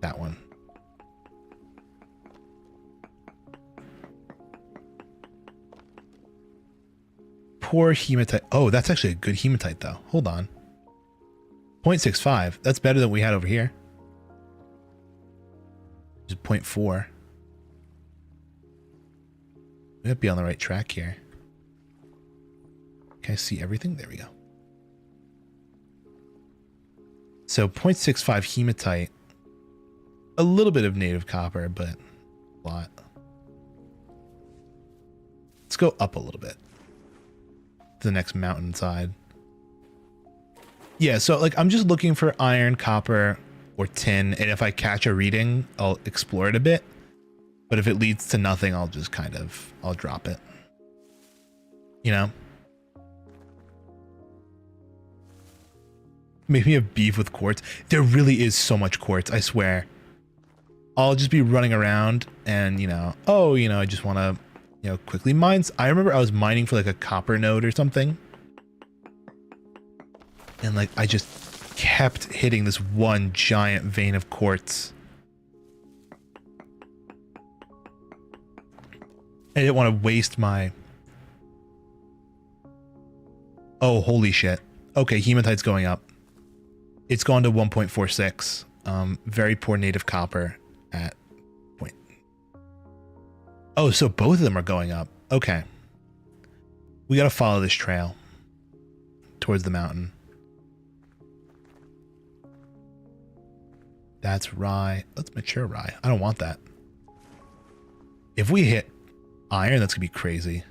That one. poor hematite. Oh, that's actually a good hematite though. Hold on. 0.65. That's better than we had over here. Just 0.4. We might be on the right track here. Can I see everything? There we go. So 0.65 hematite. A little bit of native copper, but a lot. Let's go up a little bit to the next mountainside. Yeah, so like I'm just looking for iron, copper, or tin, and if I catch a reading, I'll explore it a bit. But if it leads to nothing, I'll just I'll drop it. You know? Maybe a beef with quartz. There really is so much quartz, I swear. I'll just be running around and, you know, oh, you know, I just want to, you know, quickly mine. I remember I was mining for like a copper node or something. And like, I just kept hitting this one giant vein of quartz. I didn't want to waste my... Oh, holy shit. Okay, hematite's going up. It's gone to 1.46. Very poor native copper at point. Oh, so both of them are going up. Okay. We got to follow this trail towards the mountain. That's rye. Let's mature rye. I don't want that. If we hit iron, that's gonna be crazy.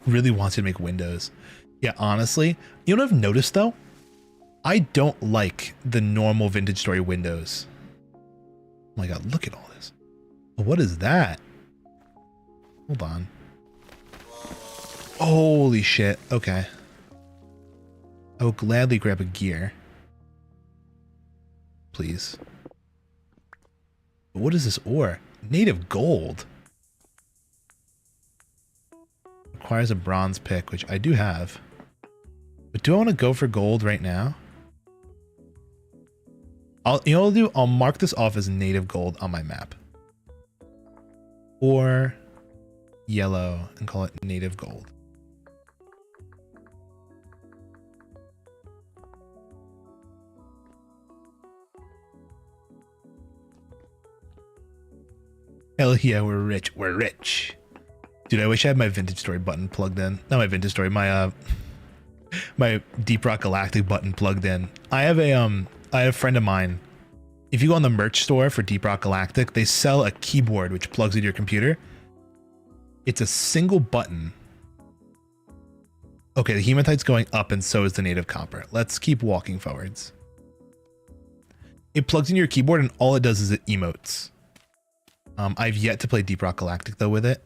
Really wants to make windows. Yeah, honestly, you know what I've noticed though? I don't like the normal Vintage Story windows. Oh my god, look at all this. What is that? Hold on. Holy shit. Okay. I will gladly grab a gear. Please. But what is this ore? Native gold. Requires a bronze pick, which I do have. But do I want to go for gold right now? You know what I'll do? I'll mark this off as native gold on my map. Or yellow and call it native gold. Hell yeah, we're rich. We're rich. Dude, I wish I had my Vintage Story button plugged in. Not my Vintage Story, my my Deep Rock Galactic button plugged in. I have a friend of mine. If you go on the merch store for Deep Rock Galactic, they sell a keyboard which plugs into your computer. It's a single button. Okay, the hematite's going up and so is the native copper. Let's keep walking forwards. It plugs into your keyboard and all it does is it emotes. I've yet to play Deep Rock Galactic though with it.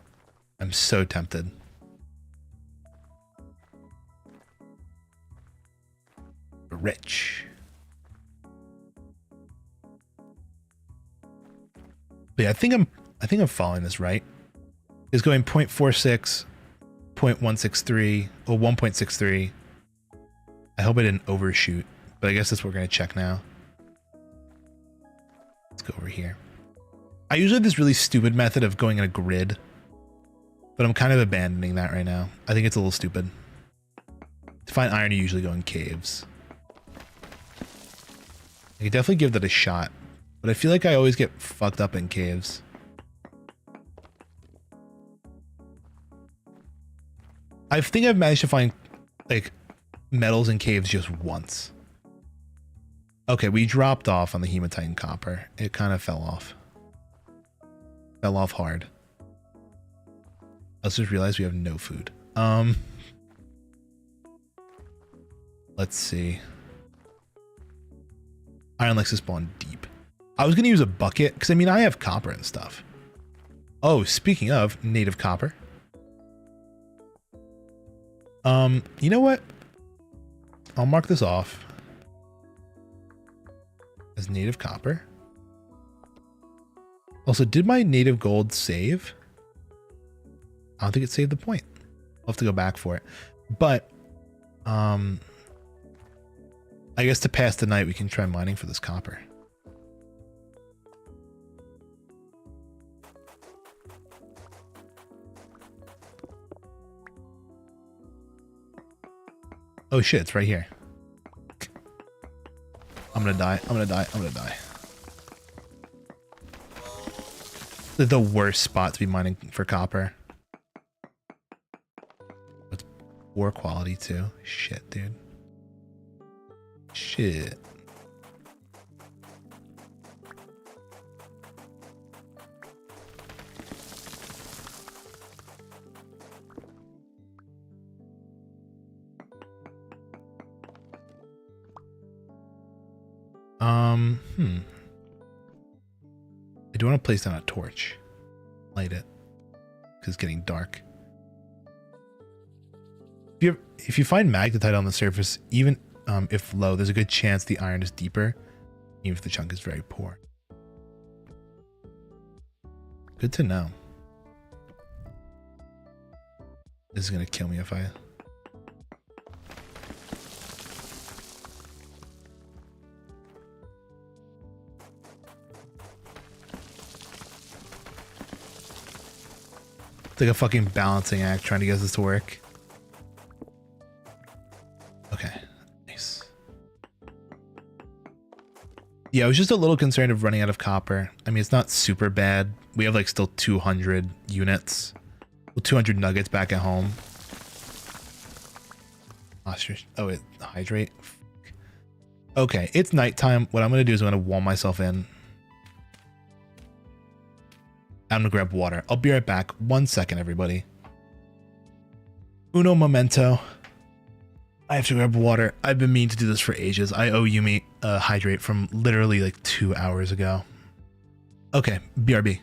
I'm so tempted. Rich. But yeah, I think I'm following this right. It's going 0.46, 0.163, or 1.63. I hope I didn't overshoot, but I guess that's what we're gonna check now. Let's go over here. I usually have this really stupid method of going in a grid, but I'm kind of abandoning that right now. I think it's a little stupid. To find iron, you usually go in caves. I could definitely give that a shot, but I feel like I always get fucked up in caves. I think I've managed to find like metals in caves just once. Okay, we dropped off on the hematite and copper. It kind of fell off. Fell off hard. Let's just realize we have no food. Let's see. Iron likes to spawn deep. I was going to use a bucket because I mean, I have copper and stuff. Oh, speaking of native copper. You know what? I'll mark this off as native copper. Also, did my native gold save? I don't think it saved the point. I'll have to go back for it. But, I guess to pass the night, we can try mining for this copper. Oh shit, it's right here. I'm gonna die. I'm gonna die. I'm gonna die. The worst spot to be mining for copper. It's poor quality too. Shit, dude. Shit. I do want to place down a torch. Light it. Because it's getting dark. If you find magnetite on the surface, even if low, there's a good chance the iron is deeper, even if the chunk is very poor. Good to know. This is going to kill me if I... It's like a fucking balancing act trying to get this to work. Okay, nice. Yeah, I was just a little concerned of running out of copper. I mean, it's not super bad. We have like still 200 units. Well, 200 nuggets back at home. Oh, it hydrate. Okay, it's nighttime. What I'm going to do is I'm going to wall myself in. I'm gonna grab water. I'll be right back. 1 second, everybody. Uno momento. I have to grab water. I've been meaning to do this for ages. I owe Yumi a hydrate from literally like 2 hours ago. Okay, BRB.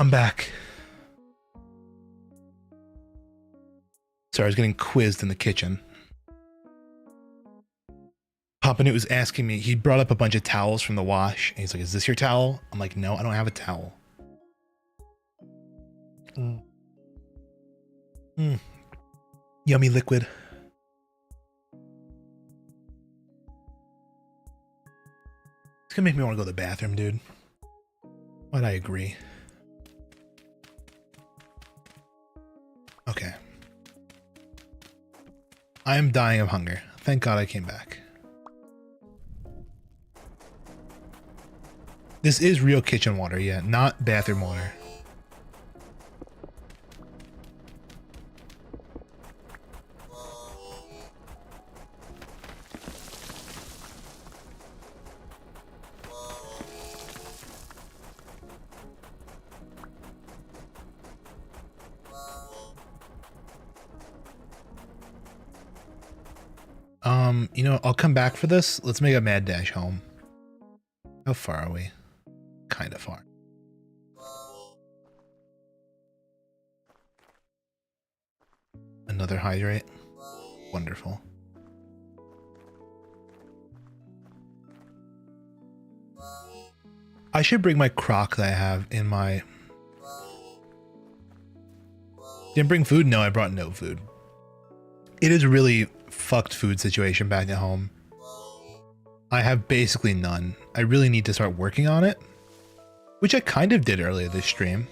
I'm back. Sorry, I was getting quizzed in the kitchen. Papa Newt was asking me, he brought up a bunch of towels from the wash, and he's like, is this your towel? I'm like, no, I don't have a towel. Yummy liquid. It's gonna make me want to go to the bathroom, dude. Why'd I agree? Okay. I am dying of hunger. Thank God I came back. This is real kitchen water, yeah, not bathroom water. You know, I'll come back for this. Let's make a mad dash home. How far are we? Kind of far. Another hydrate. Wonderful. I should bring my crock that I have in my Didn't bring food? No, I brought no food. It is really fucked food situation back at home. I have basically none. I really need to start working on it, which I kind of did earlier this stream.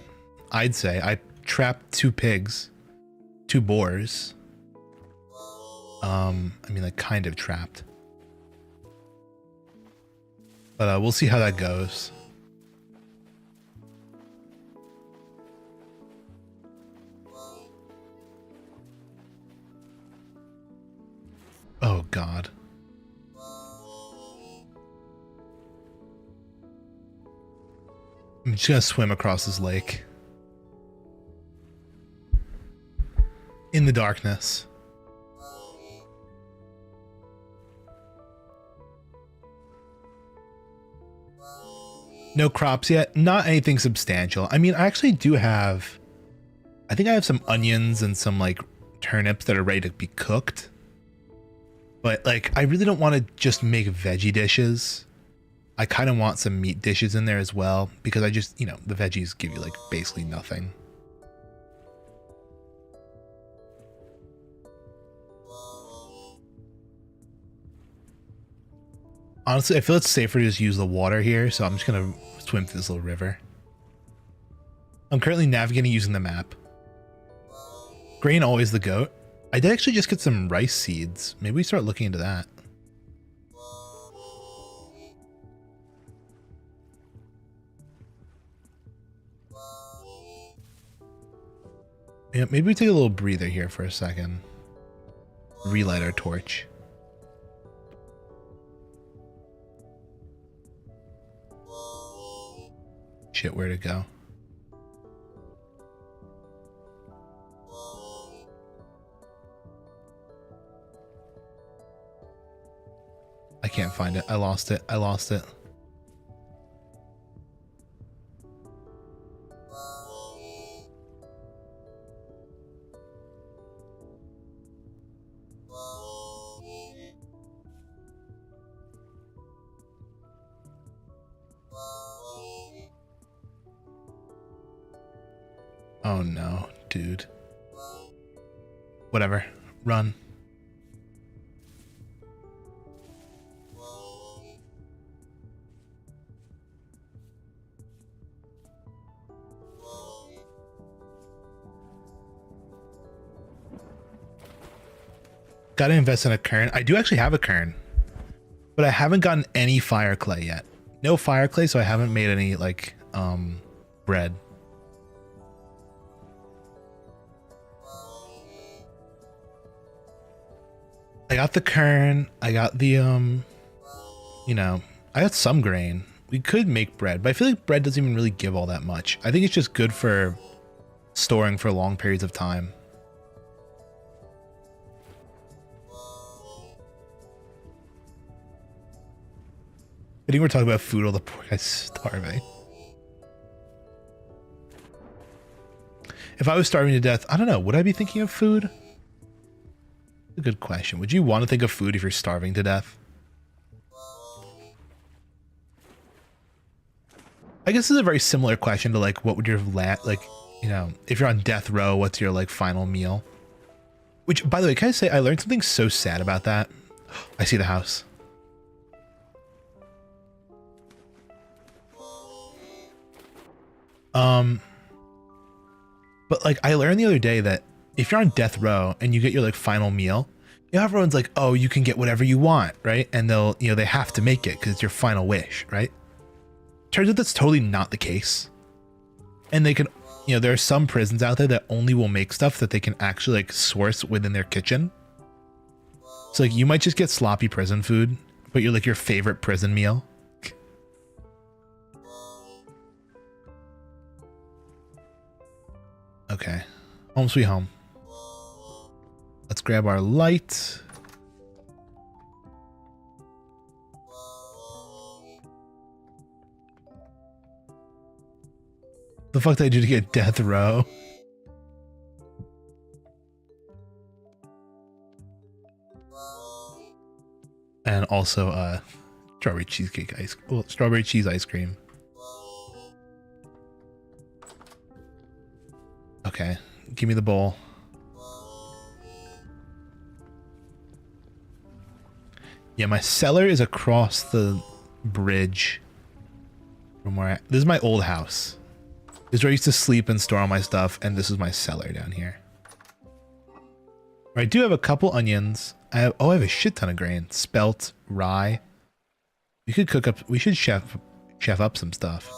I'd say I trapped 2 pigs, 2 boars. I mean, like kind of trapped, but we'll see how that goes. Oh God. I'm just gonna swim across this lake in the darkness. No crops yet, not anything substantial. I mean, I actually do have, I think I have some onions and some like turnips that are ready to be cooked. But like, I really don't want to just make veggie dishes. I kind of want some meat dishes in there as well, because I just, you know, the veggies give you like basically nothing. Honestly, I feel it's safer to just use the water here, so I'm just gonna swim through this little river. I'm currently navigating using the map. Grain always the goat. I did actually just get some rice seeds. Maybe we start looking into that. Yeah, maybe we take a little breather here for a second. Relight our torch. Shit, where to go? I can't find it. I lost it. I lost it. Oh no, dude. Whatever. Run. Gotta invest in a kern. I do actually have a kern, but I haven't gotten any fire clay yet. No fire clay, so I haven't made any like bread. I got the kern, I got the you know, I got some grain. We could make bread, but I feel like bread doesn't even really give all that much. I think it's just good for storing for long periods of time. I think we're talking about food, all the poor guy's starving. If I was starving to death, I don't know, would I be thinking of food? A good question. Would you want to think of food if you're starving to death? I guess this is a very similar question to like, what would your like, you know, if you're on death row, what's your like final meal? Which, by the way, can I say I learned something so sad about that? I see the house. But like I learned the other day that if you're on death row and you get your like final meal, you know, everyone's like, oh, you can get whatever you want, right? And they'll, you know, they have to make it because it's your final wish, right? Turns out that's totally not the case. And they can, you know, there are some prisons out there that only will make stuff that they can actually like source within their kitchen. So like you might just get sloppy prison food, but you're like your favorite prison meal. Okay, home sweet home. Let's grab our light. The fuck did I do to get death row? And also strawberry cheesecake ice, well, strawberry cheese ice cream. Okay, Give me the bowl. Yeah, my cellar is across the bridge from where this is my old house. This is where I used to sleep and store all my stuff, and this is my cellar down here. I do have a couple onions. I have a shit ton of grain. Spelt, rye. We could cook up, we should chef up some stuff.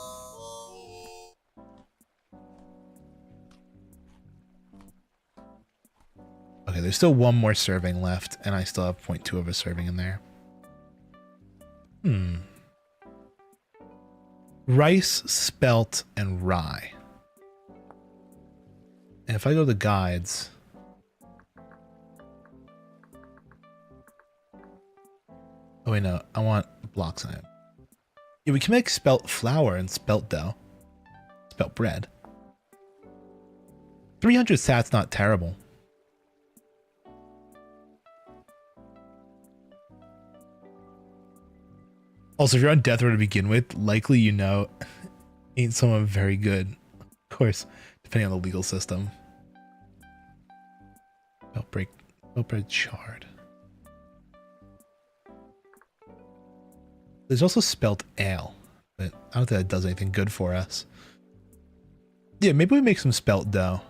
Okay, there's still one more serving left, and I still have 0.2 of a serving in there. Rice, spelt, and rye. And if I go to the guides... Oh wait, no, I want blocks on it. Yeah, we can make spelt flour and spelt dough. Spelt bread. 300 sat's not terrible. Also, if you're on death row to begin with, likely you know ain't someone very good. Of course, depending on the legal system. Spelt bread chard. There's also spelt ale, but I don't think that does anything good for us. Yeah, maybe we make some spelt dough.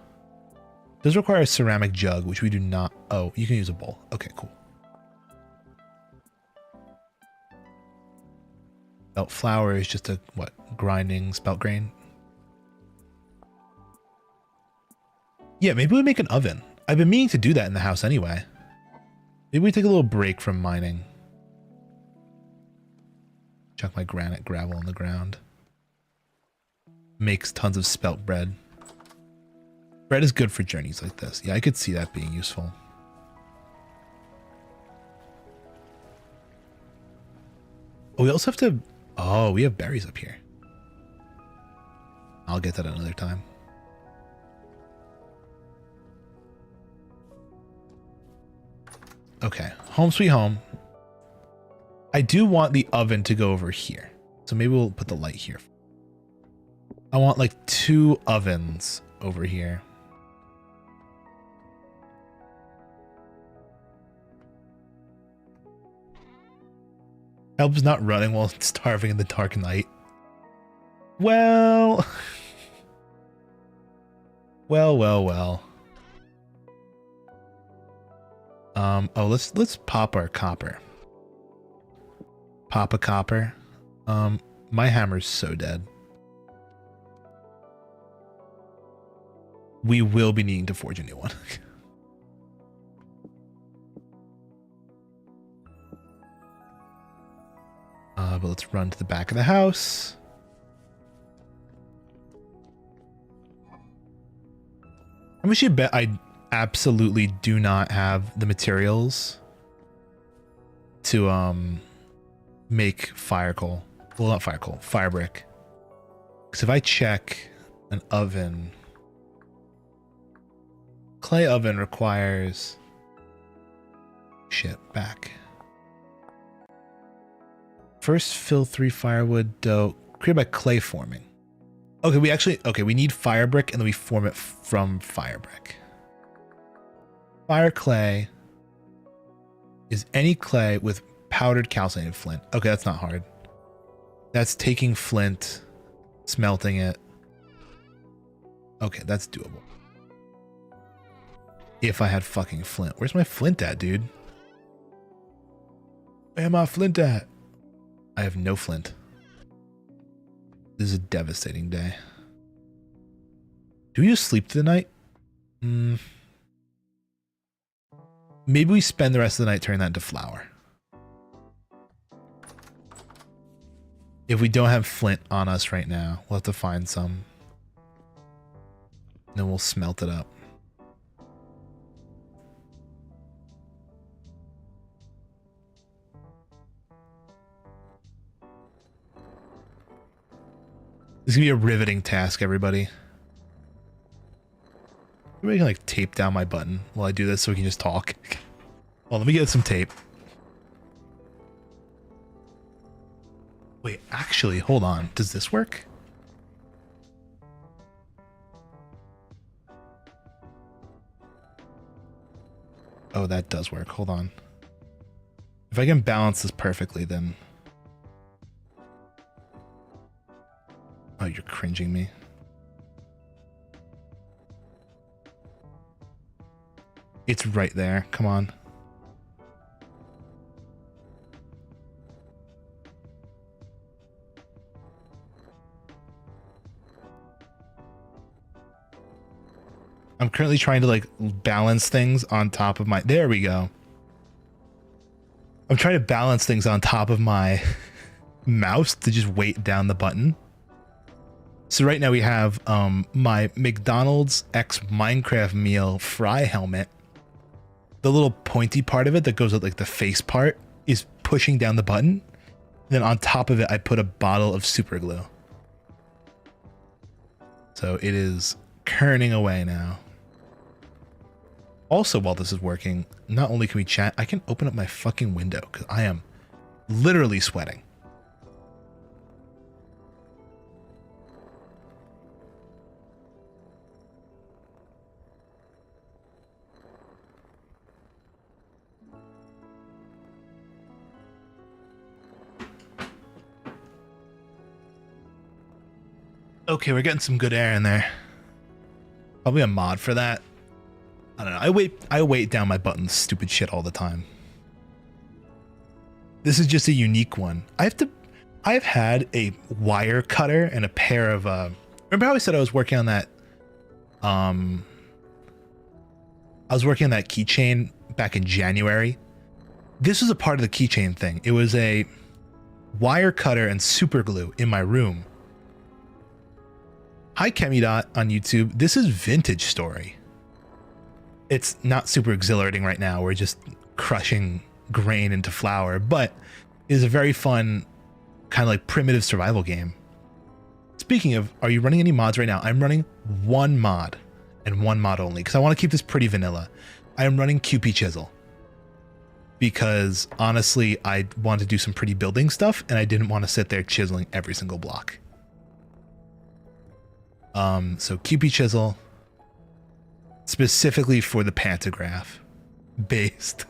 It does require a ceramic jug, which we do not. Oh, you can use a bowl. Okay, cool. Spelt flour is just a, what, grinding spelt grain? Yeah, maybe we make an oven. I've been meaning to do that in the house anyway. Maybe we take a little break from mining. Chuck my granite gravel on the ground. Makes tons of spelt bread. Bread is good for journeys like this. Yeah, I could see that being useful. Oh, we also have to... Oh, we have berries up here. I'll get that another time. Okay, home sweet home. I do want the oven to go over here. So maybe we'll put the light here. I want like 2 ovens over here. Help's not running while starving in the dark night. Well... well. Oh, let's pop our copper. Pop a copper. My hammer's so dead. We will be needing to forge a new one. But let's run to the back of the house. How much you bet I absolutely do not have the materials to make fire coal. Well, not fire coal, fire brick. Because if I check an oven, clay oven requires shit back. First fill 3 firewood dough created by clay forming. Okay, we need fire brick and then we form it from fire brick. Fire clay is any clay with powdered calcinated flint. Okay, that's not hard. That's taking flint, smelting it. Okay, that's doable. If I had fucking flint. Where's my flint at, dude? Where's my flint at? I have no flint. This is a devastating day. Do we just sleep through the night? Maybe we spend the rest of the night turning that into flour. If we don't have flint on us right now, we'll have to find some. Then we'll smelt it up. This is gonna be a riveting task, everybody. Everybody can like tape down my button while I do this so we can just talk. Well, let me get some tape. Wait, actually, hold on. Does this work? Oh, that does work. Hold on. If I can balance this perfectly, then... Oh, you're cringing me. It's right there. Come on. I'm currently trying to like balance things on top of my... There we go. I'm trying to balance things on top of my mouse to just weight down the button. So right now we have my McDonald's X Minecraft meal fry helmet. The little pointy part of it that goes with like the face part is pushing down the button. Then on top of it, I put a bottle of super glue. So it is kerning away now. Also, while this is working, not only can we chat, I can open up my fucking window because I am literally sweating. Okay, we're getting some good air in there. Probably a mod for that. I don't know. I weight down my buttons, stupid shit all the time. This is just a unique one. I've had a wire cutter and a pair of remember how I said I was working on that keychain back in January? This was a part of the keychain thing. It was a wire cutter and super glue in my room. Hi Chemidot on YouTube. This is Vintage Story. It's not super exhilarating right now. We're just crushing grain into flour, but it is a very fun kind of like primitive survival game. Speaking of, are you running any mods right now? I'm running one mod and one mod only because I want to keep this pretty vanilla. I am running QP Chisel because honestly, I want to do some pretty building stuff and I didn't want to sit there chiseling every single block. So QP Chisel specifically for the pantograph based.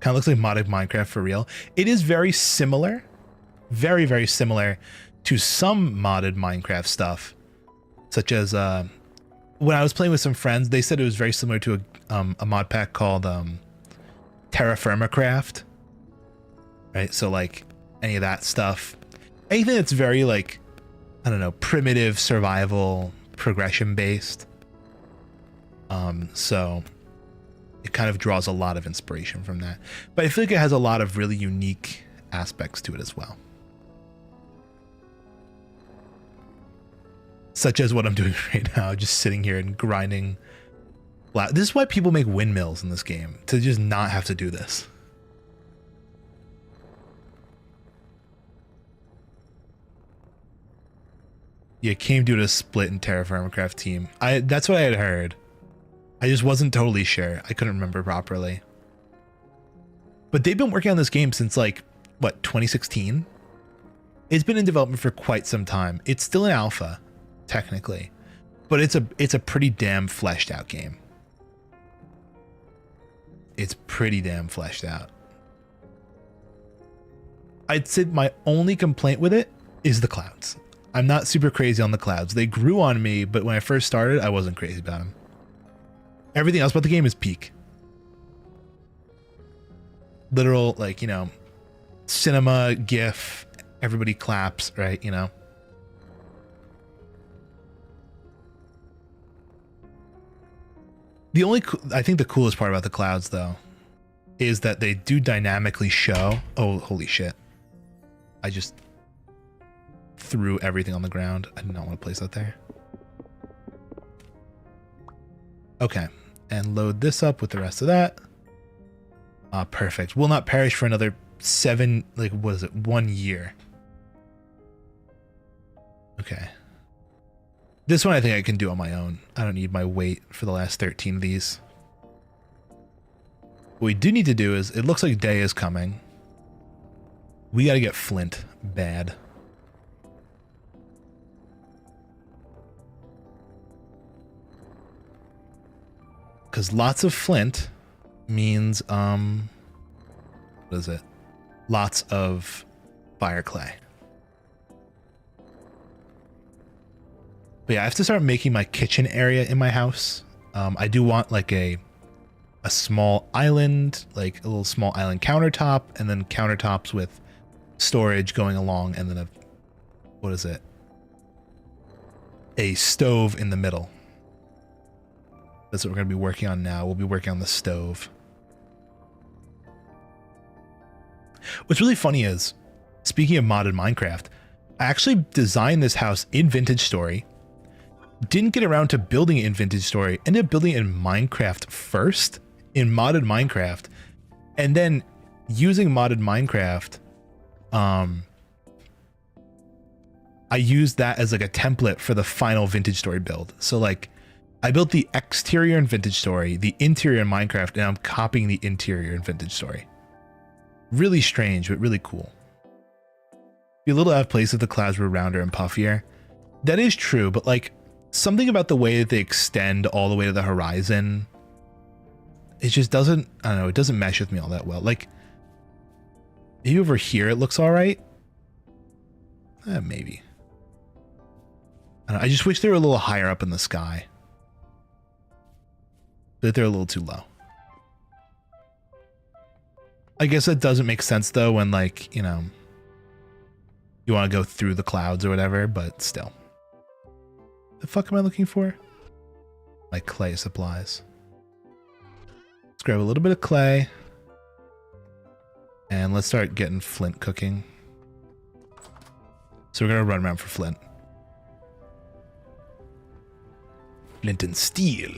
Kind of looks like modded Minecraft for real. It is very similar, very, very similar to some modded Minecraft stuff, such as when I was playing with some friends, they said it was very similar to a mod pack called Terra Firma Craft. Right, so like any of that stuff, anything that's very like, I don't know, primitive survival progression based. So it kind of draws a lot of inspiration from that, but I feel like it has a lot of really unique aspects to it as well. Such as what I'm doing right now, just sitting here and grinding. This is why people make windmills in this game, to just not have to do this. Yeah, came due to a split in Terra Firma Craft team. That's what I had heard. I just wasn't totally sure. I couldn't remember properly. But they've been working on this game since like, what, 2016? It's been in development for quite some time. It's still in alpha, technically. But it's a pretty damn fleshed out game. It's pretty damn fleshed out. I'd say my only complaint with it is the clouds. I'm not super crazy on the clouds. They grew on me, but when I first started, I wasn't crazy about them. Everything else about the game is peak. Literal, like, you know, cinema, GIF, everybody claps, right? You know. The only, I think the coolest part about the clouds, though, is that they do dynamically show. Oh, holy shit. I just threw everything on the ground. I did not want to place that there. Okay, and load this up with the rest of that. Perfect. Will not perish for another 7, like, what is it, 1 year. Okay. This one I think I can do on my own. I don't need my weight for the last 13 of these. What we do need to do is, it looks like day is coming. We got to get flint bad. Because lots of flint means, what is it? Lots of fire clay. But yeah, I have to start making my kitchen area in my house. I do want like a small island, like a little small island countertop, and then countertops with storage going along, and then what is it? A stove in the middle. That's what we're going to be working on now. We'll be working on the stove. What's really funny is, speaking of modded Minecraft, I actually designed this house in Vintage Story. Didn't get around to building it in Vintage Story. Ended up building it in Minecraft first, in modded Minecraft. And then using modded Minecraft, I used that as like a template for the final Vintage Story build. So like, I built the exterior in Vintage Story, the interior in Minecraft, and I'm copying the interior in Vintage Story. Really strange, but really cool. Be a little out of place if the clouds were rounder and puffier. That is true, but like something about the way that they extend all the way to the horizon, it just doesn't, I don't know, it doesn't mesh with me all that well. Like maybe over here it looks all right. Maybe. I just wish they were a little higher up in the sky. But they're a little too low. I guess that doesn't make sense though when like, you know, you want to go through the clouds or whatever, but still. The fuck am I looking for? My clay supplies. Let's grab a little bit of clay. And let's start getting flint cooking. So we're going to run around for flint. Flint and steel.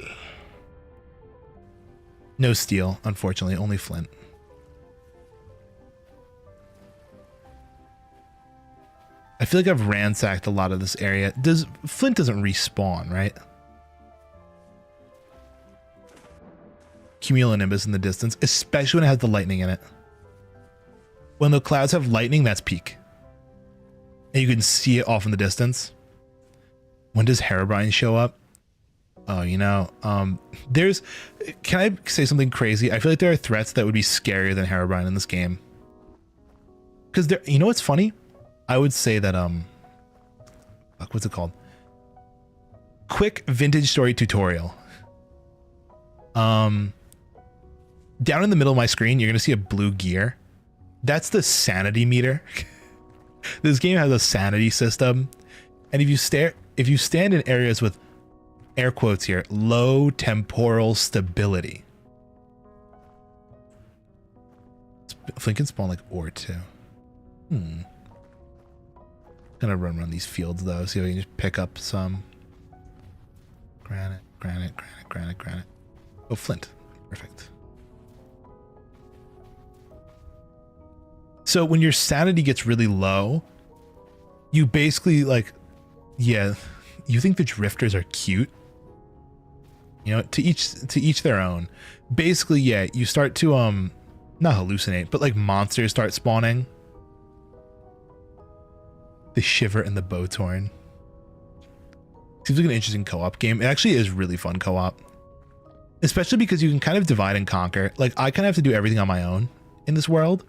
No steel, unfortunately, only flint. I feel like I've ransacked a lot of this area. Flint doesn't respawn, right? Cumulonimbus in the distance, especially when it has the lightning in it. When the clouds have lightning, that's peak. And you can see it off in the distance. When does Herobrine show up? Oh, you know, can I say something crazy? I feel like there are threats that would be scarier than Herobrine in this game. Because there, you know what's funny? I would say that, what's it called? Quick Vintage Story tutorial. Down in the middle of my screen, you're going to see a blue gear. That's the sanity meter. This game has a sanity system. And if you stand in areas with, air quotes here, low temporal stability. Flint can spawn like ore too. Gonna run around these fields though, see if I can just pick up some granite. Oh, flint. Perfect. So when your sanity gets really low, you basically like, yeah, you think the drifters are cute. You know, to each their own. Basically, yeah, you start to not hallucinate, but like monsters start spawning. The Shiver and the Bowtorn. Seems like an interesting co-op game. It actually is really fun co-op. Especially because you can kind of divide and conquer. Like I kind of have to do everything on my own in this world.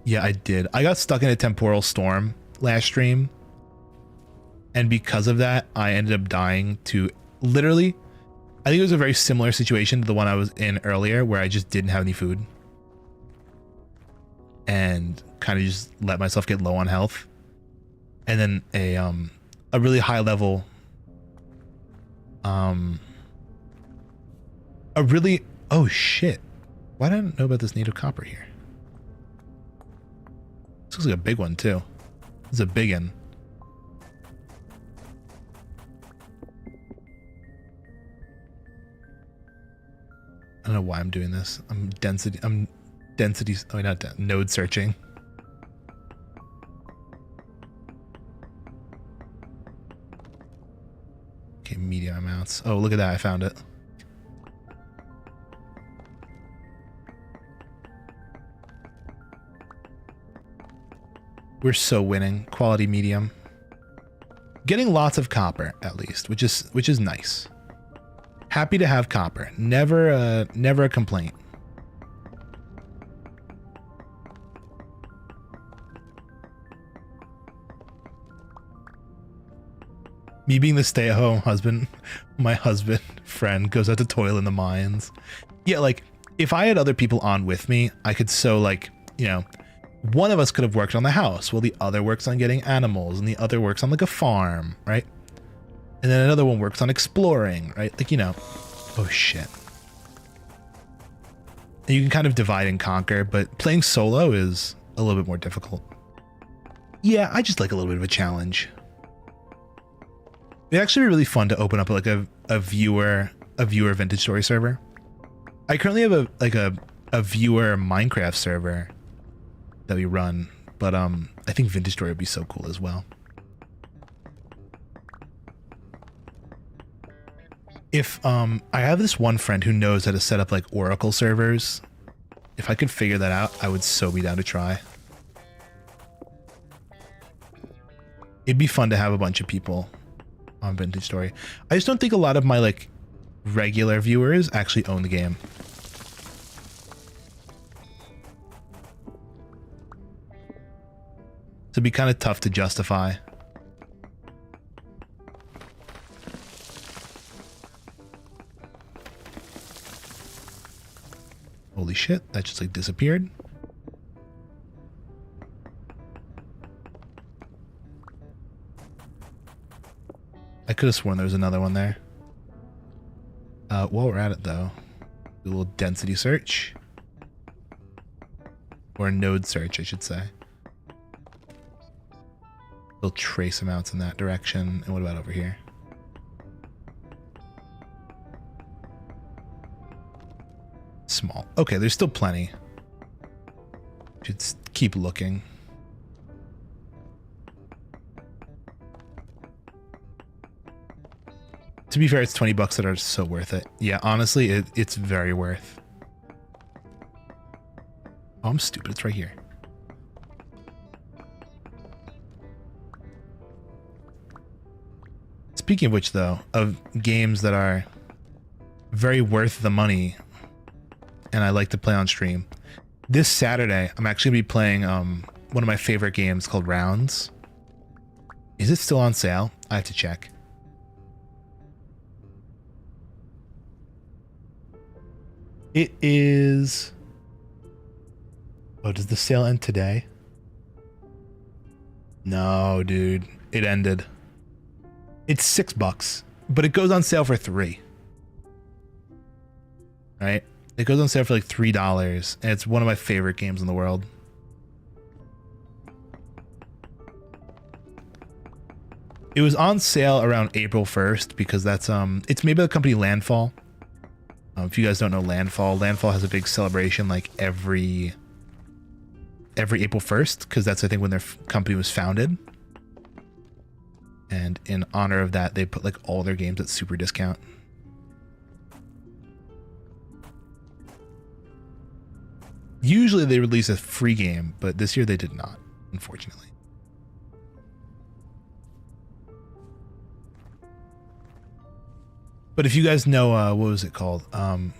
Yeah, I did. I got stuck in a temporal storm last stream. And because of that, I ended up dying to literally, I think it was a very similar situation to the one I was in earlier where I just didn't have any food. And kind of just let myself get low on health. And then a really high level, oh shit. Why did I not know about this native copper here? This looks like a big one too. This is a big one. I don't know why I'm doing this. I'm node searching. Okay, medium amounts. Oh, look at that. I found it. We're so winning. Quality medium. Getting lots of copper at least, which is nice. Happy to have copper. Never a complaint. Me being the stay-at-home husband, my husband friend goes out to toil in the mines. Yeah, like if I had other people on with me, I could like, you know, one of us could have worked on the house while the other works on getting animals and the other works on like a farm, right? And then another one works on exploring, right? Like, you know, oh shit. And you can kind of divide and conquer, but playing solo is a little bit more difficult. Yeah, I just like a little bit of a challenge. It'd actually be really fun to open up like a viewer Vintage Story server. I currently have a viewer Minecraft server that we run, but I think Vintage Story would be so cool as well. If I have this one friend who knows how to set up like Oracle servers. If I could figure that out, I would so be down to try. It'd be fun to have a bunch of people on Vintage Story. I just don't think a lot of my like regular viewers actually own the game. So it'd be kind of tough to justify. Holy shit, that just like disappeared. I could have sworn there was another one there. While we're at it though, do a little density search. Or a node search, I should say. Little trace amounts in that direction. And what about over here? Small. Okay, there's still plenty. Should keep looking. To be fair, it's 20 bucks that are so worth it. Yeah, honestly, it's very worth. Oh, I'm stupid. It's right here. Speaking of which, though, of games that are very worth the money and I like to play on stream, this Saturday, I'm actually going to be playing one of my favorite games called Rounds. Is it still on sale? I have to check. It is... Oh, does the sale end today? No, dude. It ended. It's $6, but it goes on sale for $3. Right? It goes on sale for like $3, and it's one of my favorite games in the world. It was on sale around April 1st because that's it's made by the company Landfall. If you guys don't know Landfall has a big celebration like every April 1st because that's I think when their company was founded. And in honor of that, they put like all their games at super discount. Usually they release a free game, but this year they did not, unfortunately. But if you guys know, what was it called? If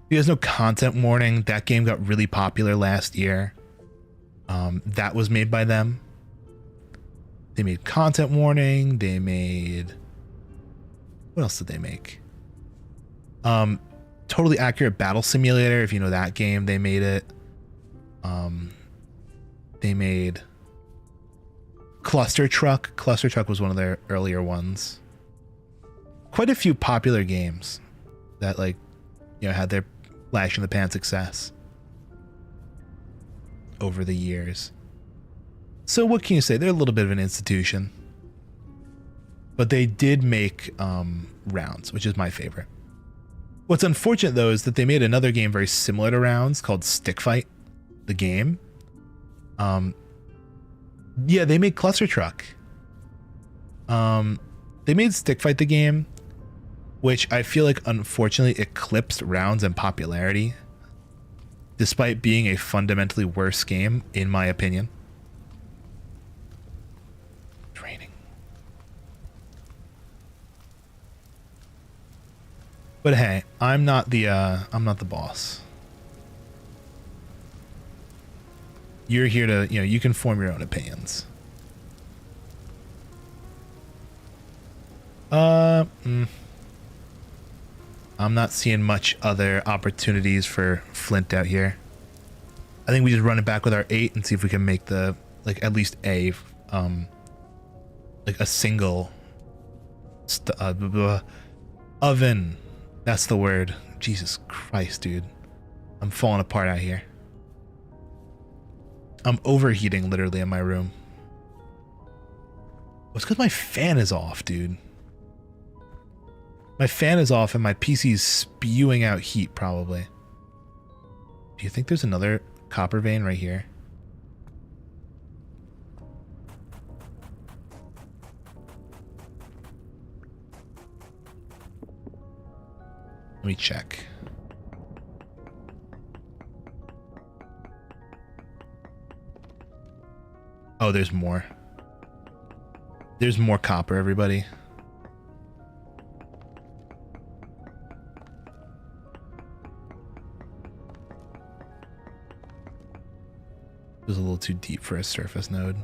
you guys know Content Warning, that game got really popular last year. That was made by them. They made Content Warning. They made... What else did they make? Totally Accurate Battle Simulator, if you know that game, they made it. They made Cluster Truck. Cluster Truck was one of their earlier ones. Quite a few popular games that, like, you know, had their flash in the pan success over the years. So what can you say? They're a little bit of an institution. But they did make Rounds, which is my favorite. What's unfortunate, though, is that they made another game very similar to Rounds called Stick Fight, the game. Yeah, they made Cluster Truck. They made Stick Fight the game, which I feel like unfortunately eclipsed Rounds in popularity, despite being a fundamentally worse game, in my opinion. Training. But hey, I'm not the boss. You're here to, you know, you can form your own opinions. I'm not seeing much other opportunities for flint out here. I think we just run it back with our 8 and see if we can make the, like, at least like a single oven. That's the word. Jesus Christ, dude. I'm falling apart out here. I'm overheating literally in my room. It's because my fan is off, dude. My fan is off and my PC is spewing out heat, probably. Do you think there's another copper vein right here? Let me check. Oh, there's more. There's more copper, everybody. It was a little too deep for a surface node.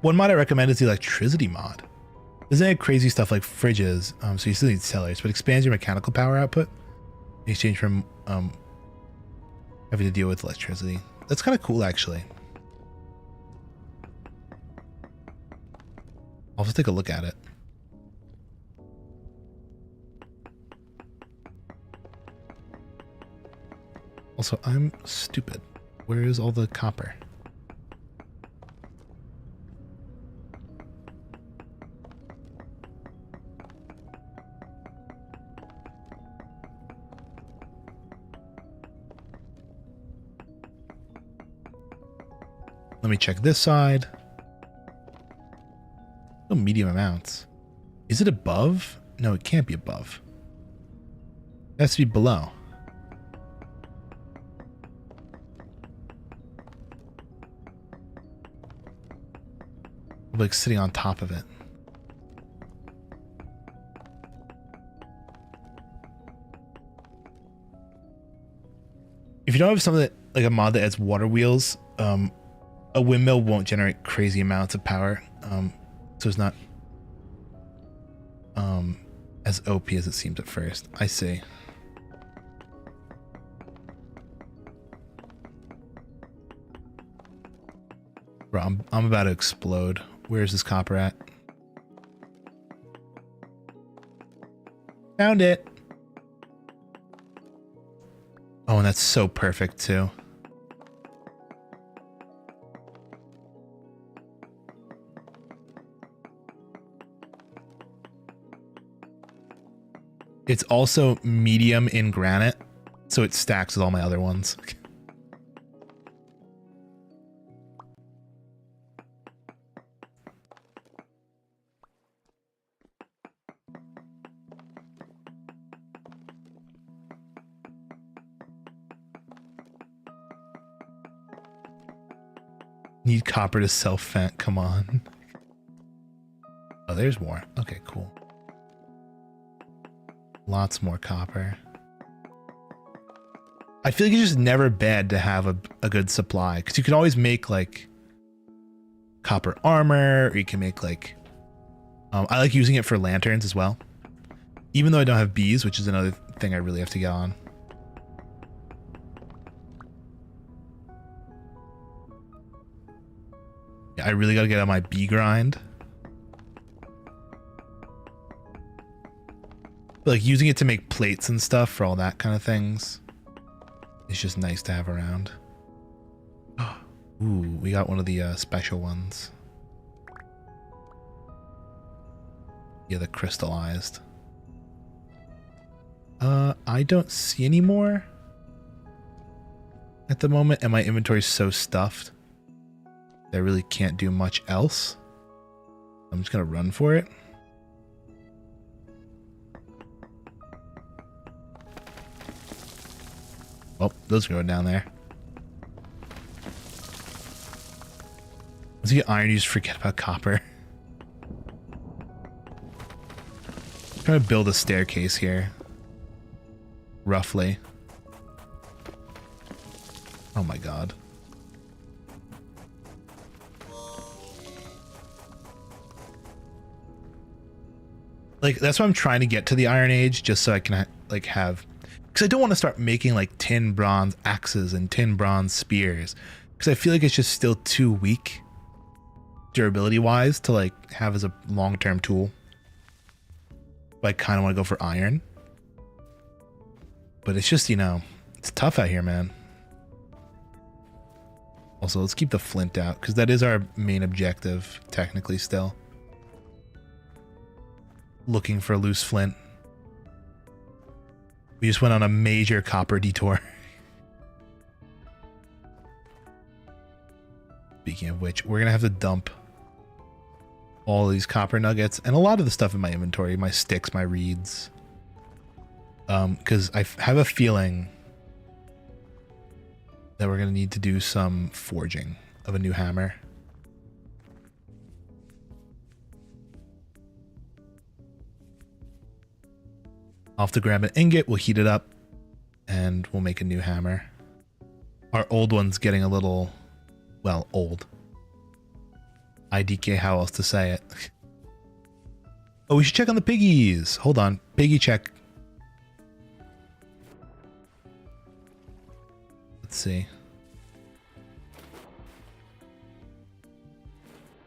One mod I recommend is the electricity mod. Doesn't have crazy stuff like fridges, so you still need cellars, but expands your mechanical power output in exchange from having to deal with electricity. That's kind of cool, actually. I'll just take a look at it. Also, I'm stupid. Where is all the copper? Let me check this side. No medium amounts. Is it above? No, it can't be above. It has to be below. I'm like sitting on top of it. If you don't have something that, like a mod that adds water wheels, a windmill won't generate crazy amounts of power. So it's not as OP as it seems at first. I see. Bro, I'm about to explode. Where's this copper at? Found it. Oh, and that's so perfect too. It's also medium in granite, so it stacks with all my other ones. Need copper to sell fent, come on. Oh, there's more. Okay, cool. Lots more copper. I feel like it's just never bad to have a good supply, because you can always make like copper armor, or you can make like I like using it for lanterns as well, even though I don't have bees, which is another thing I really have to get on. Yeah, I really got to get on my bee grind. But like using it to make plates and stuff for all that kind of things, it's just nice to have around. Ooh, we got one of the special ones. Yeah, the crystallized. I don't see any more at the moment, and my inventory's so stuffed that I really can't do much else. I'm just gonna run for it. Oh, those are going down there. Once you get iron, you just forget about copper. I'm trying to build a staircase here. Roughly. Oh my god. Like, that's why I'm trying to get to the Iron Age, just so I can like have, because I don't want to start making like tin bronze axes and tin bronze spears, because I feel like it's just still too weak durability wise to like have as a long-term tool. But I kind of want to go for iron, but it's just, you know, it's tough out here, man. Also, let's keep the flint out, because that is our main objective technically still. Looking for loose flint. We just went on a major copper detour. Speaking of which, we're gonna have to dump all these copper nuggets and a lot of the stuff in my inventory, my sticks, my reeds, because I have a feeling that we're gonna need to do some forging of a new hammer. I'll have to grab an ingot, we'll heat it up, and we'll make a new hammer. Our old one's getting a little, well, old. IDK, how else to say it? Oh, we should check on the piggies. Hold on, piggy check. Let's see.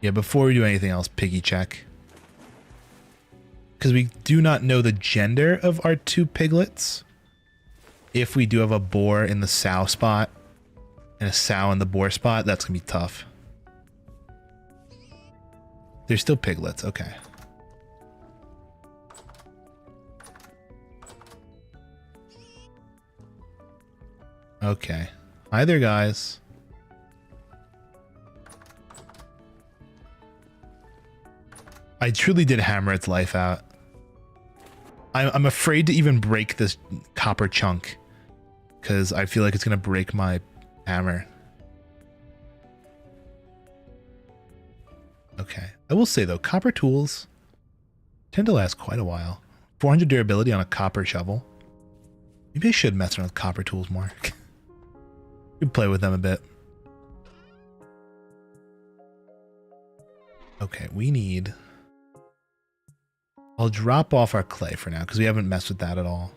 Yeah, before we do anything else, piggy check. Because we do not know the gender of our two piglets. If we do have a boar in the sow spot and a sow in the boar spot, that's gonna be tough. They're still piglets, okay. Okay. Hi there, guys. I truly did hammer its life out. I'm afraid to even break this copper chunk, because I feel like it's gonna break my hammer. Okay. I will say though, copper tools tend to last quite a while. 400 durability on a copper shovel. Maybe I should mess around with copper tools more. Could play with them a bit. Okay, we need... I'll drop off our clay for now, because we haven't messed with that at all.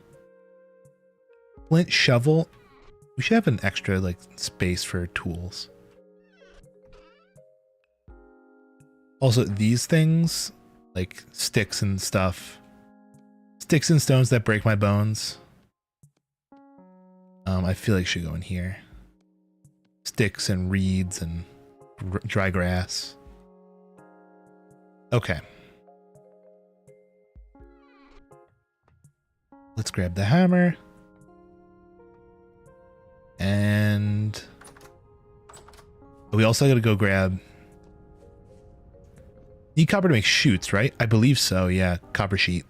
Flint shovel. We should have an extra, like, space for tools. Also, these things, like sticks and stuff. Sticks and stones that break my bones. I feel like should go in here. Sticks and reeds and dry grass. Okay. Let's grab the hammer. And we also got to go grab... Need copper to make chutes, right? I believe so, yeah. Copper sheet.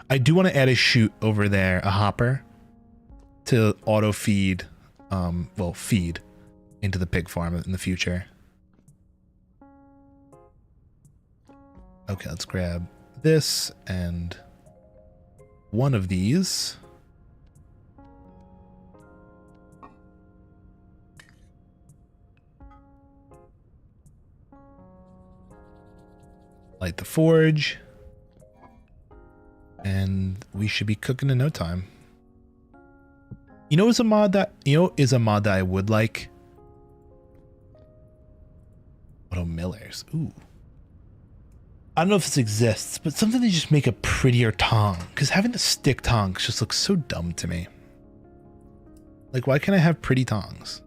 I do want to add a chute over there, a hopper, to auto feed, well, feed into the pig farm in the future. Okay, let's grab this and one of these. Light the forge. And we should be cooking in no time. You know, is a mod that I would like. Auto millers. Ooh. I don't know if this exists, but something to just make a prettier tong. Because having the stick tongs just looks so dumb to me. Like, why can't I have pretty tongs?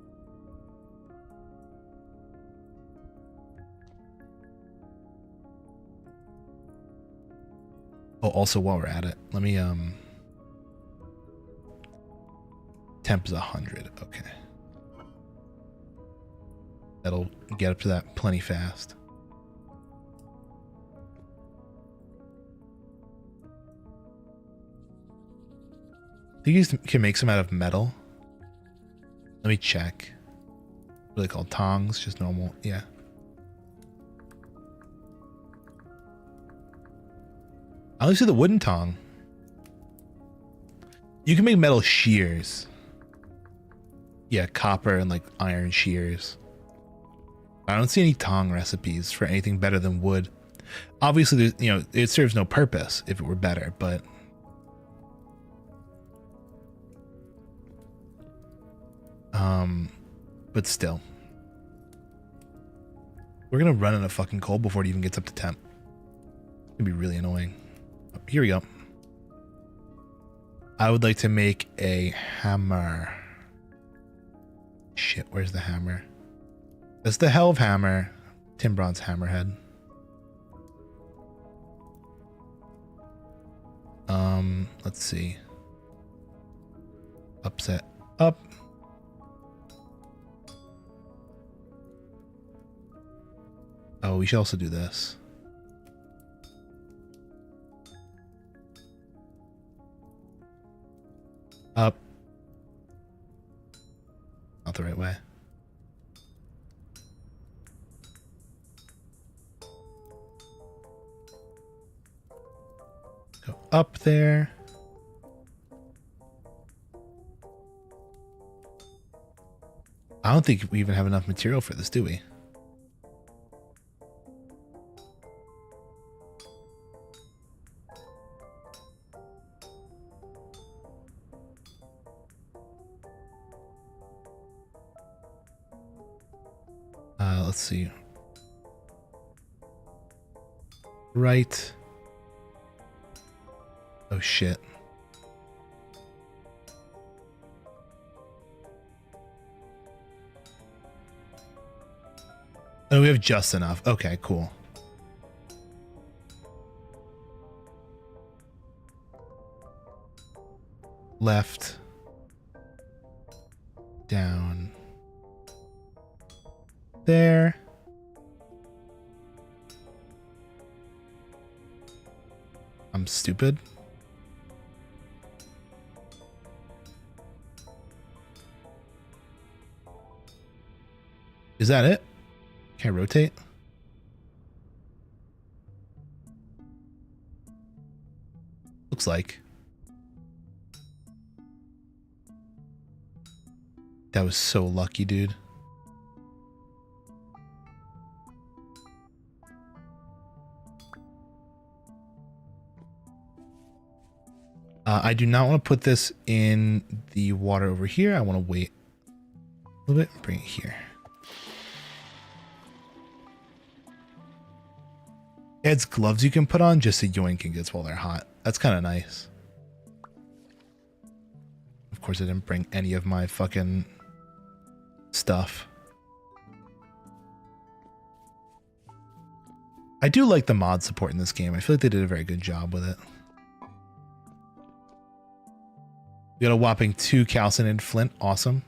Oh, also while we're at it, let me, temp is 100, okay. That'll get up to that plenty fast. I think you can make some out of metal. Let me check. What are they called? Tongs? Just normal, yeah. I only see the wooden tong. You can make metal shears. Yeah, copper and like iron shears. I don't see any tong recipes for anything better than wood. Obviously, you know, it serves no purpose if it were better, but still. We're gonna run out of fucking coal before it even gets up to temp. It'd be really annoying. Oh, here we go. I would like to make a hammer. Shit, where's the hammer? That's the Helve hammer. Tim Bronze hammerhead. Let's see. Upset up. Oh, we should also do this. Up. Not the right way. Go up there. I don't think we even have enough material for this, do we? Let's see. Right. Oh shit. Oh, we have just enough. Okay, cool. Left. Down. There. I'm stupid. Is that it? Can I rotate? Looks like. That was so lucky, dude. I do not want to put this in the water over here. I want to wait a little bit and bring it here. It adds gloves you can put on just so yoinking gets while they're hot. That's kind of nice. Of course, I didn't bring any of my fucking stuff. I do like the mod support in this game. I feel like they did a very good job with it. We got a whopping 2 calcined flint. Awesome.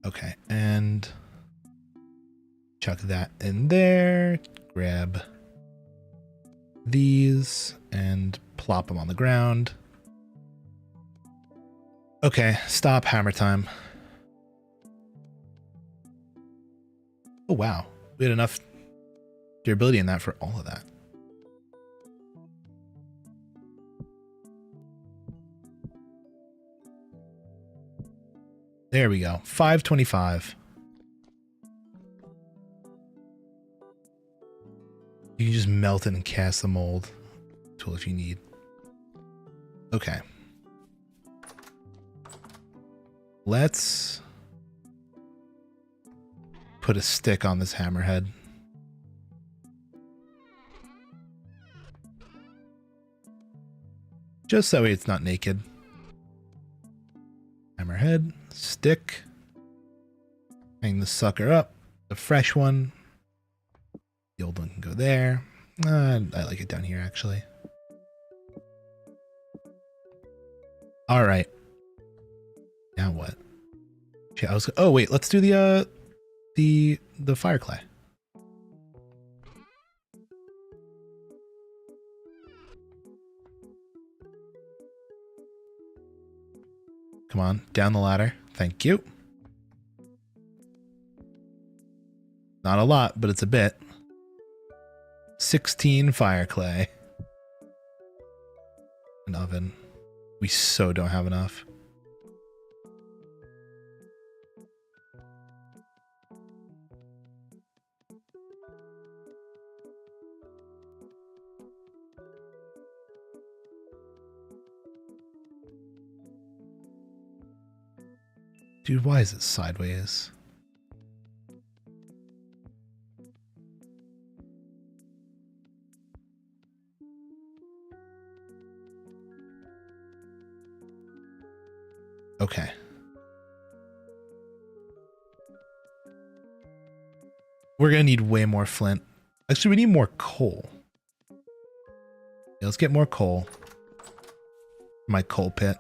Okay, and chuck that in there. Grab these and plop them on the ground. Okay, stop hammer time. Oh, wow. We had enough durability in that for all of that. There we go. 525. You can just melt it and cast the mold tool if you need. Okay. Let's put a stick on this hammerhead. Just so it's not naked. Hammerhead, stick. Hang the sucker up. The fresh one. The old one can go there. I like it down here, actually. All right. Now what? Okay, oh wait, let's do the fire clay. Come on, down the ladder. Thank you. Not a lot, but it's a bit. 16 fire clay. An oven. We so don't have enough. Dude, why is it sideways? Okay. We're gonna need way more flint. Actually, we need more coal. Yeah, let's get more coal. My coal pit.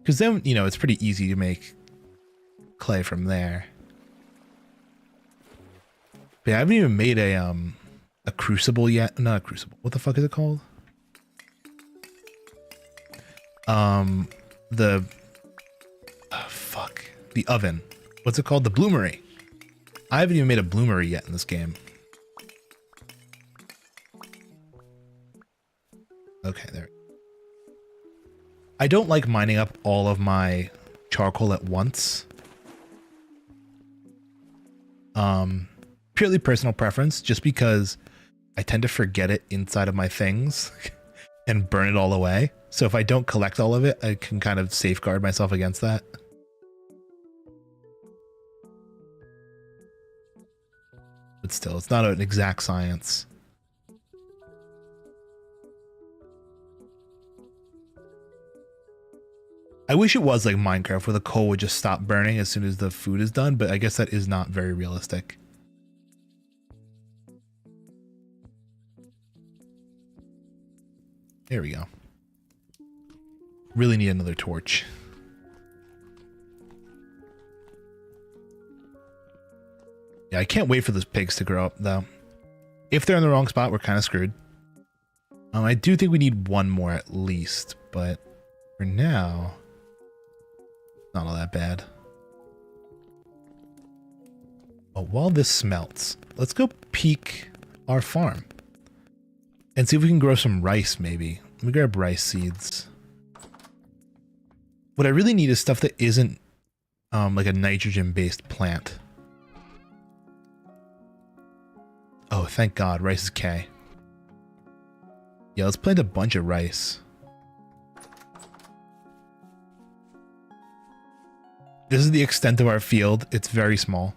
Because then, you know, it's pretty easy to make clay from there. But yeah, I haven't even made a crucible yet. Not a crucible. What the fuck is it called? The oven. What's it called? The bloomery. I haven't even made a bloomery yet in this game. Okay, there. I don't like mining up all of my charcoal at once. Purely personal preference, just because I tend to forget it inside of my things and burn it all away. So if I don't collect all of it, I can kind of safeguard myself against that. But still, it's not an exact science. I wish it was like Minecraft where the coal would just stop burning as soon as the food is done, but I guess that is not very realistic. There we go. Really need another torch. Yeah, I can't wait for those pigs to grow up, though. If they're in the wrong spot, we're kind of screwed. I do think we need one more at least, but for now, not all that bad. Oh, while this smelts, let's go peek our farm and see if we can grow some rice, maybe. Let me grab rice seeds. What I really need is stuff that isn't like a nitrogen-based plant. Oh, thank God, rice is K. Yeah, let's plant a bunch of rice. This is the extent of our field. It's very small.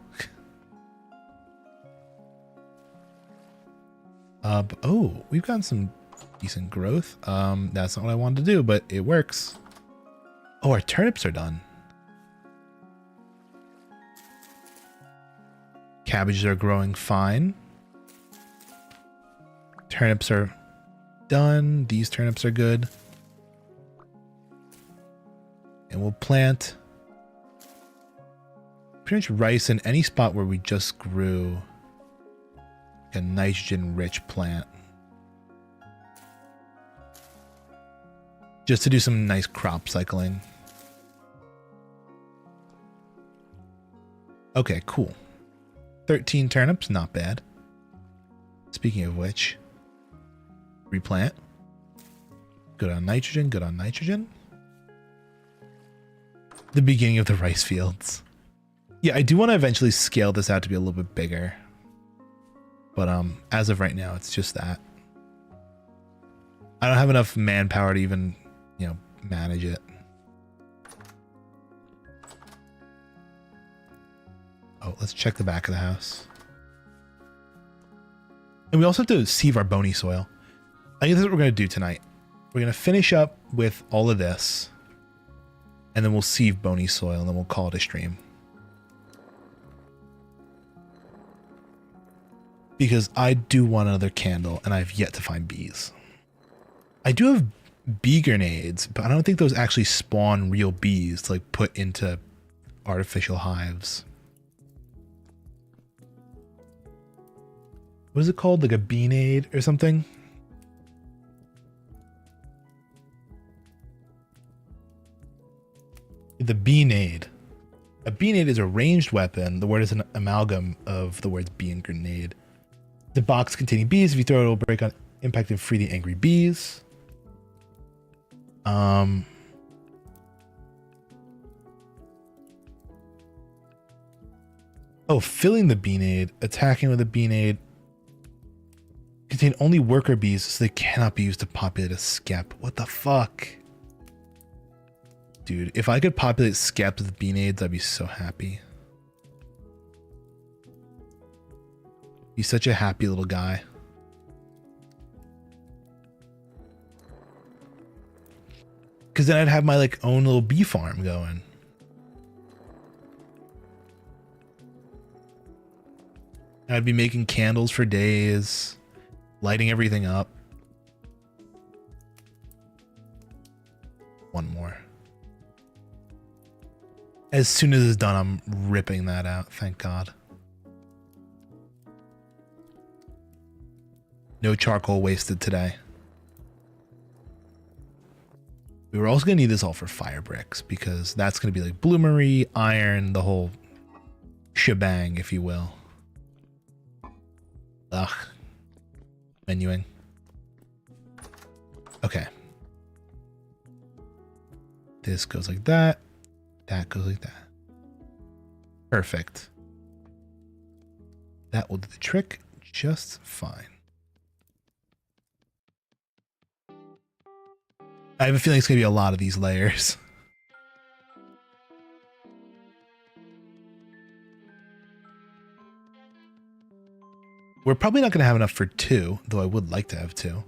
But, oh, we've gotten some decent growth. That's not what I wanted to do, but it works. Oh, our turnips are done. Cabbages are growing fine. Turnips are done. These turnips are good. And we'll plant pretty much rice in any spot where we just grew a nitrogen-rich plant. Just to do some nice crop cycling. Okay, cool. 13 turnips, not bad. Speaking of which, replant. Good on nitrogen, good on nitrogen. The beginning of the rice fields. Yeah, I do want to eventually scale this out to be a little bit bigger. But as of right now, it's just that. I don't have enough manpower to even, you know, manage it. Oh, let's check the back of the house. And we also have to sieve our bony soil. I think that's what we're going to do tonight. We're going to finish up with all of this. And then we'll sieve bony soil and then we'll call it a stream. Because I do want another candle and I've yet to find bees. I do have bee grenades, but I don't think those actually spawn real bees to like put into artificial hives. What is it called? Like a bee-nade or something? the beanade. A beanade is a ranged weapon. The word is an amalgam of the words bee and grenade. The box containing bees. If you throw it, it will break on impact and free the angry bees. Oh, filling the beanade. Attacking with a beanade. Contain only worker bees, so they cannot be used to populate a skep. What the fuck? Dude, if I could populate skeps with beanades, I'd be so happy. Be such a happy little guy. Because then I'd have my like own little bee farm going. I'd be making candles for days, lighting everything up. One more. As soon as it's done, I'm ripping that out. Thank God. No charcoal wasted today. We were also going to need this all for fire bricks because that's going to be like bloomery, iron, the whole shebang, if you will. Ugh. Menuing. Okay. This goes like that. That goes like that. Perfect. That will do the trick just fine. I have a feeling it's going to be a lot of these layers. We're probably not going to have enough for 2, though I would like to have 2.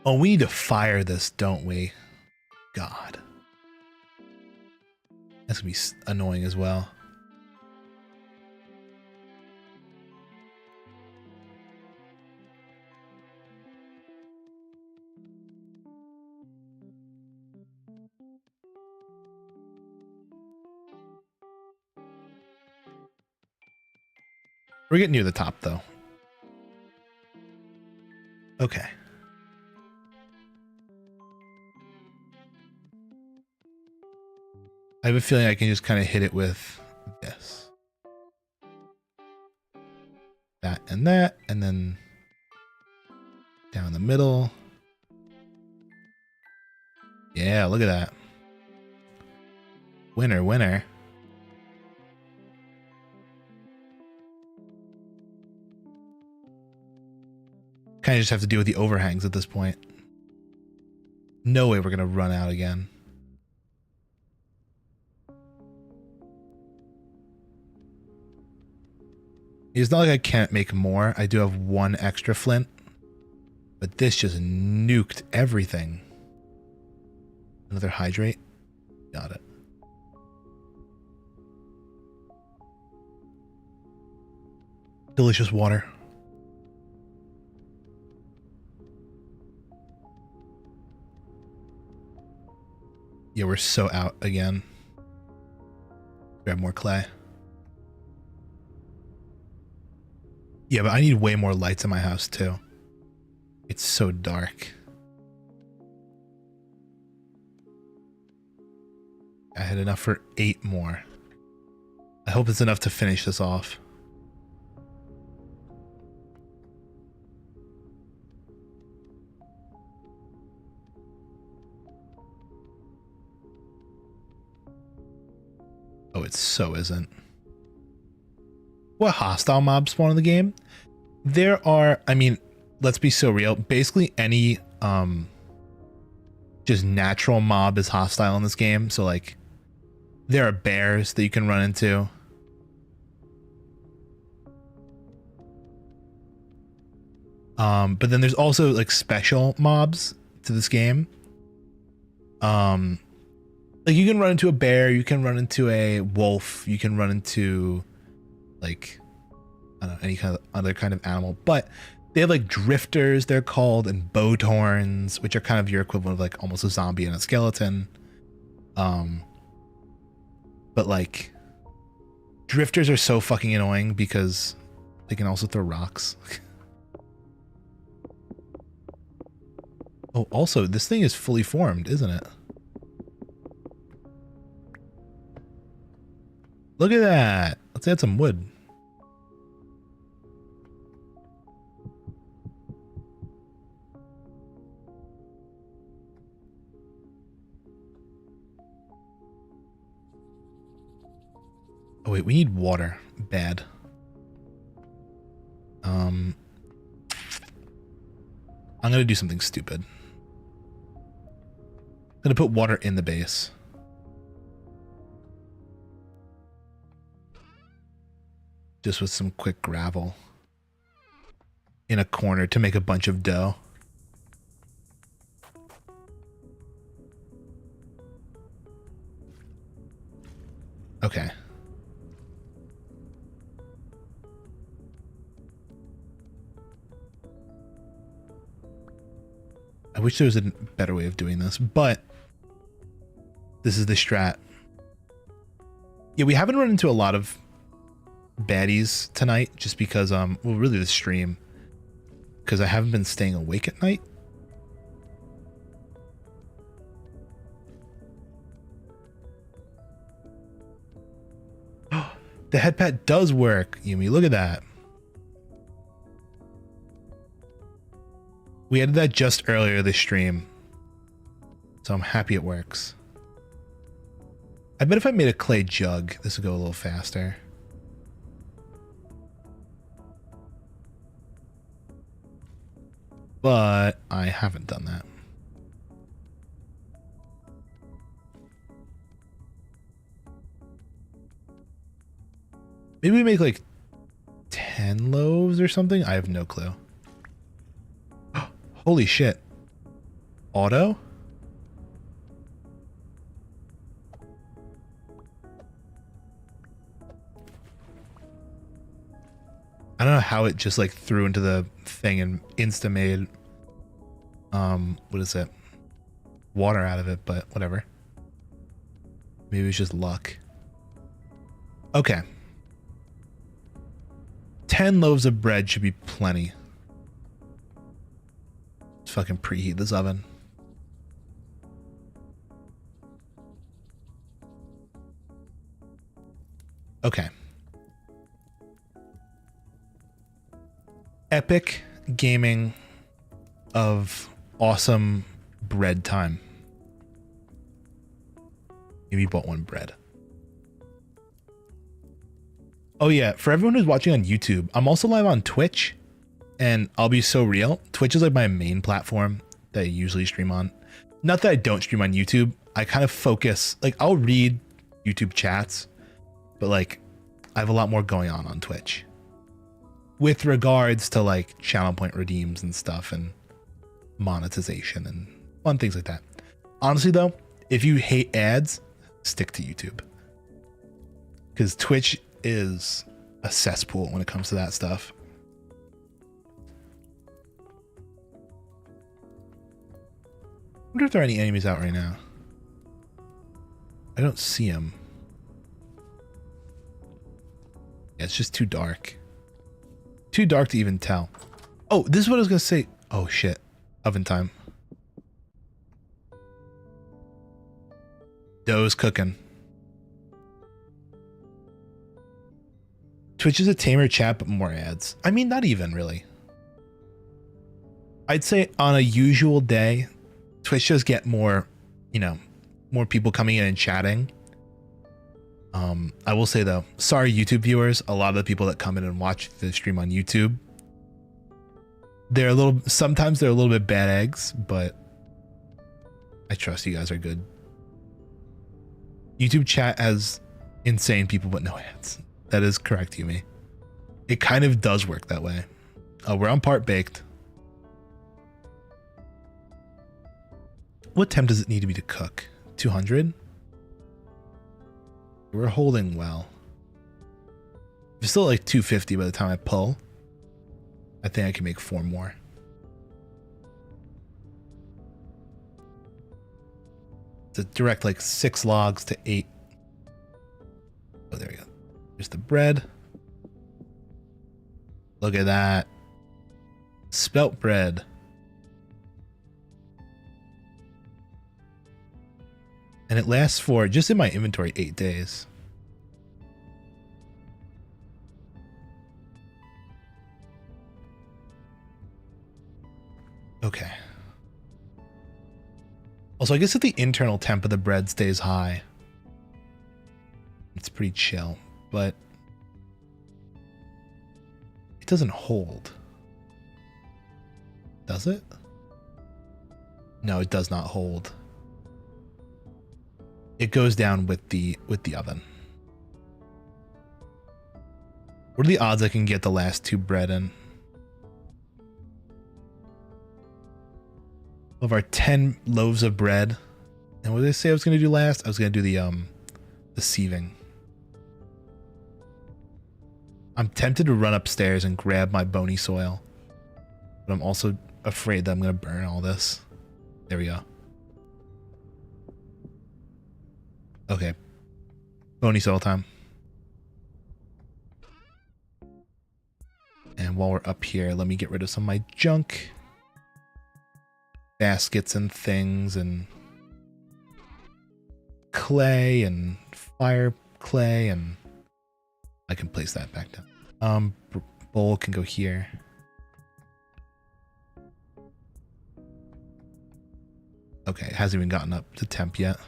Oh, we need to fire this, don't we? God. That's going to be annoying as well. We're getting near the top, though. Okay. I have a feeling I can just kind of hit it with this. That, and then down the middle. Yeah, look at that. Winner, winner. Kind of just have to deal with the overhangs at this point. No way we're going to run out again. It's not like I can't make more. I do have 1 extra flint. But this just nuked everything. Another hydrate. Got it. Delicious water. Yeah, we're so out again. Grab more clay. Yeah, but I need way more lights in my house too. It's so dark. I had enough for 8 more. I hope it's enough to finish this off. Oh, it so isn't. What hostile mobs spawn in the game? There are, I mean, let's be so real. Basically any just natural mob is hostile in this game. So like there are bears that you can run into. But then there's also like special mobs to this game. Like you can run into a bear, you can run into a wolf, you can run into like, I don't know, any kind of other kind of animal, but they have like drifters, they're called, and bowthorns, which are kind of your equivalent of like almost a zombie and a skeleton. But like drifters are so fucking annoying because they can also throw rocks. Oh, also, this thing is fully formed, isn't it? Look at that. Let's add some wood. Oh, wait, we need water. Bad. I'm going to do something stupid. I'm going to put water in the base. Just with some quick gravel in a corner to make a bunch of dough. Okay. I wish there was a better way of doing this, but this is the strat. Yeah, we haven't run into a lot of baddies tonight just because, well, really the stream, because I haven't been staying awake at night. The head pat does work, Yumi. Look at that. We added that just earlier this stream, so I'm happy it works. I bet if I made a clay jug, this would go a little faster. But I haven't done that. Maybe we make like 10 loaves or something? I have no clue. Holy shit. Auto? I don't know how it just like threw into the thing and insta made what is it? Water out of it, but whatever. Maybe it's just luck. Okay. 10 loaves of bread should be plenty. Let's fucking preheat this oven. Okay. Epic gaming of awesome bread time. Maybe bought one bread. Oh yeah, for everyone who's watching on YouTube, I'm also live on Twitch, and I'll be so real. Twitch is like my main platform that I usually stream on. Not that I don't stream on YouTube. I kind of focus, like I'll read YouTube chats, but like I have a lot more going on Twitch with regards to like channel point redeems and stuff and monetization and fun things like that. Honestly though, if you hate ads, stick to YouTube, because Twitch is a cesspool when it comes to that stuff. I wonder if there are any enemies out right now. I don't see them. Yeah, it's just too dark. Too dark to even tell. Oh, this is what I was gonna say. Oh shit. Oven time. Dough's cooking. Twitch is a tamer chat, but more ads. I mean, not even really. I'd say on a usual day, Twitch does get more, you know, more people coming in and chatting. I will say though, sorry YouTube viewers, a lot of the people that come in and watch the stream on YouTube, sometimes they're a little bit bad eggs, but I trust you guys are good. YouTube chat has insane people, but no ads. That is correct, Yumi. It kind of does work that way. We're on part baked. What temp does it need to be to cook? 200? We're holding well. It's still like 250 by the time I pull. I think I can make 4 more. It's a direct like 6 logs to 8. Oh, there we go. There's the bread. Look at that. Spelt bread. And it lasts for, just in my inventory, 8 days. Okay. Also, I guess if the internal temp of the bread stays high, it's pretty chill, but it doesn't hold. Does it? No, it does not hold. It goes down with the oven. What are the odds I can get the last 2 bread in? Of our 10 loaves of bread. And what did I say I was going to do last? I was going to do the sieving. I'm tempted to run upstairs and grab my bony soil, but I'm also afraid that I'm going to burn all this. There we go. Okay. Bony soil time. And while we're up here, let me get rid of some of my junk. Baskets and things and clay and fire clay, and I can place that back down. Bowl can go here. Okay, it hasn't even gotten up to temp yet.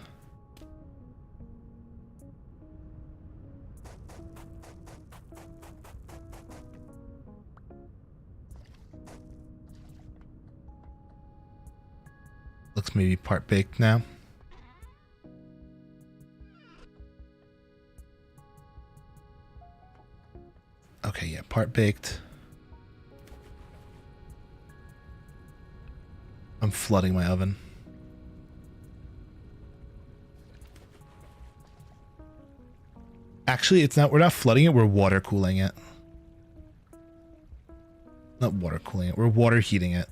Looks maybe part baked now. Okay, yeah, part baked. I'm flooding my oven. Actually, it's not, we're not flooding it, we're water cooling it. Not water cooling it, we're water heating it.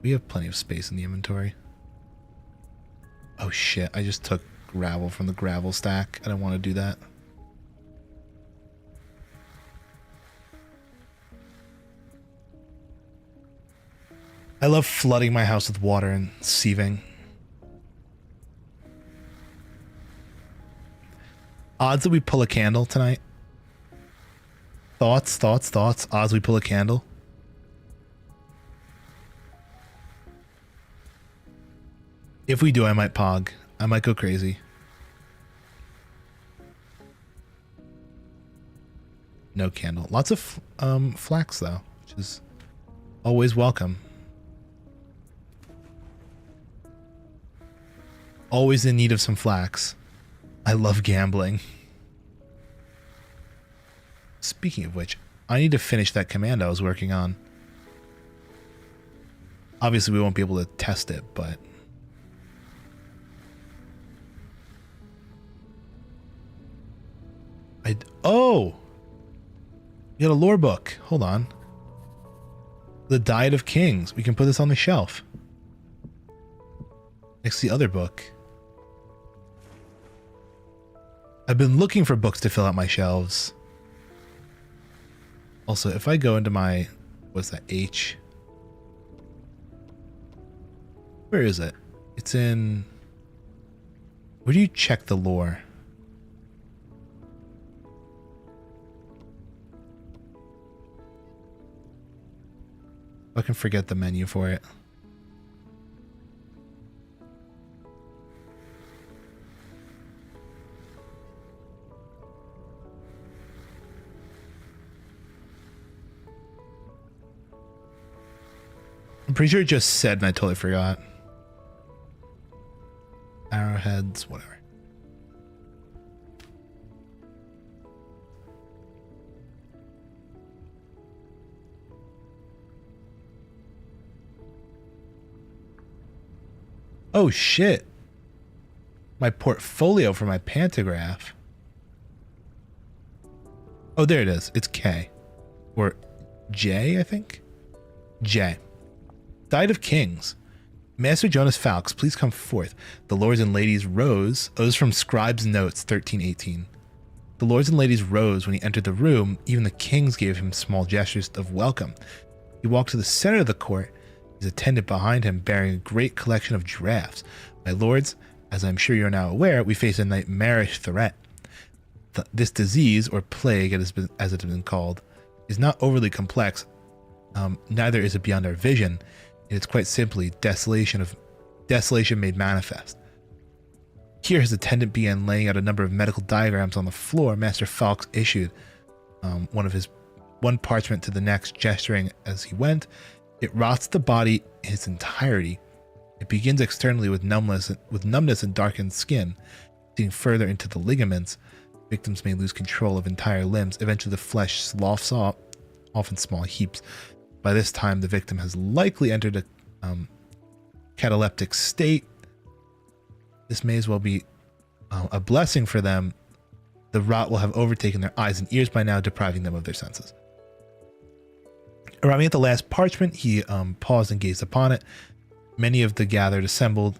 We have plenty of space in the inventory. Oh shit, I just took gravel from the gravel stack. I don't want to do that. I love flooding my house with water and sieving. Odds that we pull a candle tonight? Thoughts? Odds we pull a candle? If we do, I might pog. I might go crazy. No candle. Lots of flax though, which is always welcome. Always in need of some flax. I love gambling. Speaking of which, I need to finish that command I was working on. Obviously, we won't be able to test it, but... Oh! We got a lore book. Hold on. The Diet of Kings. We can put this on the shelf. Next to the other book. I've been looking for books to fill out my shelves. Also, if I go into my... What's that? H? Where is it? It's in... Where do you check the lore? I can forget the menu for it. I'm pretty sure it just said and I totally forgot. Arrowheads, whatever. Oh shit. My portfolio for my pantograph. Oh, there it is. It's K. Or J, I think? J. Diet of Kings. Master Jonas Fawkes, please come forth. The lords and ladies rose. Oh, this is from Scribe's Notes, 1318. The lords and ladies rose when he entered the room. Even the kings gave him small gestures of welcome. He walked to the center of the court, his attendant behind him bearing a great collection of giraffes. My lords, as I'm sure you're now aware, we face a nightmarish threat. This disease, or plague as it has been called, is not overly complex. Neither is it beyond our vision. It's quite simply desolation made manifest. Here his attendant began laying out a number of medical diagrams on the floor. Master Falx issued one parchment to the next, gesturing as he went. It rots the body in its entirety. It begins externally with numbness and darkened skin. Seeing further into the ligaments, victims may lose control of entire limbs. Eventually the flesh sloughs off in small heaps. By this time, the victim has likely entered a cataleptic state. This may as well be a blessing for them. The rot will have overtaken their eyes and ears by now, depriving them of their senses. Arriving at the last parchment, he paused and gazed upon it. Many of the gathered assembly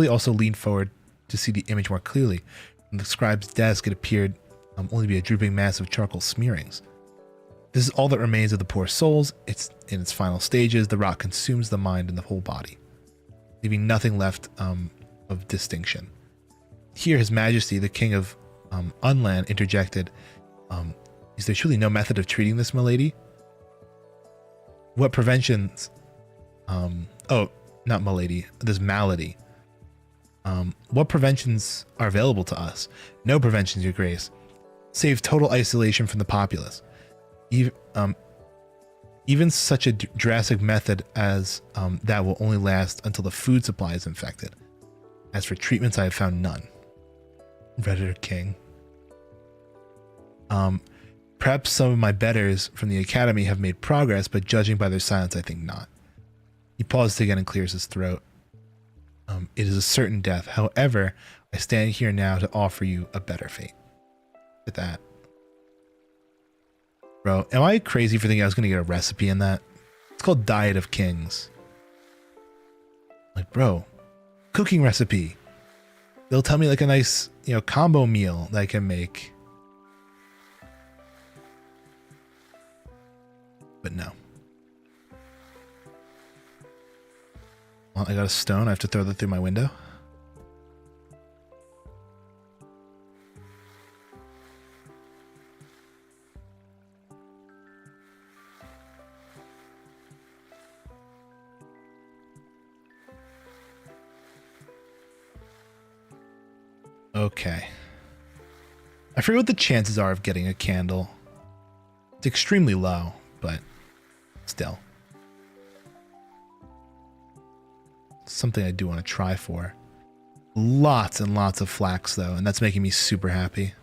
also leaned forward to see the image more clearly. From the scribe's desk, it appeared only to be a drooping mass of charcoal smearings. This is all that remains of the poor souls. It's in its final stages. The rot consumes the mind and the whole body, leaving nothing left of distinction. Here, His Majesty, the King of Unland, interjected, is there truly no method of treating this, milady? What preventions... oh, not milady, this malady. What preventions are available to us? No preventions, your grace. Save total isolation from the populace. Even such a drastic method as that will only last until the food supply is infected. As for treatments, I have found none. Redditor King. Perhaps some of my betters from the academy have made progress, but judging by their silence, I think not. He pauses again and clears his throat. It is a certain death. However, I stand here now to offer you a better fate. At that. Bro, am I crazy for thinking I was going to get a recipe in that? It's called Diet of Kings. Like, bro, cooking recipe. They'll tell me like a nice, combo meal that I can make. But no. Well, I got a stone. I have to throw that through my window. Okay. I forget what the chances are of getting a candle. It's extremely low, but still. Something I do want to try for. Lots and lots of flax though, and that's making me super happy.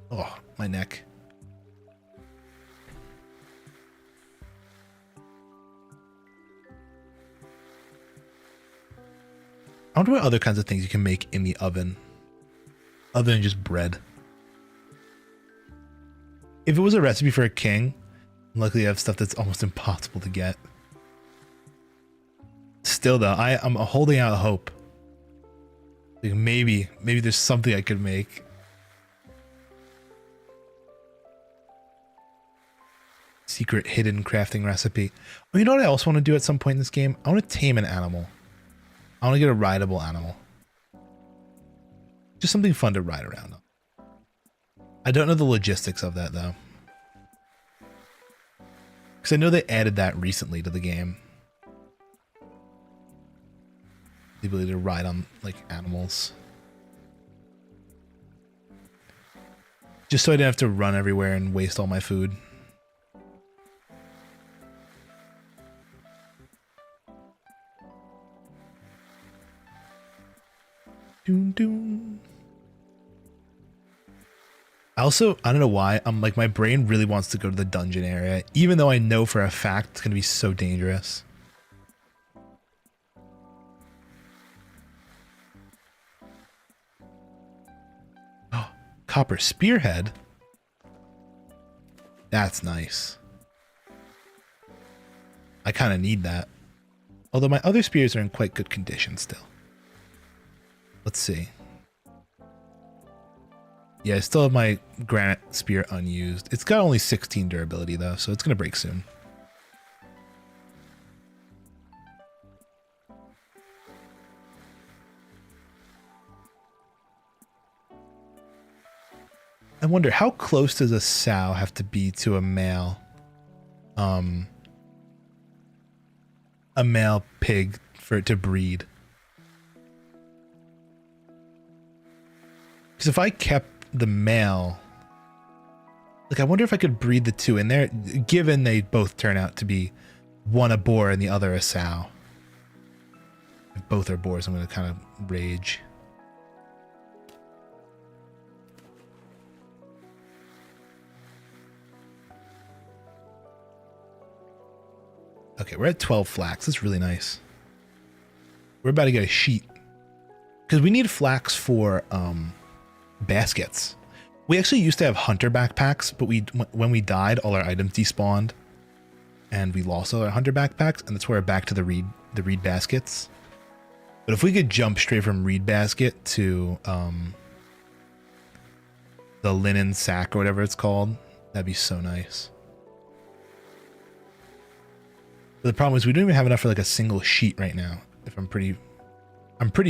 Oh, my neck. I wonder what other kinds of things you can make in the oven. Other than just bread. If it was a recipe for a king, luckily I have stuff that's almost impossible to get. Still though, I'm holding out hope. Like maybe there's something I could make. Secret hidden crafting recipe. Oh, you know what I also want to do at some point in this game? I want to tame an animal. I want to get a rideable animal. Just something fun to ride around on. I don't know the logistics of that though. Because I know they added that recently to the game. The ability to ride on like animals. Just so I didn't have to run everywhere and waste all my food. Doon, doon. Also, I don't know why, I'm like, my brain really wants to go to the dungeon area, even though I know for a fact it's going to be so dangerous. Oh, copper spearhead. That's nice. I kind of need that. Although my other spears are in quite good condition still. Let's see. Yeah, I still have my granite spear unused. It's got only 16 durability though, so it's gonna break soon. I wonder how close does a sow have to be to a male pig for it to breed? Because if I kept the male, like I wonder if I could breed the two in there, given they both turn out to be one a boar and the other a sow. If both are boars, I'm going to kind of rage. Okay, we're at 12 flax. That's really nice. We're about to get a sheet. Because we need flax for baskets. We actually used to have hunter backpacks, but when we died, all our items despawned. And we lost all our hunter backpacks, and that's where we're back to the reed baskets. But if we could jump straight from reed basket to the linen sack or whatever it's called, that'd be so nice. But the problem is we don't even have enough for like a single sheet right now. If I'm pretty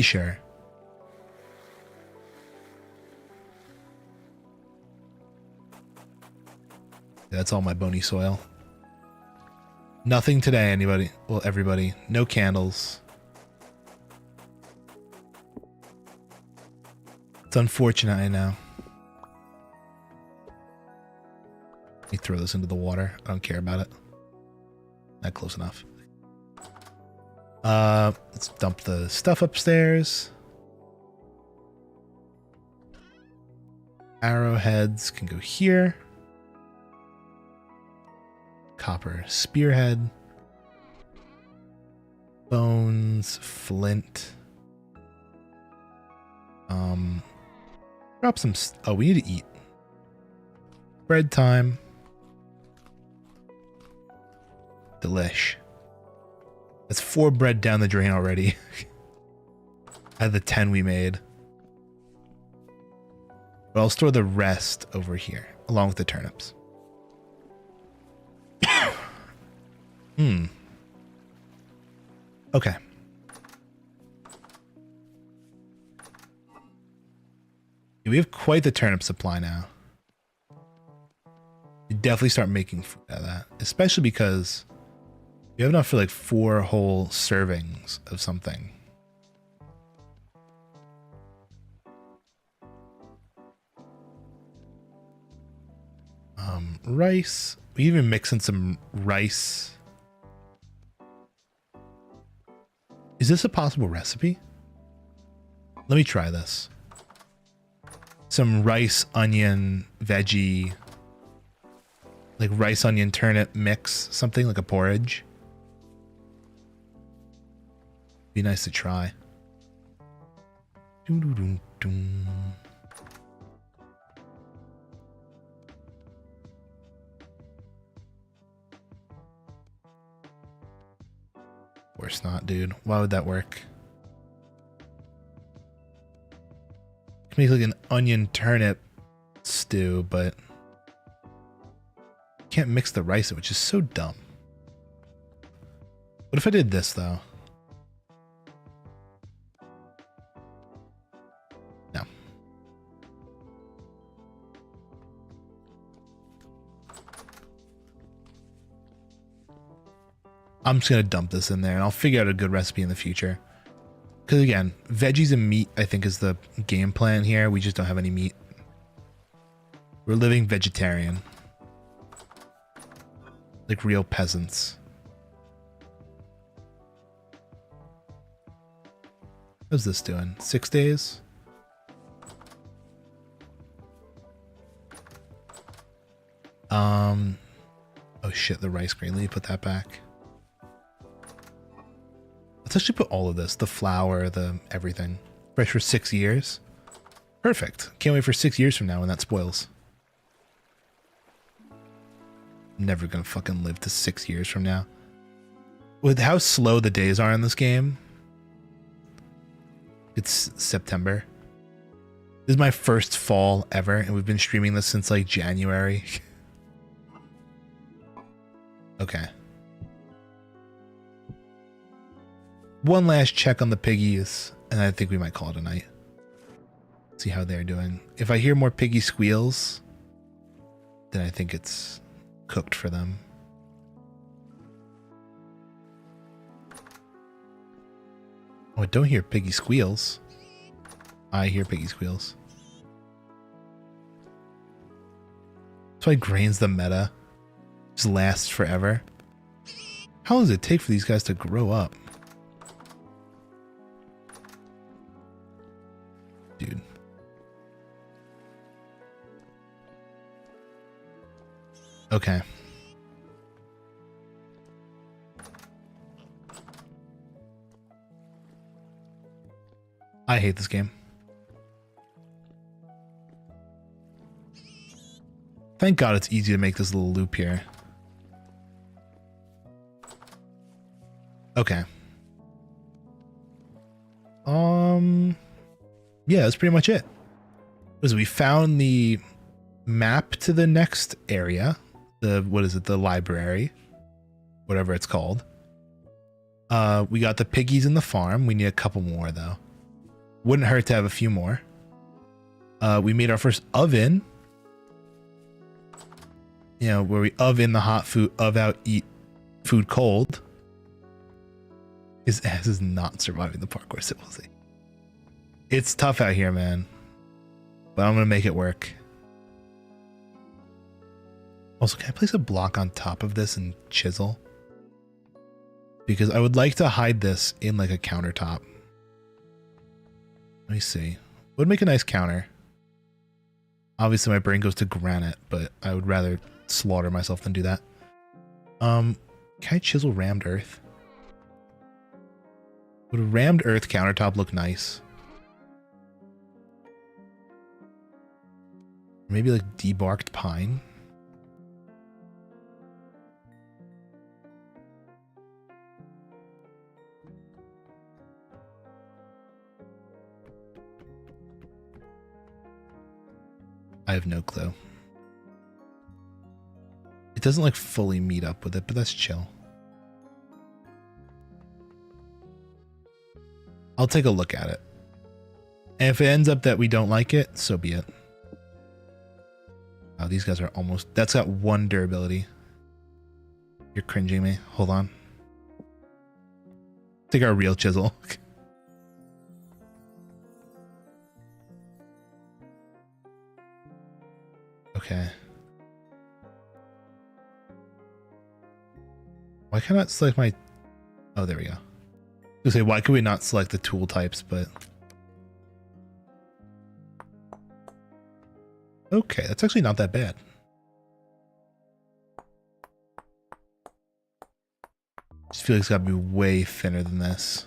sure. That's all my bony soil. Nothing today, anybody. Well, everybody. No candles. It's unfortunate, I know. Let me throw this into the water. I don't care about it. Not close enough. Let's dump the stuff upstairs. Arrowheads can go here. Copper spearhead. Bones, flint. Drop some. Oh, we need to eat. Bread time. Delish. That's 4 bread down the drain already. Out of the 10 we made. But I'll store the rest over here, along with the turnips. Okay. We have quite the turnip supply now. We definitely start making food out of that, especially because we have enough for like 4 whole servings of something. Rice. We even mix in some rice. Is this a possible recipe? Let me try this. Some rice, onion, veggie, like rice, onion, turnip mix, something like a porridge. Be nice to try. Dun, dun, dun, dun. Of course not, dude. Why would that work? Can make like an onion turnip stew, but can't mix the rice, which is so dumb. What if I did this though? No. I'm just gonna dump this in there and I'll figure out a good recipe in the future. Because again, veggies and meat I think is the game plan here. We just don't have any meat. We're living vegetarian. Like real peasants. How's this doing? 6 days? Oh shit, the rice grain. Let me put that back. Let's actually put all of this. The flour, the everything. Fresh for 6 years. Perfect. Can't wait for 6 years from now when that spoils. Never gonna fucking live to 6 years from now. With how slow the days are in this game. It's September. This is my first fall ever, and we've been streaming this since like January. Okay. One last check on the piggies, and I think we might call it a night. See how they're doing. If I hear more piggy squeals, then I think it's cooked for them. Oh, I don't hear piggy squeals. I hear piggy squeals. That's why grain's the meta. Just lasts forever. How long does it take for these guys to grow up? Dude. Okay. I hate this game. Thank God it's easy to make this little loop here. Okay. Yeah, that's pretty much it. We found the map to the next area. What is it? The library. Whatever it's called. We got the piggies in the farm. We need a couple more though. Wouldn't hurt to have a few more. We made our first oven. You know, where we oven the hot food, eat food cold. His ass is not surviving the parkour difficulty. It's tough out here, man. But I'm gonna make it work. Also, can I place a block on top of this and chisel? Because I would like to hide this in like a countertop. Let me see. Would make a nice counter. Obviously my brain goes to granite, but I would rather slaughter myself than do that. Can I chisel rammed earth? Would a rammed earth countertop look nice? Maybe like debarked pine? I have no clue. It doesn't like fully meet up with it, but that's chill. I'll take a look at it. And if it ends up that we don't like it, so be it. Oh, these guys are almost... That's got 1 durability. You're cringing me. Hold on. Take our real chisel. Okay. Why can't I not select my... Oh, there we go. I was gonna say, why could we not select the tool types, but... Okay, that's actually not that bad. Just feel like it's gotta be way thinner than this.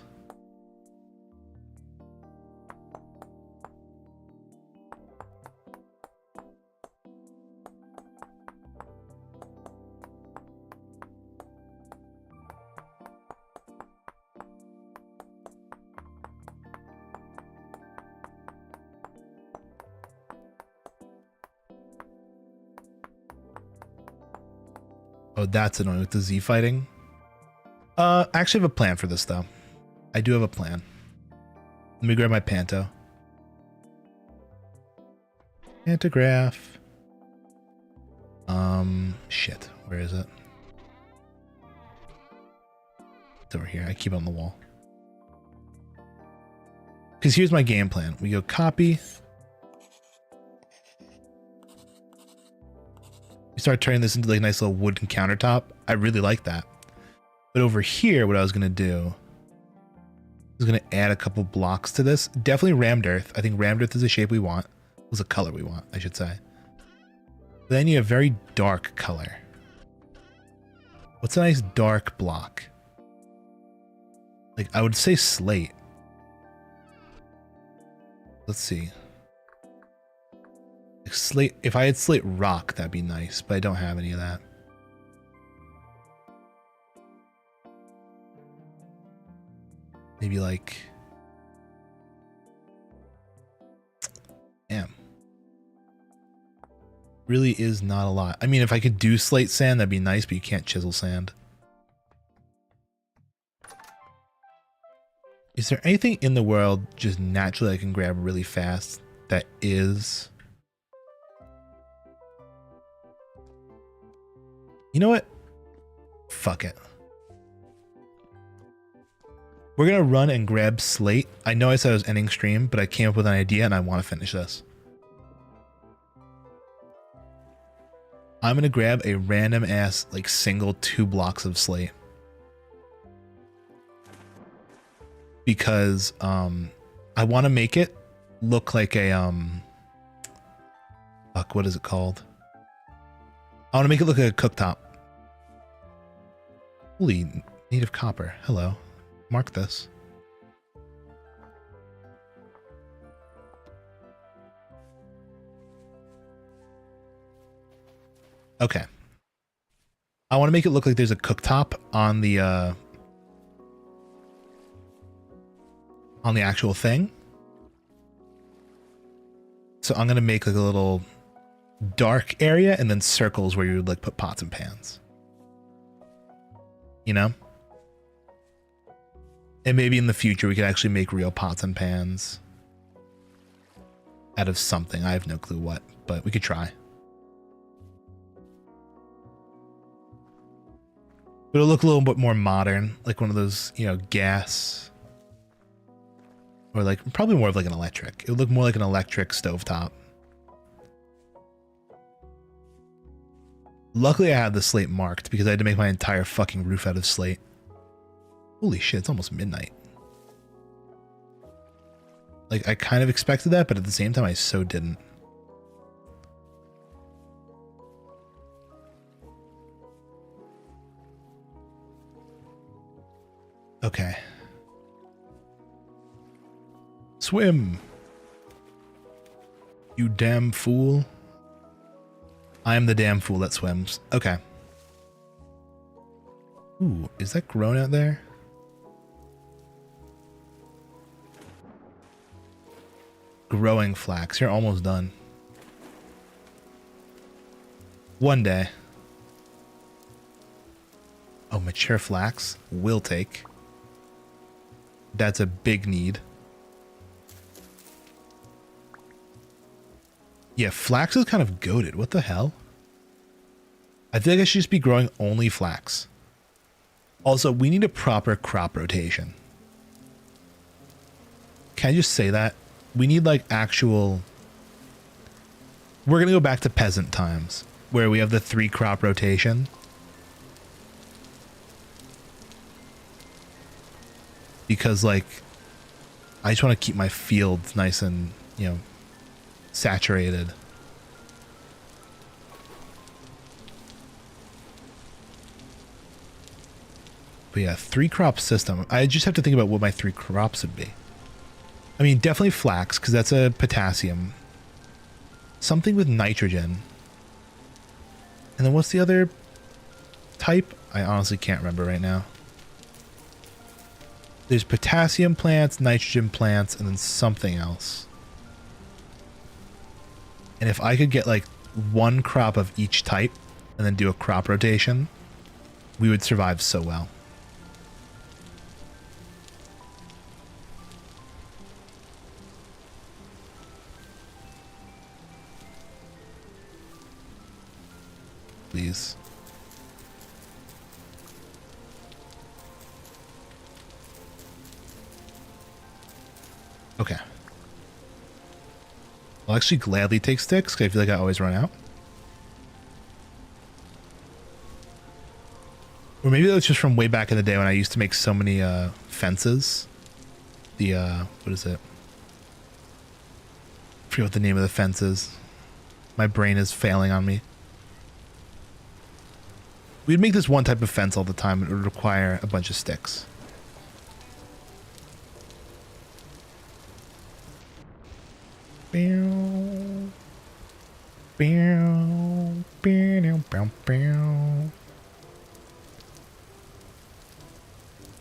Oh, that's annoying with the Z fighting. I actually have a plan for this though. I do have a plan. Let me grab my panto. Pantograph. Shit. Where is it? It's over here. I keep it on the wall. Because here's my game plan. We go copy. We start turning this into like a nice little wooden countertop. I really like that. But over here, what I was going to do is going to add a couple blocks to this. Definitely rammed earth. I think rammed earth is the shape we want. Was a color we want, I should say. Then you have very dark color. What's a nice dark block? Like, I would say slate. Let's see. Like slate. If I had slate rock, that'd be nice, but I don't have any of that. Maybe like Damn. Really is not a lot. I mean, if I could do slate sand, that'd be nice, but you can't chisel sand. Is there anything in the world just naturally I can grab really fast that is... You know what? Fuck it. We're going to run and grab slate. I know I said I was ending stream, but I came up with an idea and I want to finish this. I'm going to grab a random ass, like, single 2 blocks of slate. Because I want to make it look like a fuck, what is it called? I want to make it look like a cooktop. Holy native copper. Hello. Mark this. Okay. I want to make it look like there's a cooktop on the actual thing. So I'm going to make like a little dark area and then circles where you would like put pots and pans. You know? And maybe in the future we could actually make real pots and pans out of something. I have no clue what, but we could try. But it'll look a little bit more modern, like one of those, you know, gas, or like probably more of like an electric. It would look more like an electric stovetop. Luckily I had the slate marked because I had to make my entire fucking roof out of slate. Holy shit, it's almost midnight. Like, I kind of expected that, but at the same time I so didn't. Okay. Swim. You damn fool. I am the damn fool that swims. Okay. Ooh, is that grown out there? Growing flax. You're almost done. One day. Oh, mature flax. Will take. That's a big need. Yeah, flax is kind of goated. What the hell? I feel like I should just be growing only flax. Also, we need a proper crop rotation. Can I just say that? We need like actual... We're going to go back to peasant times where we have the 3 crop rotation. Because like, I just want to keep my fields nice and, you know, saturated. But yeah, 3 crop system. I just have to think about what my 3 crops would be. I mean, definitely flax, because that's a potassium. Something with nitrogen. And then what's the other type? I honestly can't remember right now. There's potassium plants, nitrogen plants, and then something else. And if I could get like 1 crop of each type and then do a crop rotation, we would survive so well. Please. Okay. I'll actually gladly take sticks because I feel like I always run out. Or maybe that was just from way back in the day when I used to make so many fences. The, what is it? I forget what the name of the fence is. My brain is failing on me. We'd make this one type of fence all the time. It would require a bunch of sticks.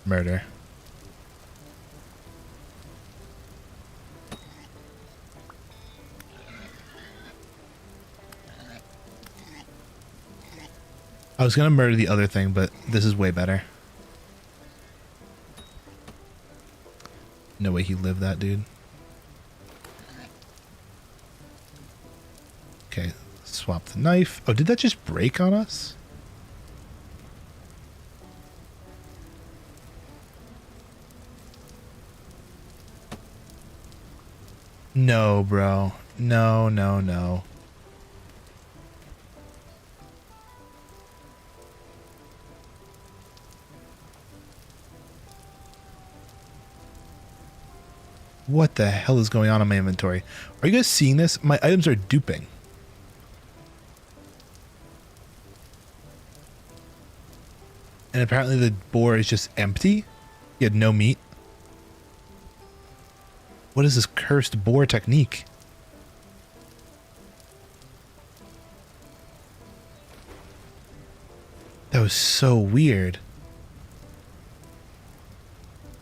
Murder. I was gonna murder the other thing, but this is way better. No way he lived that, dude. Okay, swap the knife. Oh, did that just break on us? No, bro. No, no, no. What the hell is going on in my inventory? Are you guys seeing this? My items are duping. And apparently the boar is just empty. He had no meat. What is this cursed boar technique? That was so weird.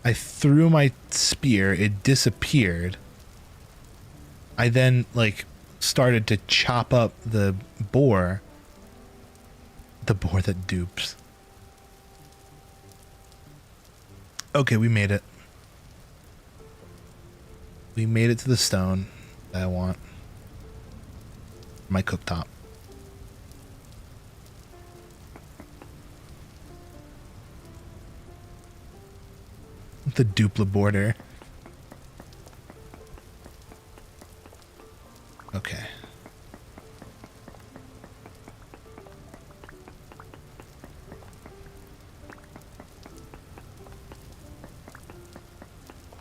I threw my spear, it disappeared. I then, like, started to chop up the boar. The boar that dupes. Okay, we made it. We made it to the stone that I want. My cooktop. The dupla border. Okay.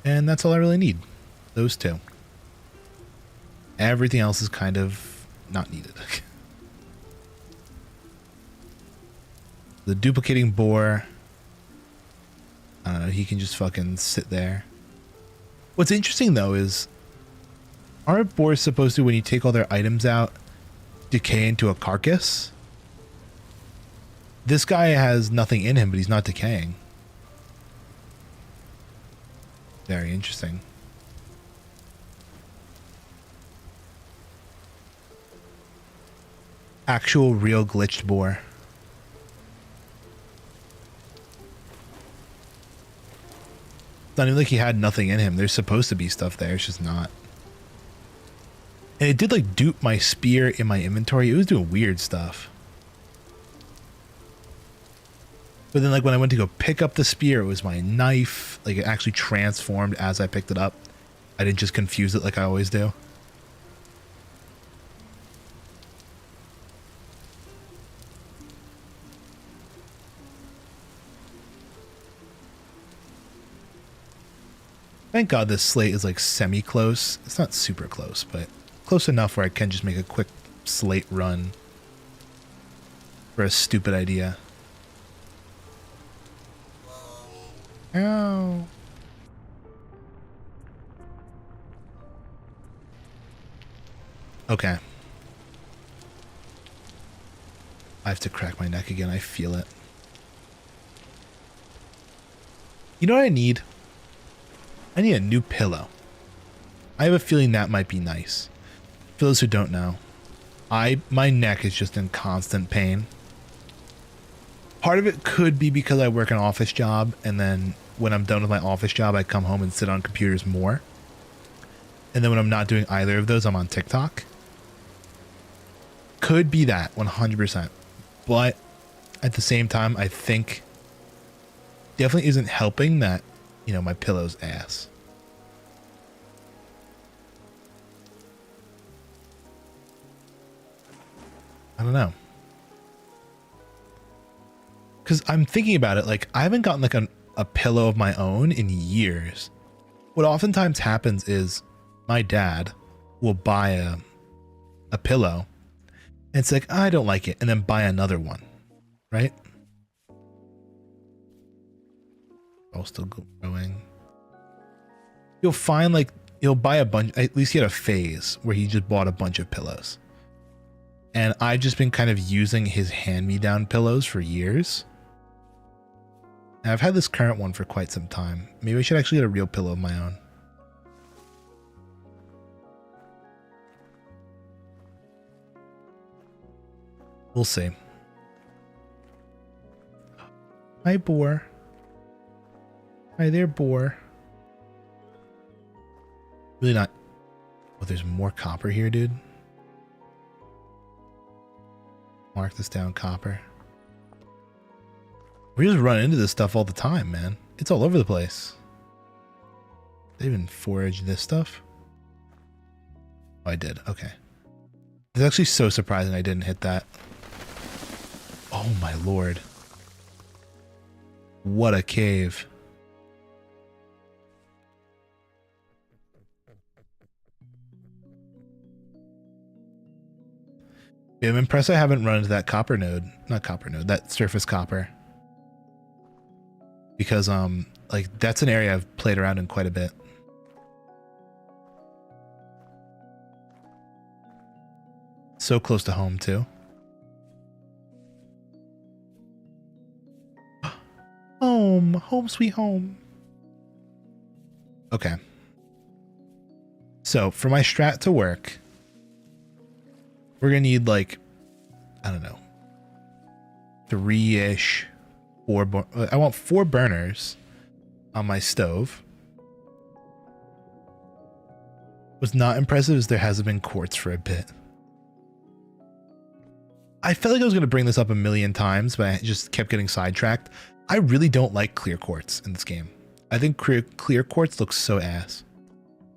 And that's all I really need. Those two. Everything else is kind of not needed. The duplicating boar. I don't know, he can just fucking sit there. What's interesting though is, aren't boars supposed to, when you take all their items out, decay into a carcass? This guy has nothing in him, but he's not decaying. Very interesting. Actual real glitched boar. It's not even like he had nothing in him. There's supposed to be stuff there. It's just not. And it did like dupe my spear in my inventory. It was doing weird stuff. But then like when I went to go pick up the spear, it was my knife. Like it actually transformed as I picked it up. I didn't just confuse it like I always do. Thank God this slate is like semi-close. It's not super close, but close enough where I can just make a quick slate run for a stupid idea. Ow. Okay. I have to crack my neck again. I feel it. You know what I need? I need a new pillow. I have a feeling that might be nice. For those who don't know, my neck is just in constant pain. Part of it could be because I work an office job, and then when I'm done with my office job, I come home and sit on computers more. And then when I'm not doing either of those, I'm on TikTok. Could be that, 100%. But at the same time, I think definitely isn't helping that, you know, my pillow's ass. I don't know. Because I'm thinking about it, like, I haven't gotten like a pillow of my own in years. What oftentimes happens is my dad will buy a pillow, and it's like, I don't like it, and then buy another one, right? Oh, still growing. You'll find like, he'll buy a bunch, at least he had a phase where he just bought a bunch of pillows. And I've just been kind of using his hand-me-down pillows for years. And I've had this current one for quite some time. Maybe I should actually get a real pillow of my own. We'll see. Hi, boar. Hi there, boar. Really not. Oh, there's more copper here, dude. Mark this down, copper. We just run into this stuff all the time, man. It's all over the place. They even forage this stuff? Oh, I did. Okay. It's actually so surprising I didn't hit that. Oh my lord. What a cave. Yeah, I'm impressed I haven't run into that copper node. Not copper node, that surface copper. Because, like, that's an area I've played around in quite a bit. So close to home, too. Home. Home sweet home. Okay. So, for my strat to work, we're going to need, like, I don't know, 3-ish, 4... I want 4 burners on my stove. What's not impressive is there hasn't been quartz for a bit. I felt like I was going to bring this up a million times, but I just kept getting sidetracked. I really don't like clear quartz in this game. I think clear quartz looks so ass.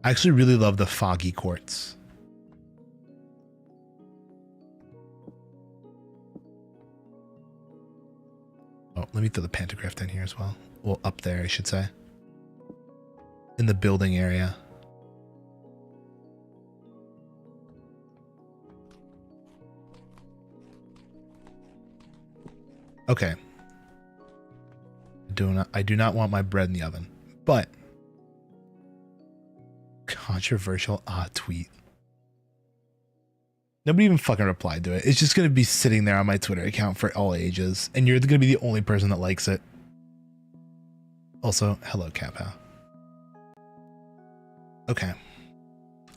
I actually really love the foggy quartz. Oh, let me throw the pantograph down here as well. Well, up there, I should say. In the building area. Okay. I do not want my bread in the oven, but controversial tweet. Nobody even fucking replied to it. It's just going to be sitting there on my Twitter account for all ages, and you're going to be the only person that likes it. Also, hello, Kappa. Okay.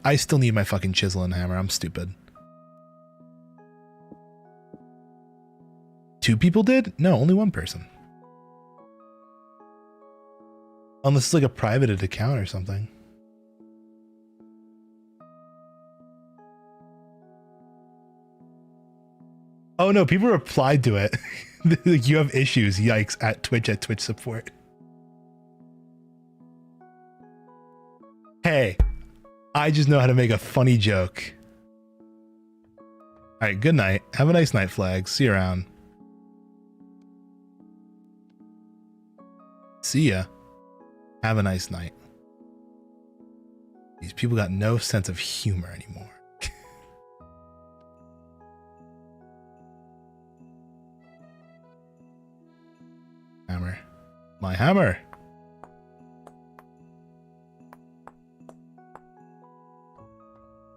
I still need my fucking chisel and hammer. I'm stupid. 2 people did? No, only 1 person. Unless it's like a privated account or something. Oh no, people replied to it. Like, you have issues, yikes, at Twitch support. Hey, I just know how to make a funny joke. Alright, good night. Have a nice night, Flag. See you around. See ya. Have a nice night. These people got no sense of humor anymore. Hammer. My hammer.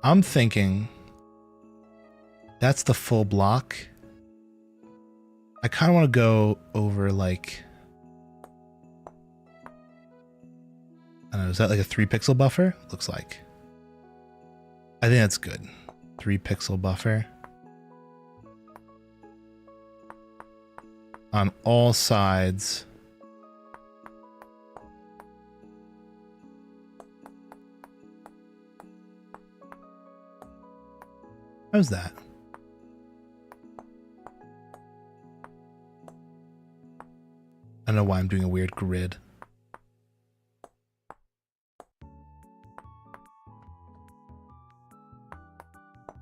I'm thinking that's the full block. I kind of want to go over like, I don't know, is that like a 3 pixel buffer? Looks like. I think that's good. 3 pixel buffer. On all sides. How's that? I don't know why I'm doing a weird grid.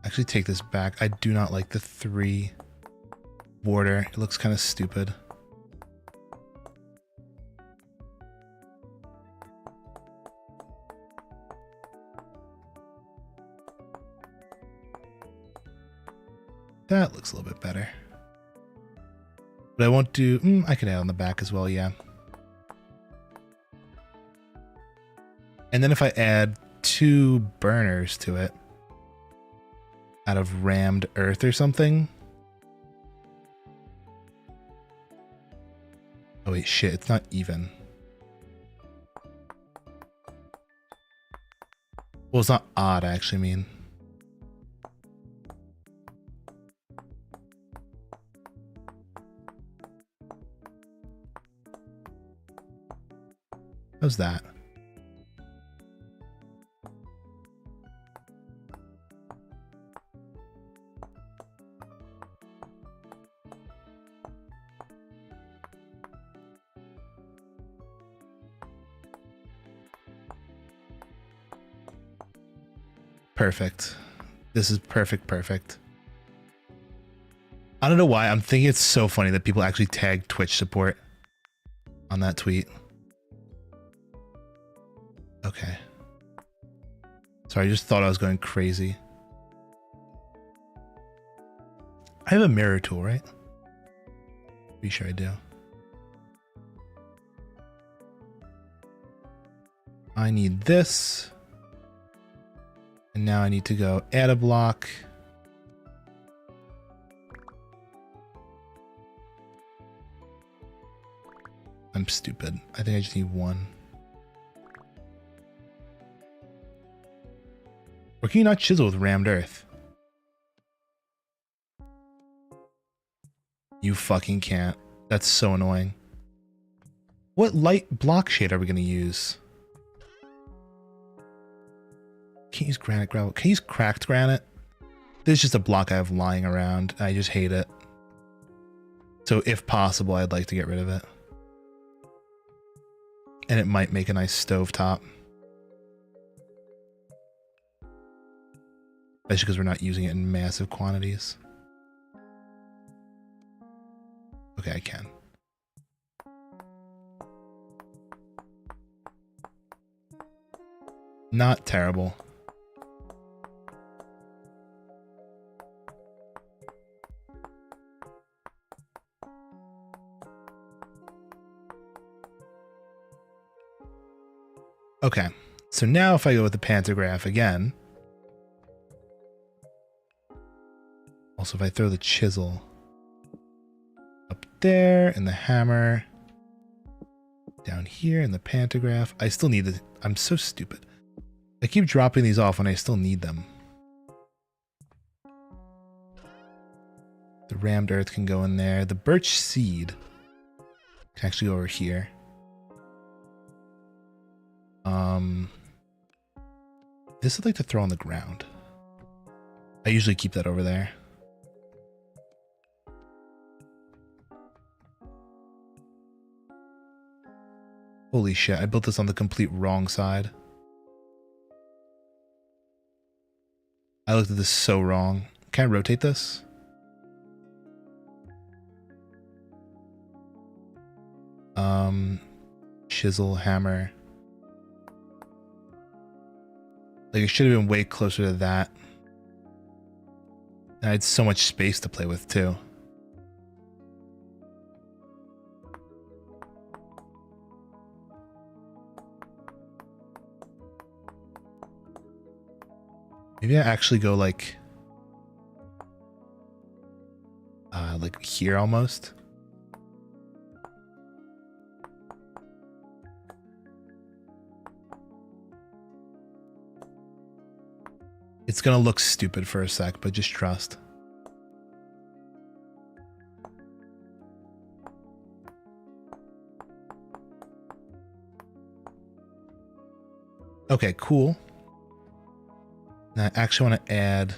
Actually, take this back. I do not like the 3 border. It looks kind of stupid. That looks a little bit better. But I won't do... I can add on the back as well, yeah. And then if I add 2 burners to it, out of rammed earth or something. Oh wait, shit, it's not even. Well, it's not odd, I actually mean. How's that? Perfect. This is perfect, perfect. I don't know why. I'm thinking it's so funny that people actually tag Twitch support on that tweet. Okay. Sorry, I just thought I was going crazy. I have a mirror tool, right? Pretty sure I do. I need this. And now I need to go add a block. I'm stupid. I think I just need one. Or can you not chisel with rammed earth? You fucking can't. That's so annoying. What light block shade are we going to use? Can't use granite gravel. Can you use cracked granite? This is just a block I have lying around. I just hate it. So if possible, I'd like to get rid of it. And it might make a nice stovetop. Especially because we're not using it in massive quantities. Okay, I can. Not terrible. Okay, so now if I go with the pantograph again, also if I throw the chisel up there and the hammer down here and the pantograph, I still need it. I'm so stupid. I keep dropping these off when I still need them. The rammed earth can go in there. The birch seed can actually go over here. This I'd like to throw on the ground. I usually keep that over there. Holy shit, I built this on the complete wrong side. I looked at this so wrong. Can I rotate this? Chisel, hammer. Like, it should have been way closer to that. And I had so much space to play with, too. Maybe I actually go like here almost. It's gonna look stupid for a sec, but just trust. Okay, cool. Now I actually want to add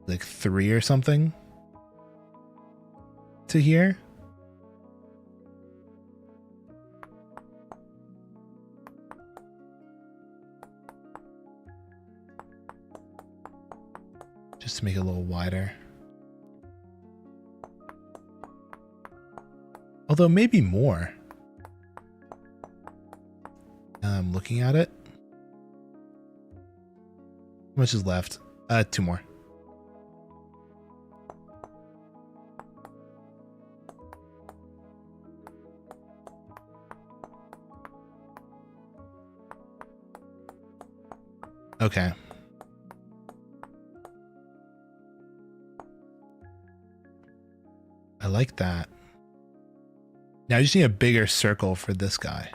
like 3 or something to here. Just to make it a little wider. Although maybe more. Now I'm looking at it. How much is left? 2 more. Okay. I like that. Now I just need a bigger circle for this guy.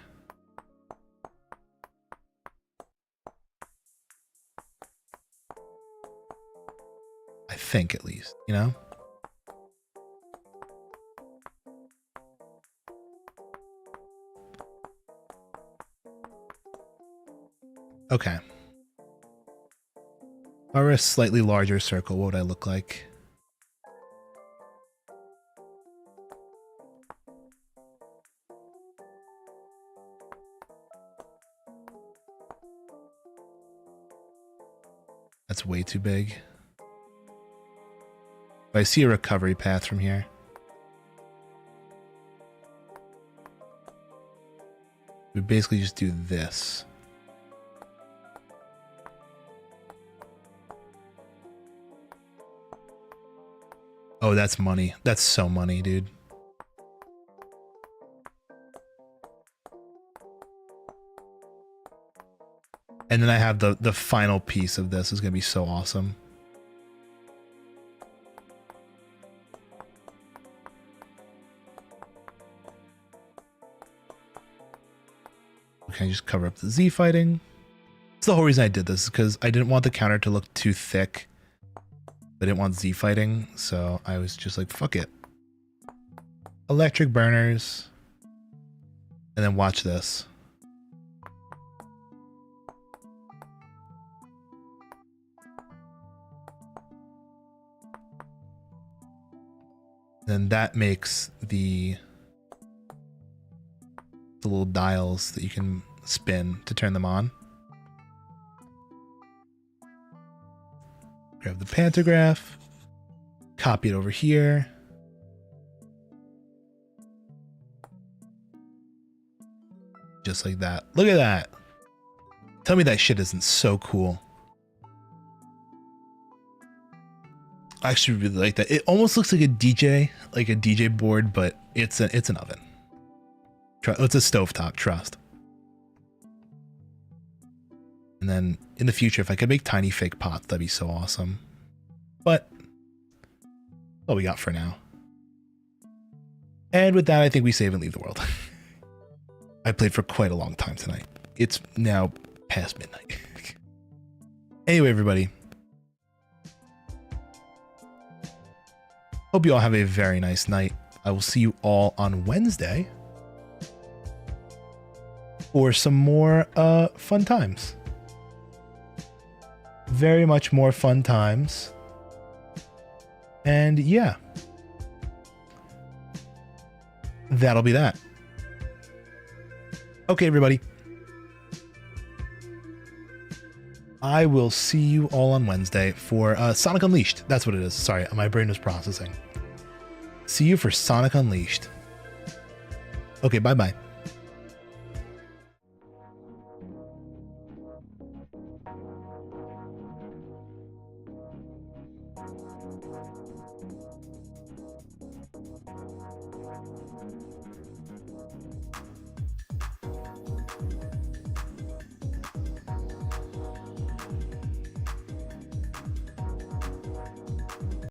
I think, at least, you know? Okay. Or a slightly larger circle, what would I look like? That's way too big. But I see a recovery path from here. We basically just do this. Oh, that's money. That's so money, dude. And then I have the final piece of this is going to be so awesome. Okay, just cover up the Z fighting. That's the whole reason I did this, is because I didn't want the counter to look too thick. I didn't want Z fighting, so I was just like, fuck it. Electric burners. And then watch this. Then that makes the little dials that you can spin to turn them on. Grab the pantograph, copy it over here. Just like that. Look at that. Tell me that shit isn't so cool. I actually really like that. It almost looks like a DJ board, but it's an oven. It's a stovetop, trust. And then in the future, if I could make tiny fake pots, that'd be so awesome. But all we got for now. And with that, I think we save and leave the world. I played for quite a long time tonight. It's now past midnight. Anyway, everybody. Hope you all have a very nice night. I will see you all on Wednesday for some more fun times. Very much more fun times. And yeah. That'll be that. Okay, everybody. I will see you all on Wednesday for Sonic Unleashed. That's what it is. Sorry, my brain was processing. See you for Sonic Unleashed. Okay, bye-bye.